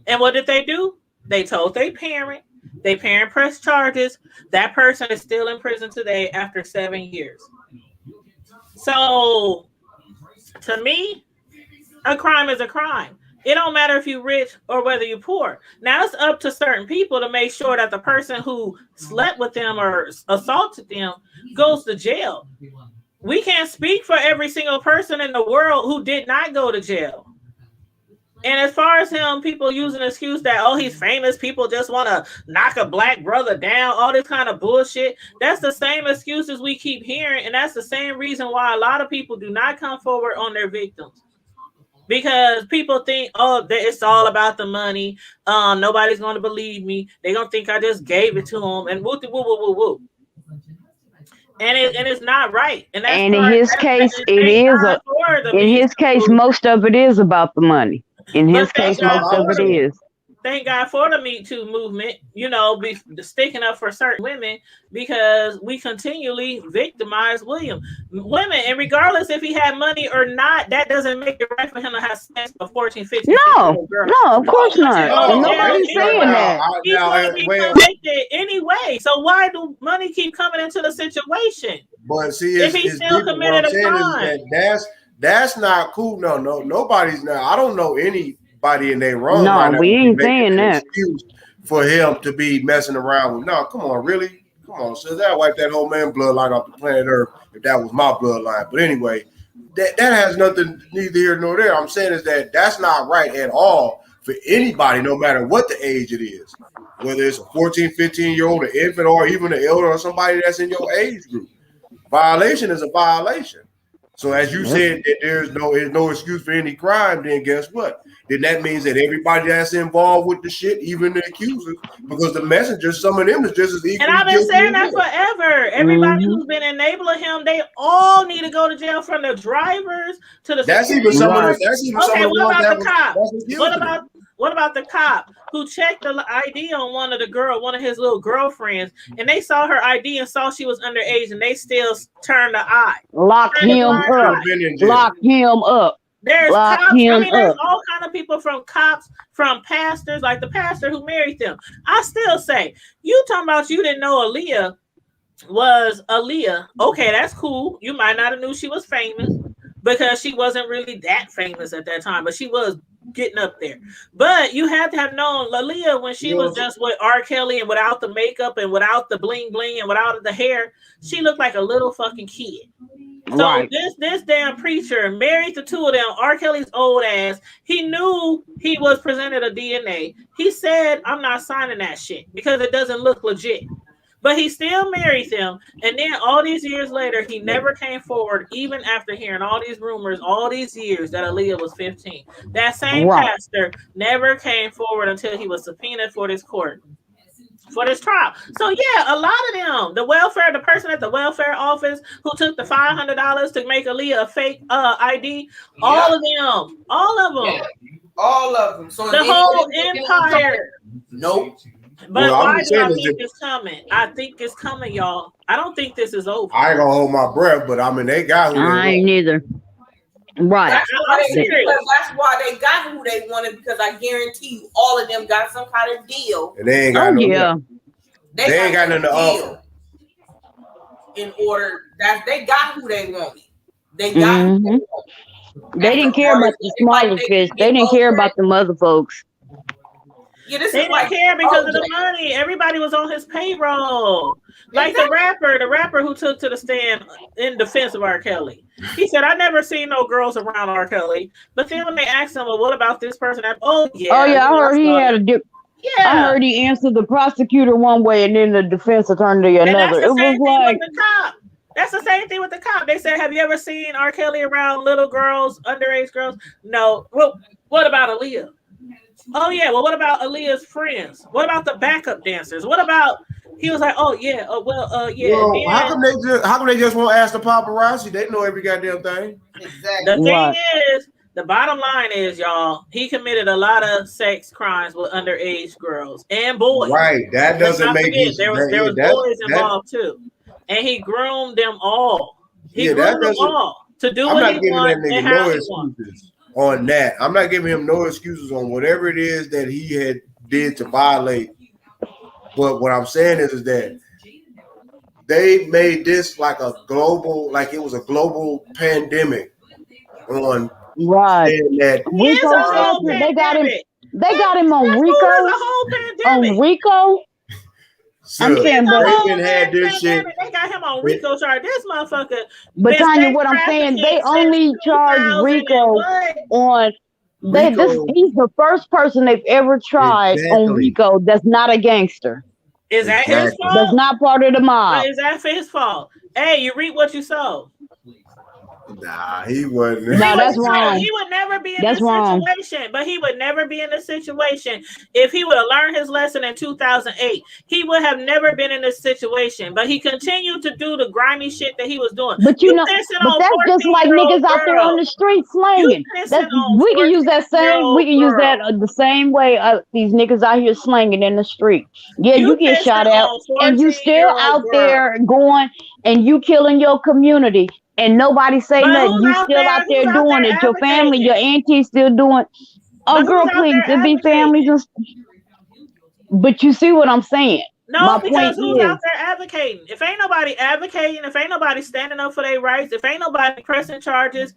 And what did they do? They told their parent. Their parent pressed charges. That person is still in prison today after 7 years. So, to me, a crime is a crime. It don't matter if you're rich or whether you're poor. Now it's up to certain people to make sure that the person who slept with them or assaulted them goes to jail. We can't speak for every single person in the world who did not go to jail. And as far as him, people use an excuse that, oh, he's famous, people just want to knock a black brother down, all this kind of bullshit. That's the same excuses we keep hearing. And that's the same reason why a lot of people do not come forward on their victims. Because people think, oh, it's all about the money. Nobody's going to believe me. They're going to think I just gave it to them. And woo, woo, woo, woo, woo. And it's not right. And in his case, most of it is about the money. In his case, most of it is. Thank God for the Me Too movement, be sticking up for certain women, because we continually victimize women. And regardless if he had money or not, that doesn't make it right for him to have sex with 14, 15. No, of course not. Nobody's saying that. He's going to be convicted anyway. So why do money keep coming into the situation? But see, if he still committed a crime, that's not cool. No, nobody's now. I don't know anybody in their wrong. No, we ain't saying that. Excuse for him to be messing around with. No, come on, really? Come on, so that wipe that whole man bloodline off the planet Earth if that was my bloodline. But anyway, that has nothing neither here nor there. I'm saying is that's not right at all for anybody, no matter what the age it is, whether it's a 14, 15-year-old, an infant, or even an elder, or somebody that's in your age group. Violation is a violation. So as you said that there's no excuse for any crime, then guess what? Then that means that everybody that's involved with the shit, even the accusers, because the messengers, some of them is just as equal. And I've been saying that forever. Everybody who's been enabling him, they all need to go to jail, from the drivers to the. That's even some of the. Okay, what about the cop? What about the cop who checked the ID on one of his little girlfriends, and they saw her ID and saw she was underage, and they still turned the eye. Lock him up. There's cops. There's all kind of people, from cops, from pastors, like the pastor who married them. I still say, you talking about you didn't know Aaliyah was Aaliyah. Okay, that's cool. You might not have knew she was famous, because she wasn't really that famous at that time, but she was getting up there. But you had to have known Aaliyah when she was just with R. Kelly and without the makeup and without the bling bling and without the hair. She looked like a little fucking kid. So this damn preacher married the two of them, R. Kelly's old ass. He knew he was presented a DNA. He said, I'm not signing that shit because it doesn't look legit. But he still married them. And then all these years later, he never came forward, even after hearing all these rumors, all these years that Aaliyah was 15. That same pastor never came forward until he was subpoenaed for this court, for this trial. So yeah, a lot of them, the person at the welfare office who took the $500 to make Aaliyah a fake ID, all of them. Yeah. All of them. So the whole empire. Nope. But why do I think it's coming? I think it's coming, y'all. I don't think this is over. I ain't gonna hold my breath, but I mean, they got who I ain't neither. Right. That's why they got who they wanted, because I guarantee you all of them got some kind of deal. And they ain't got They ain't got nothing to offer. In order that they got who they wanted. They got who they wanted. They didn't care about the smaller fish. They didn't care about the other folks. Yeah, they didn't care because of the money. Everybody was on his payroll. Like the rapper who took to the stand in defense of R. Kelly. He said, I never seen no girls around R. Kelly. But then when they asked him, well, what about this person? I heard he had a dip. Yeah. I heard he answered the prosecutor one way and then the defense attorney another. It was like the cop. That's the same thing with the cop. They said, have you ever seen R. Kelly around little girls, underage girls? No. Well, what about Aaliyah? Oh yeah, well, what about Aaliyah's friends? What about the backup dancers? What about? He was like, oh yeah, yeah. Well, how come they just won't ask the paparazzi? They know every goddamn thing. Exactly. The thing is, the bottom line is, y'all, he committed a lot of sex crimes with underage girls and boys. Right, that doesn't make it. There was boys involved too, and he groomed them all. He groomed them all to do what he wanted and how he wanted. On that, I'm not giving him no excuses on whatever it is that he had did to violate. But what I'm saying is that they made this like a global, like it was a global pandemic. On that Rico, they got him on Rico. On Rico. So, I'm saying, but had this shit. They got him on Rico charge. This motherfucker. But Tanya, what I'm saying, they only charge Rico on. He's the first person they've ever tried on Rico that's not a gangster. Is that his fault? That's not part of the mob. Is that his fault? Hey, you reap what you sow. Nah, he wasn't. No, that's wrong. He would never be in this situation. But he would never be in this situation if he would have learned his lesson in 2008. He would have never been in this situation. But he continued to do the grimy shit that he was doing. But you know, that's just like niggas out there on the street slanging. We can use that same. We can use that the same way these niggas out here slanging in the street. Yeah, you get shot at, and you still out there going and you killing your community. And nobody say nothing. You still out there doing it. Your family, your auntie still doing. Oh, girl, please, it be families. But you see what I'm saying? No, because who's out there advocating? If ain't nobody advocating, if ain't nobody standing up for their rights, if ain't nobody pressing charges,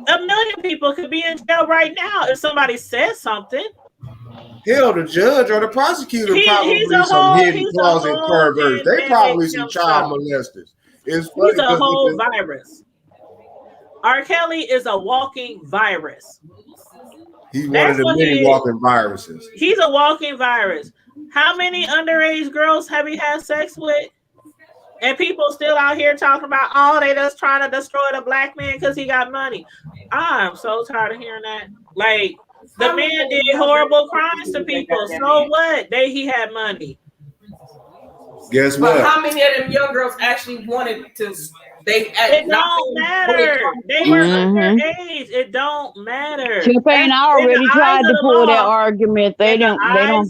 1 million people could be in jail right now if somebody says something. Hell, the judge or the prosecutor probably some hidden closet perverts. They probably some child molesters. He's a whole virus. R. Kelly is a walking virus. He's one of the many walking viruses. He's a walking virus. How many underage girls have he had sex with? And people still out here talking about, oh, they just trying to destroy the black man because he got money. I'm so tired of hearing that. Like, the man did horrible crimes to people. So what? He had money. Guess what? But how many of them young girls actually wanted to? It don't matter. They were underage. It don't matter. Champagne already tried to pull that argument. They don't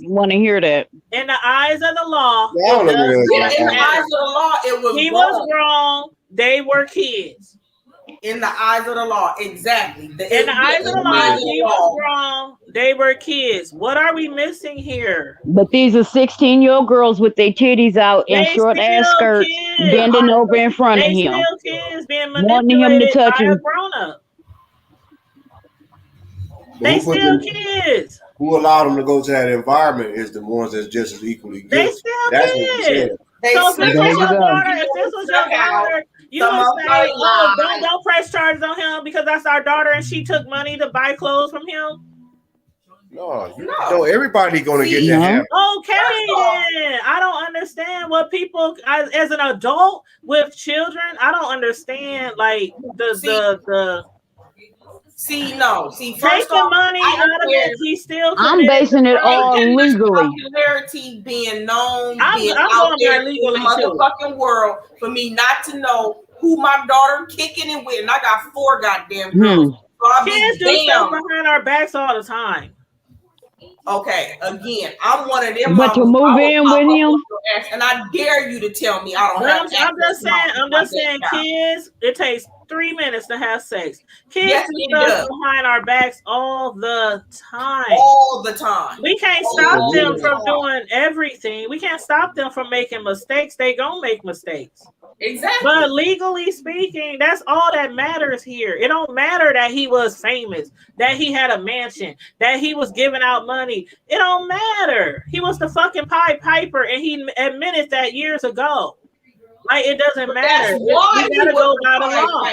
want to hear that. In the eyes of the law, in the eyes of the law, it was he was wrong. They were kids. In the eyes of the law, exactly. In the eyes of the law, he was wrong. They were kids. What are we missing here? But these are 16-year-old girls with their titties out and short ass skirts, bending over in front of him, still kids being wanting him to touch him. They still kids. Who allowed them to go to that environment is the ones that's just as equally guilty. They still kids. So if this was your daughter, you would say, "Oh, don't press charges on him because that's our daughter and she took money to buy clothes from him." No, everybody gonna get that happen. Okay, then I don't understand what people as an adult with children. I don't understand like the. First taking off, money out of it, he still. I'm basing it all legally. Popularity being known, I'm out going there by legally in the motherfucking world for me not to know who my daughter kicking it with, and I got 4 goddamn girls. So kids do stuff behind our backs all the time. Okay, again, I'm one of them. But to move in with him, and I dare you to tell me I don't have. I'm just saying, kids. It takes 3 minutes to have sex. Kids do stuff behind our backs all the time. All the time. We can't stop them from doing everything. We can't stop them from making mistakes. They gonna make mistakes. Exactly. But legally speaking, that's all that matters here. It don't matter that he was famous, that he had a mansion, that he was giving out money. It don't matter. He was the fucking Pied Piper, and he admitted that years ago. Like, it doesn't matter. That's why we gotta go by the law.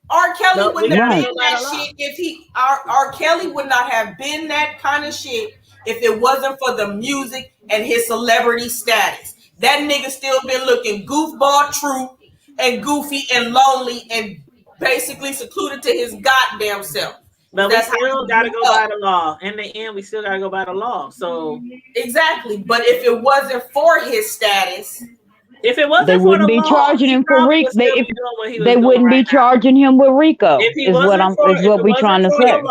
R. Kelly wouldn't have been that shit if R. Kelly would not have been that kind of shit if it wasn't for the music and his celebrity status. That nigga still been looking goofball true and goofy and lonely and basically secluded to his goddamn self. But we still gotta go by the law. In the end, we still gotta go by the law. So exactly. But if it wasn't for his status, if it wasn't they wouldn't be charging him for RICO. They wouldn't be charging him with RICO. Is what we trying to say.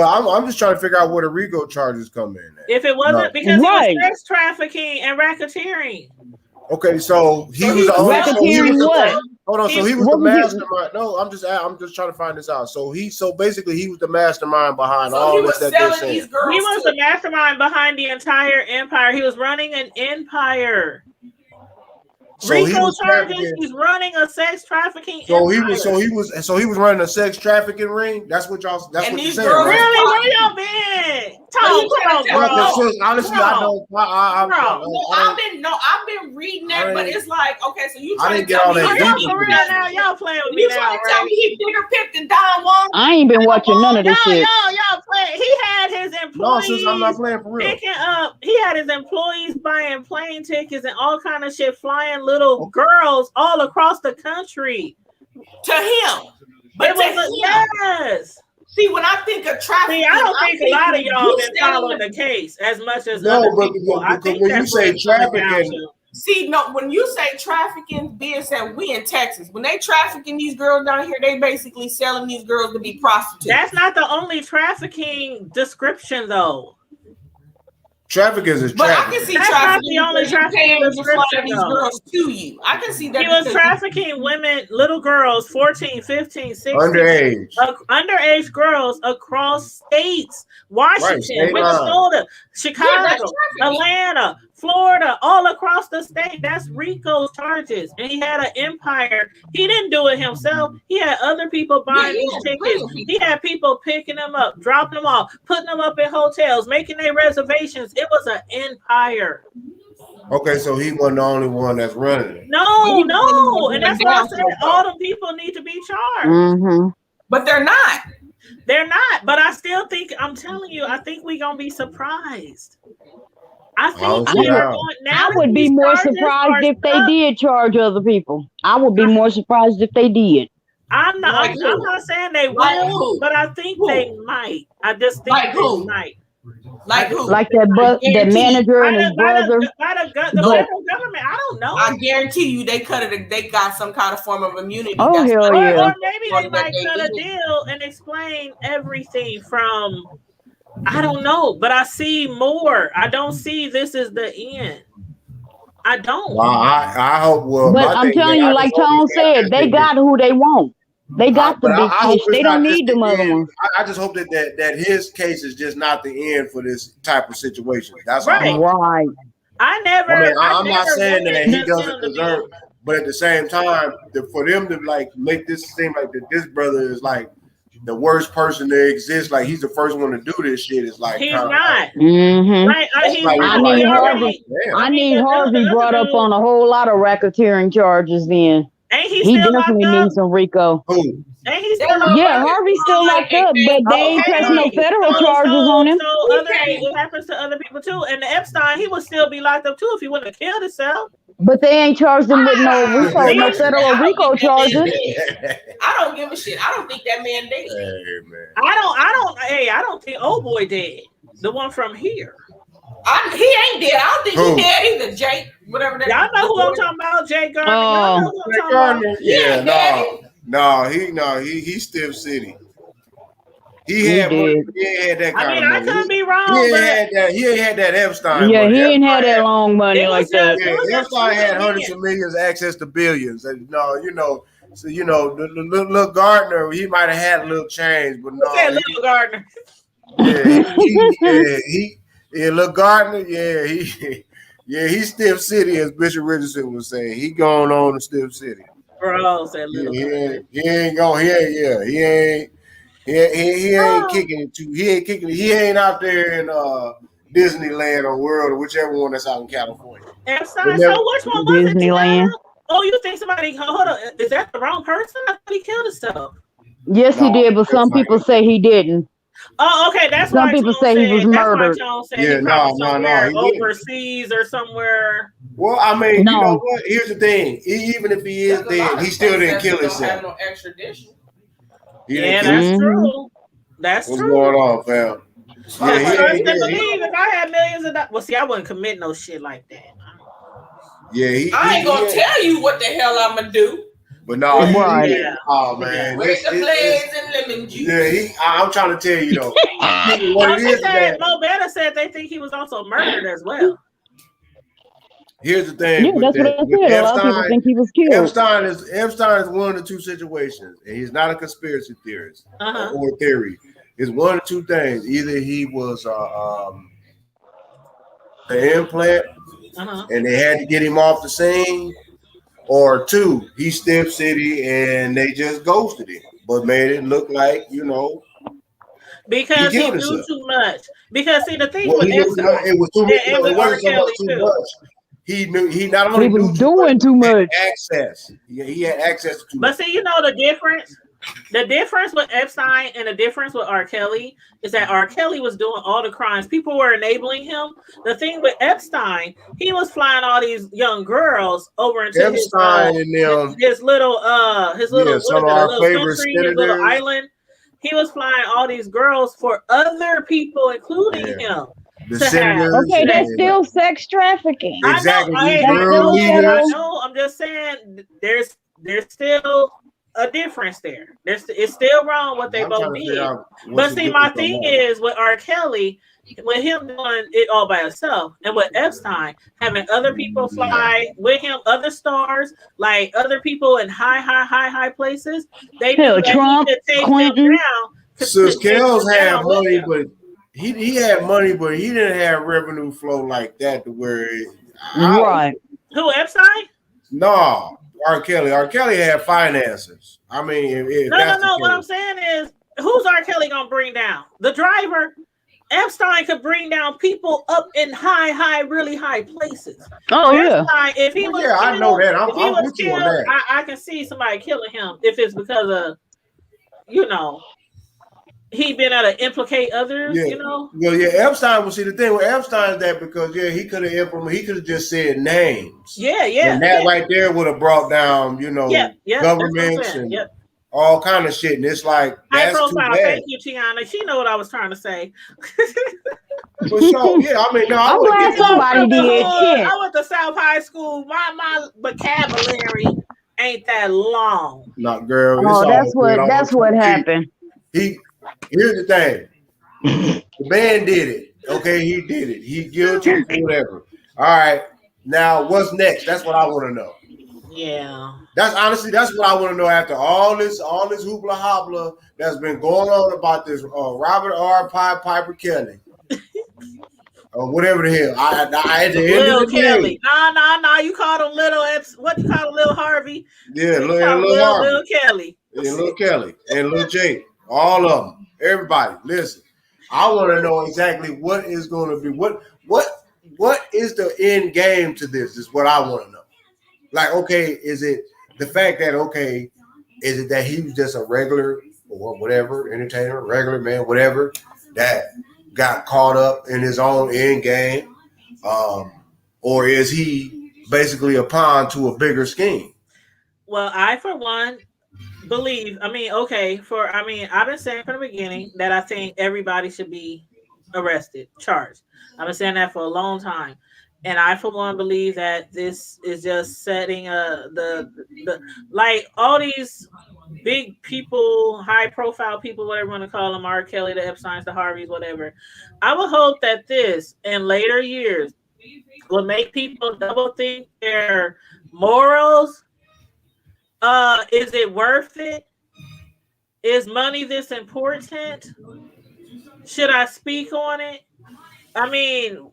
I'm just trying to figure out where the RICO charges come in. If it wasn't because it was sex trafficking and racketeering. Okay, so he was the only racketeering. Hold on, so he was the mastermind. No, I'm just trying to find this out. So basically he was the mastermind behind all this that they're saying. He was the mastermind behind the entire empire. He was running an empire. So RICO charges. He's running a sex trafficking. So he was running a sex trafficking ring. That's what y'all. That's what you're saying. Really? Where y'all been? Honestly, I don't. I've been reading that, but it's like, okay, so you trying to tell me y'all playing with me now? Trying to tell me he bigger picked than Don Juan? I ain't been watching none of this shit. Y'all playing. He had his employees. No, sis, I'm not playing for real. Picking up. He had his employees buying plane tickets and all kind of shit, flying little girls all across the country to him. But yes. See, when I think of trafficking, I don't think a lot of y'all been following the case as much as no. But when you say trafficking, see, no, when you say trafficking, being said, we in Texas, when they trafficking these girls down here, they basically selling these girls to be prostitutes. That's not the only trafficking description, though. Trafficking is trafficking. But I can see that's trafficking. Not the only trafficking description, these girls to you. I can see that. He was trafficking women, little girls, 14, 15, 16. Underage girls across states. Washington, Minnesota, Chicago, Atlanta, Florida, all across the state. That's RICO charges. And he had an empire. He didn't do it himself. He had other people buying these tickets. He had people picking them up, dropping them off, putting them up in hotels, making their reservations. It was an empire. Okay, so he wasn't the only one that's running it. No. And that's why I said all the people need to be charged. Mm-hmm. But they're not. They're not. But I still think, I'm telling you, I think we're going to be surprised. I would be more surprised if they did charge other people. I would be more surprised if they did. I'm not saying they will, but I think they might. I just think they might. Like who? Like that manager and his brother. The federal government. I don't know. I guarantee you, they got some kind of form of immunity. Oh hell yeah! Or maybe they might cut a deal and explain everything from. I don't know, but I see more. I don't see this is the end. I don't. Well, I hope. Well, but I'm telling you, like Tone said, they got who they want. They got the big fish. They don't need them other ones. I just hope that his case is just not the end for this type of situation. That's right. Right. I'm not saying that he doesn't deserve, but at the same time, for them to like make this seem like that this brother is like the worst person to exist, like he's the first one to do this shit, is like he's not. Mm-hmm. Right. I need Harvey brought up on a whole lot of racketeering charges. Then he definitely needs some RICO. Who? And he's still Harvey's still locked up, but they ain't pressing no federal charges on him. So it happens to other people too. And the Epstein, he would still be locked up too if he wouldn't have killed himself. But they ain't charged him with no RICO, no federal RICO charges. I don't give a shit. I don't think that man dead. Hey, man. I don't think old boy dead. The one from here. He ain't dead. I don't think he dead either. Jake, whatever that. Y'all know who I'm talking about? Jake Gardner. Y'all know who I'm talking about? Yeah, he's still City. He had that kind of money. I could be wrong. He ain't had that Epstein money. Yeah, he ain't had that long money like that. Yeah, Epstein had hundreds of millions, access to billions. And so little Gardner, he might have had a little change, but no. Little Gardner. Little Gardner, he's Stiff City, as Bishop Richardson was saying. He going on to Stiff City. Bro, said little Gardner. He ain't kicking it too. He ain't kicking it. He ain't out there in Disneyland or World or whichever one that's out in California. Epstein. So which one was Disneyland? it? Oh, you think somebody? Hold on. Is that the wrong person? I thought he killed himself. Yes, he did, but some people say he didn't. Oh, okay. That's some people say he was murdered. No. Overseas or somewhere. Well, I mean, you know what? Here's the thing. Even if he is dead, he still didn't kill himself. Have no extradition. That's true. That's What's true. going on, fam? If I had millions of dollars, well, see, I wouldn't commit no shit like that. I ain't gonna tell you what the hell I'm gonna do. But no, oh man, where's the blades and lemon juice? Yeah, I'm trying to tell you though. Mo Better said they think he was also murdered as well. Here's the thing. Yeah, that's what I said. A lot of people think he was killed. Epstein is one of the two situations, and he's not a conspiracy theorist or theory. It's one of two things. Either he was an implant, and they had to get him off the scene, or two, he's Stiff City, and they just ghosted him, but made it look like because he knew too much. Because see, the thing with Epstein, it was too much. It wasn't so much too much. He knew he not only was doing too much access. He had access to too much. But see, you know the difference. The difference with Epstein and the difference with R. Kelly is that R. Kelly was doing all the crimes. People were enabling him. The thing with Epstein, he was flying all these young girls over into his little island. He was flying all these girls for other people, including him. Okay, that's still sex trafficking. Exactly. I know. I'm just saying there's still a difference there. It's still wrong what they both did. But see, my thing is with R. Kelly, with him doing it all by himself, and with Epstein having other people fly with him, other stars, like other people in high places, they Trump, Clinton. So Kells had money, but he had money, but he didn't have revenue flow like that to where right. Who, Epstein? No. R. Kelly had finances. I mean, no. What I'm saying is, who's R. Kelly gonna bring down? The driver. Epstein could bring down people up in really high places. Oh Epstein, if he was, I know that. I'm with you on that. I can see somebody killing him if it's because of, he been able to implicate others. Well, Epstein. Well, see, the thing with Epstein is that because he could have implemented, he could have just said names. And that right there would have brought down, governments and all kind of shit. And it's like that's too bad. Thank you, Tiana. She know what I was trying to say. For sure, I'm glad somebody did. I went to South High School. My vocabulary ain't that long. Not girl. Oh, that's what happened. Here's the thing. The man did it. Okay, he did it. He guilty, whatever. All right. Now, what's next? That's what I want to know. Yeah. That's what I want to know after all this hoopla hopla that's been going on about this Robert R. Piper Kelly. Or whatever the hell. I at the end Lil of the Kelly. day. No. You called him Little what you call him, Lil Harvey? Yeah, Lil Harvey. Lil Kelly. Yeah, Lil Kelly and Lil Jake. All of them. Everybody, listen. I want to know exactly what is going to be what is the end game to this? Is what I want to know. Like, okay, is it the fact that is it that he was just a regular or whatever entertainer, regular man, whatever, that got caught up in his own end game, or is he basically a pawn to a bigger scheme? Well, I for one believe. I've been saying from the beginning that I think everybody should be arrested, charged. I've been saying that for a long time, and I for one believe that this is just setting the like all these big people, high profile people, whatever you want to call them, R. Kelly, the Epsteins, the Harveys, whatever. I would hope that this in later years will make people double think their morals. Is it worth it? Is money this important? Should I speak on it? I mean,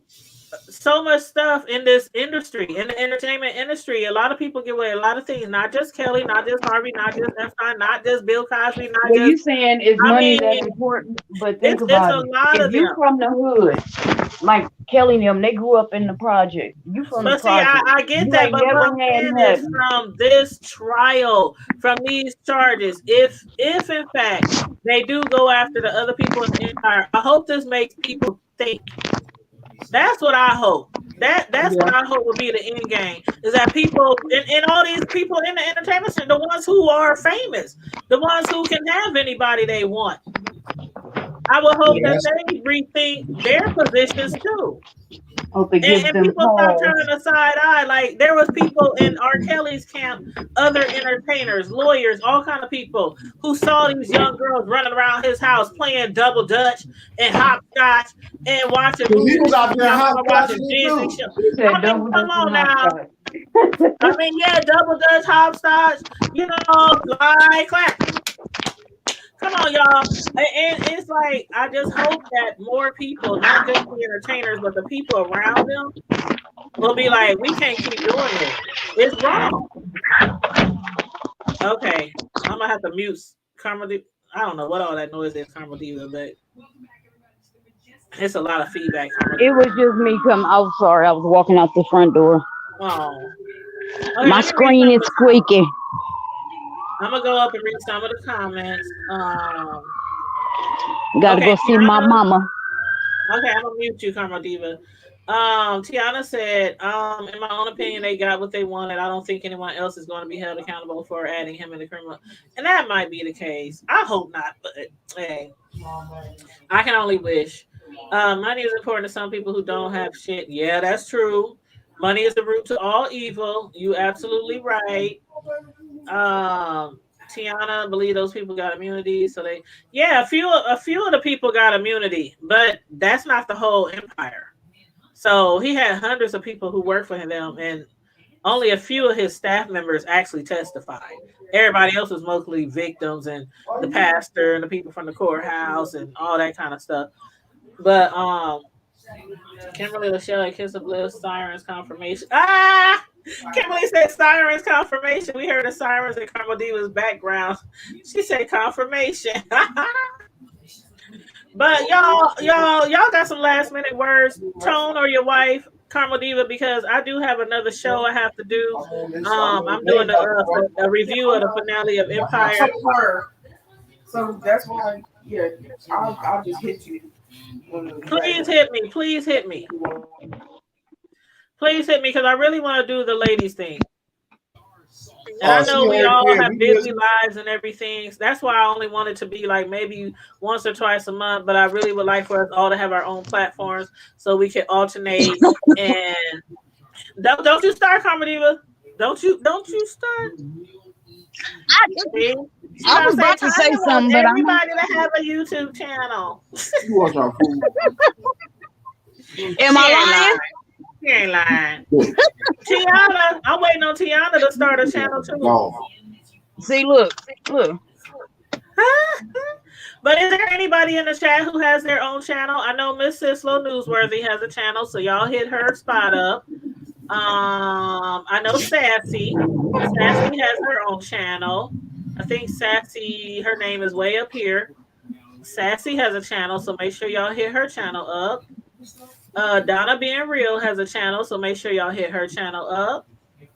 so much stuff in this industry, in the entertainment industry. A lot of people give away a lot of things, not just Kelly, not just Harvey, not just Epstein, not just Bill Cosby, not Well, just. you saying is money that important, but think It's about a it. lot If of you them. from the hood, like Kelly and them, they grew up in the project. You from the But see, project. I get You that, ain't but what never I'm had saying is nothing. from this trial, from these charges, if in fact they do go after the other people in the empire, I hope this makes people think. That's what I hope. That's what I hope will be the end game. Is that people and all these people in the entertainment center, the ones who are famous, the ones who can have anybody they want. I would hope that they rethink their positions too. Hope it gives And them people stop pause. turning a side eye. Like there was people in R. Kelly's camp, other entertainers, lawyers, all kind of people who saw these young girls running around his house playing double dutch and hopscotch and watching movies. He was out there Watching hopscotching Disney too. shows. He said, I mean, double come dutch on and now. hopscotch. I mean, yeah, double dutch, hopscotch, fly, clap. Come on, y'all. And it's like, I just hope that more people, not just the entertainers, but the people around them, will be like, we can't keep doing this. It's wrong. Okay. I'm going to have to mute Karma Diva. I don't know what all that noise is, Karma Diva, but it's a lot of feedback. It was just me coming. Oh, sorry. I was walking out the front door. Oh. Okay, My screen is squeaky. I'm going to go up and read some of the comments. Gotta go see my mama. Okay, I'm gonna mute you, Karma Diva. Tiana said, in my own opinion, they got what they wanted. I don't think anyone else is going to be held accountable for adding him in the criminal. And that might be the case. I hope not, but hey, I can only wish. Money is important to some people who don't have shit. Yeah, that's true. Money is the root to all evil. You absolutely right. Tiana, believe those people got immunity. So a few of the people got immunity, but that's not the whole empire. So he had hundreds of people who worked for him, and only a few of his staff members actually testified. Everybody else was mostly victims and the pastor and the people from the courthouse and all that kind of stuff. But Kimberly Lachelle, Kiss of Bliss, Sirens confirmation. Kimberly said Sirens confirmation. We heard the sirens in Karma Diva's background. She said confirmation. But y'all got some last minute words, Tone or your wife, Karma Diva, because I do have another show I have to do. I'm doing a review of the finale of Empire. So that's why, I'll just hit you. Please hit me. Please hit me. Please hit me because I really want to do the ladies thing. And I know we all have busy lives and everything. So that's why I only wanted to be like maybe once or twice a month. But I really would like for us all to have our own platforms so we can alternate. And don't you start, Karma Diva. Don't you start. I was about to say something, but everybody to have a YouTube channel. Am I lying? You ain't lying. Tiana, I'm waiting on Tiana to start a channel too. No. See, look. But is there anybody in the chat who has their own channel? I know Miss Sislo Newsworthy has a channel, so y'all hit her spot up. I know Sassy. Sassy has her own channel. I think Sassy, her name is way up here. Sassy has a channel, so make sure y'all hit her channel up. Donna Being Real has a channel, so make sure y'all hit her channel up.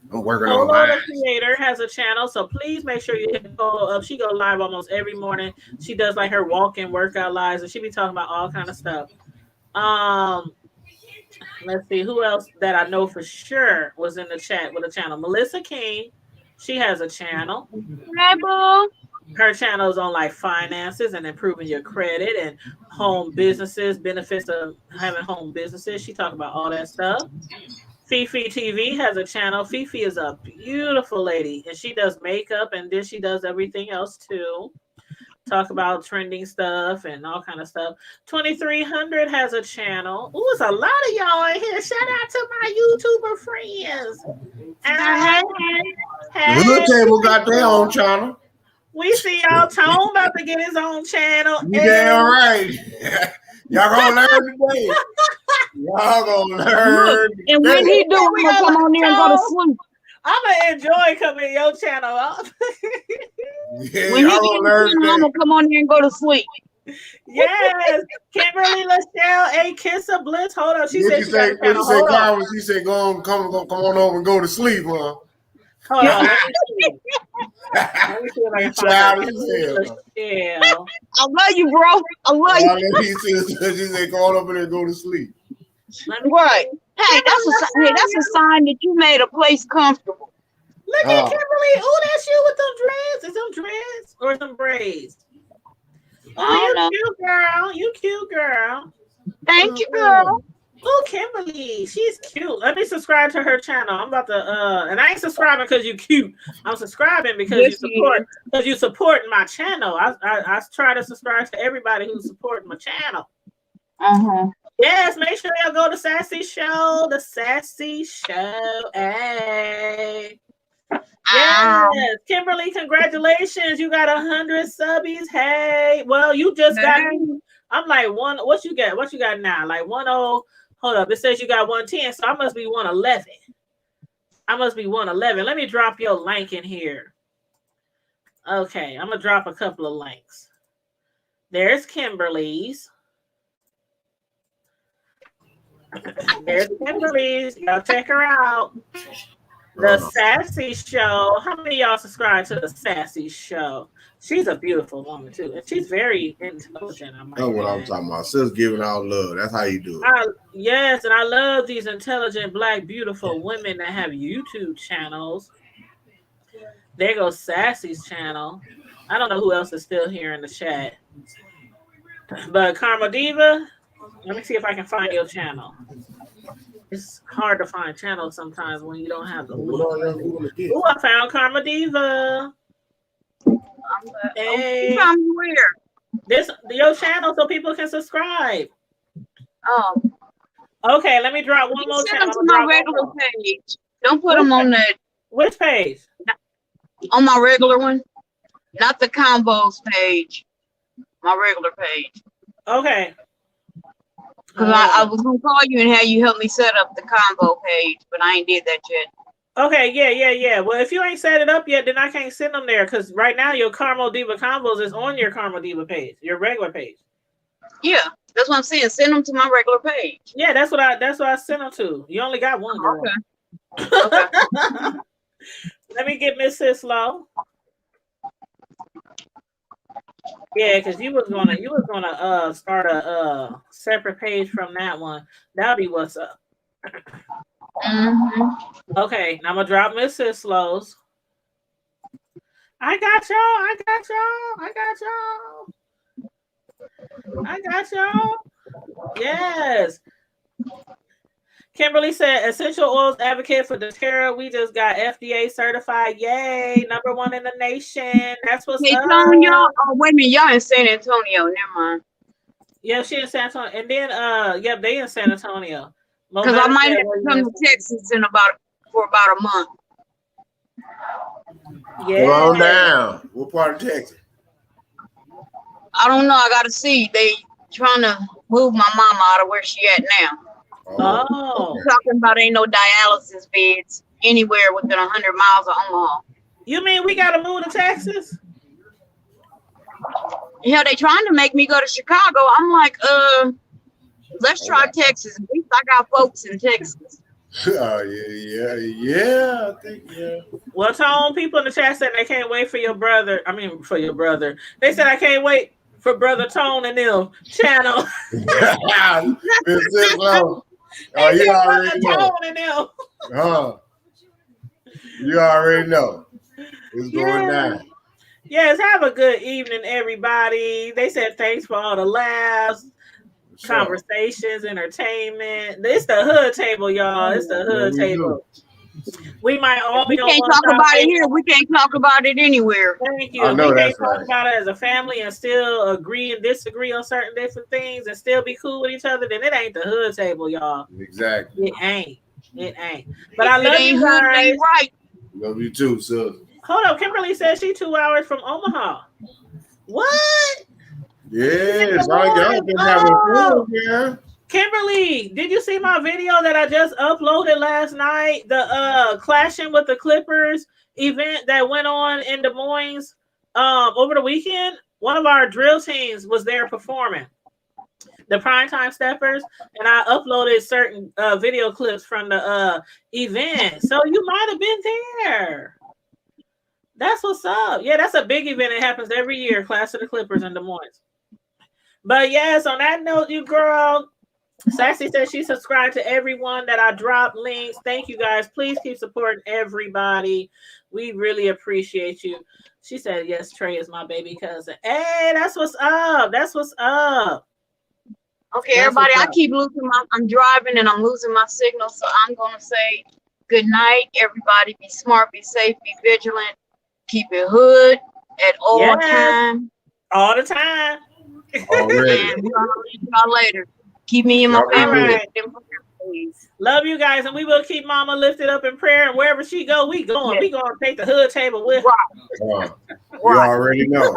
Polo the Creator has a channel, so please make sure you hit Polo up. She goes live almost every morning. She does like her walk-in workout lives, and she be talking about all kind of stuff. Let's see who else that I know for sure was in the chat with a channel. Melissa King, she has a channel. Hey, boo. Her channel is on like finances and improving your credit and home businesses, benefits of having home businesses. She talk about all that stuff. Fifi TV has a channel. Fifi is a beautiful lady and she does makeup and then she does everything else too. Talk about trending stuff and all kind of stuff. 2300 has a channel. Ooh, it's a lot of y'all in here. Shout out to my YouTuber friends. The Hood Table got their own channel. We see y'all. Tone about to get his own channel. You damn right. Y'all gonna learn today. Y'all gonna learn. And when he do, we're gonna come on there and go to sleep. I'm gonna enjoy coming to your channel. Yeah, when he gets I'm gonna come on there and go to sleep. Yes, Kimberly Lachelle, a kiss of bliss. Hold up, she said she got a channel. Hold on. She said, "Come on over and go to sleep, huh?" Hold on. Let me see if I can find it. Yeah. I love you, bro. I love you. She said, "Come on over there and go to sleep." Right. Hey, that's a sign that you made a place comfortable. Look at Kimberly. Oh, that's you with them dreads. Is them dreads or some braids? Oh, you cute girl. You cute girl. Thank you, girl. Oh, Kimberly, she's cute. Let me subscribe to her channel. I'm about to and I ain't subscribing because you cute. I'm subscribing because you support my channel. I try to subscribe to everybody who's supporting my channel. Yes, make sure y'all go to Sassy Show. The Sassy Show. Hey. Yes, Kimberly, congratulations. You got 100 subbies. Hey. Well, you just got I'm like what you got? What you got now? Like 10. Hold up. It says you got 110, so I must be 111. I must be 111. Let me drop your link in here. Okay, I'm gonna drop a couple of links. There's Kimberly's. There's Kimberly's. Y'all check her out. The Sassy Show. How many of y'all subscribe to the Sassy Show? She's a beautiful woman too, and she's very intelligent. That's what I'm talking about. Sis giving out love. That's how you do it. Yes, and I love these intelligent, black, beautiful women that have YouTube channels. There goes Sassy's channel. I don't know who else is still here in the chat, but Karma Diva. Let me see if I can find your channel. It's hard to find channels sometimes when you don't have the link. Oh, I found Karma Diva. Hey, this your channel so people can subscribe. Oh, okay. Let me drop one more channel. To my regular page. Don't put them on that. Which page? On my regular one, not the combos page. My regular page. Okay. Because I was gonna call you and have you help me set up the combo page, but I ain't did that yet. Okay, yeah. Well, if you ain't set it up yet, then I can't send them there because right now your Carmo Diva combos is on your Carmo Diva page, your regular page. Yeah, that's what I'm saying. Send them to my regular page. Yeah, that's what I sent them to. You only got one, girl. Okay. Let me get Miss Sislow. Yeah, because you was gonna start a separate page from that one. That'll be what's up. Okay, now I'm gonna drop Miss Sislow's. I got y'all. Yes. Kimberly said, essential oils advocate for doTERRA. We just got FDA certified. Yay. #1 in the nation. That's what's up. Y'all, wait a minute. Y'all in San Antonio. Never mind. Yeah, she in San Antonio. And then, they in San Antonio. Because I might have to come to Texas for about a month. Yeah. Come on down. What part of Texas? I don't know. I got to see. They trying to move my mama out of where she at now. Oh. Talking about ain't no dialysis beds anywhere within 100 miles of Omaha. You mean we got to move to Texas? Yeah, they trying to make me go to Chicago. I'm like, let's try Texas. At least I got folks in Texas. Yeah. I think, yeah. Well, Tone, people in the chat said they can't wait for your brother. For your brother. They said I can't wait for Brother Tone and them channel. Oh, you already know. You already know. It's going down. Yes, have a good evening, everybody. They said thanks for all the laughs, conversations, entertainment. It's the hood table, y'all. It's the hood table. We might all be on one side. We can't talk about it here. We can't talk about it anywhere. Thank you. We can't talk about it as a family and still agree and disagree on certain different things and still be cool with each other. Then it ain't the hood table, y'all. Exactly. It ain't. But I love you guys. Right. Love you too, sis. Hold up. Kimberly said she's 2 hours from Omaha. What? Yes, I been having fun, yeah. Kimberly, did you see my video that I just uploaded last night? The clashing with the Clippers event that went on in Des Moines over the weekend. One of our drill teams was there performing, the Primetime Steppers, and I uploaded certain video clips from the event. So you might have been there. That's what's up. Yeah, that's a big event. It happens every year, Clash of the Clippers in Des Moines. But yes, on that note, you girl, Sassy said she subscribed to everyone that I dropped links. Thank you guys. Please keep supporting everybody. We really appreciate you. She said, yes, Trey is my baby cousin. Hey, that's what's up. That's what's up. Okay, everybody, I keep I'm driving and I'm losing my signal. So I'm going to say good night. Everybody be smart, be safe, be vigilant. Keep it hood at all time. All the time. Already. And we're going to see y'all later. Keep me and my family please. Love you guys, and we will keep Mama lifted up in prayer. And wherever she go, we going. We gonna take the hood table with her. You already know.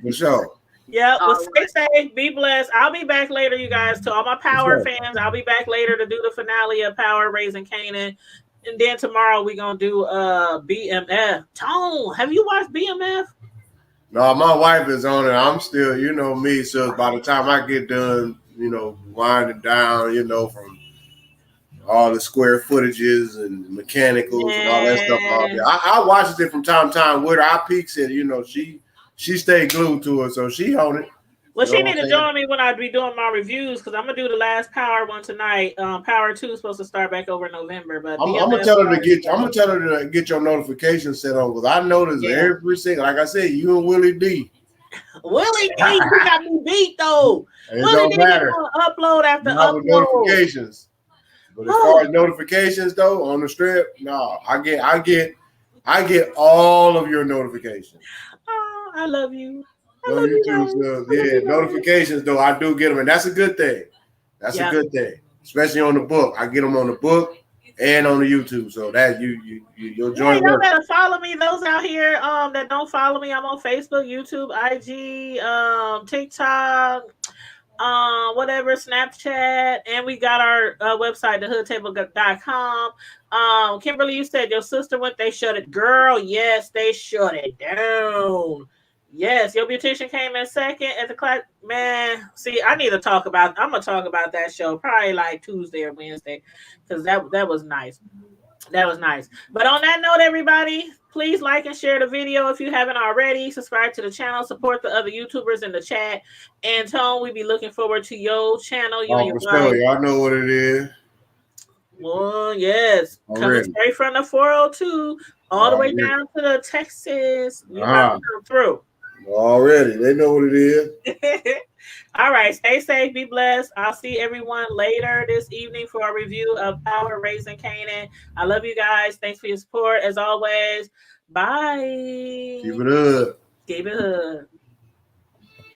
For sure. Yeah. Well, stay safe. Be blessed. I'll be back later, you guys. To all my Power fans, I'll be back later to do the finale of Power Raising Canaan. And then tomorrow we're gonna do BMF. Tone, have you watched BMF? No, my wife is on it. I'm still, you know me, so by the time I get done, you know, winding down, you know, from all the square footages and mechanicals and all that stuff. I watched it from time to time with her. I peeks it, you know, she stayed glued to it, so she on it. Well, she need to join me when I be doing my reviews, because I'm gonna do the last Power one tonight. Power 2 is supposed to start back over in November, but I'm gonna tell her to get your notifications set on, because I notice every single, like I said, you and Willie D. Willie D, you got me beat though. It don't matter. Upload after upload. Notifications. But as far as notifications though, on the strip, no, I get all of your notifications. Oh, I love you. Love you too, so, yeah, notifications though, I do get them, and that's a good thing. That's a good thing, especially on the book. I get them on the book and on the YouTube, so that you'll join. Y'all better follow me. Those out here that don't follow me, I'm on Facebook, YouTube, IG, TikTok, whatever, Snapchat, and we got our website, thehoodtable.com. Kimberly, you said your sister went, they shut it. Girl, yes, they shut it down. Yes, your beautician came in second at the class. Man, see, I'm gonna talk about that show probably like Tuesday or Wednesday, because that was nice. That was nice. But on that note, everybody, please like and share the video if you haven't already. Subscribe to the channel. Support the other YouTubers in the chat. And Tone, we be looking forward to your channel. For sure. Y'all know what it is. Well, yes. Coming straight from the 402 all the way down to the Texas. You about to come through. Already. They know what it is. All right. Stay safe. Be blessed. I'll see everyone later this evening for a review of Power Raising Canaan. I love you guys. Thanks for your support. As always. Bye. Keep it up. Keep it hood.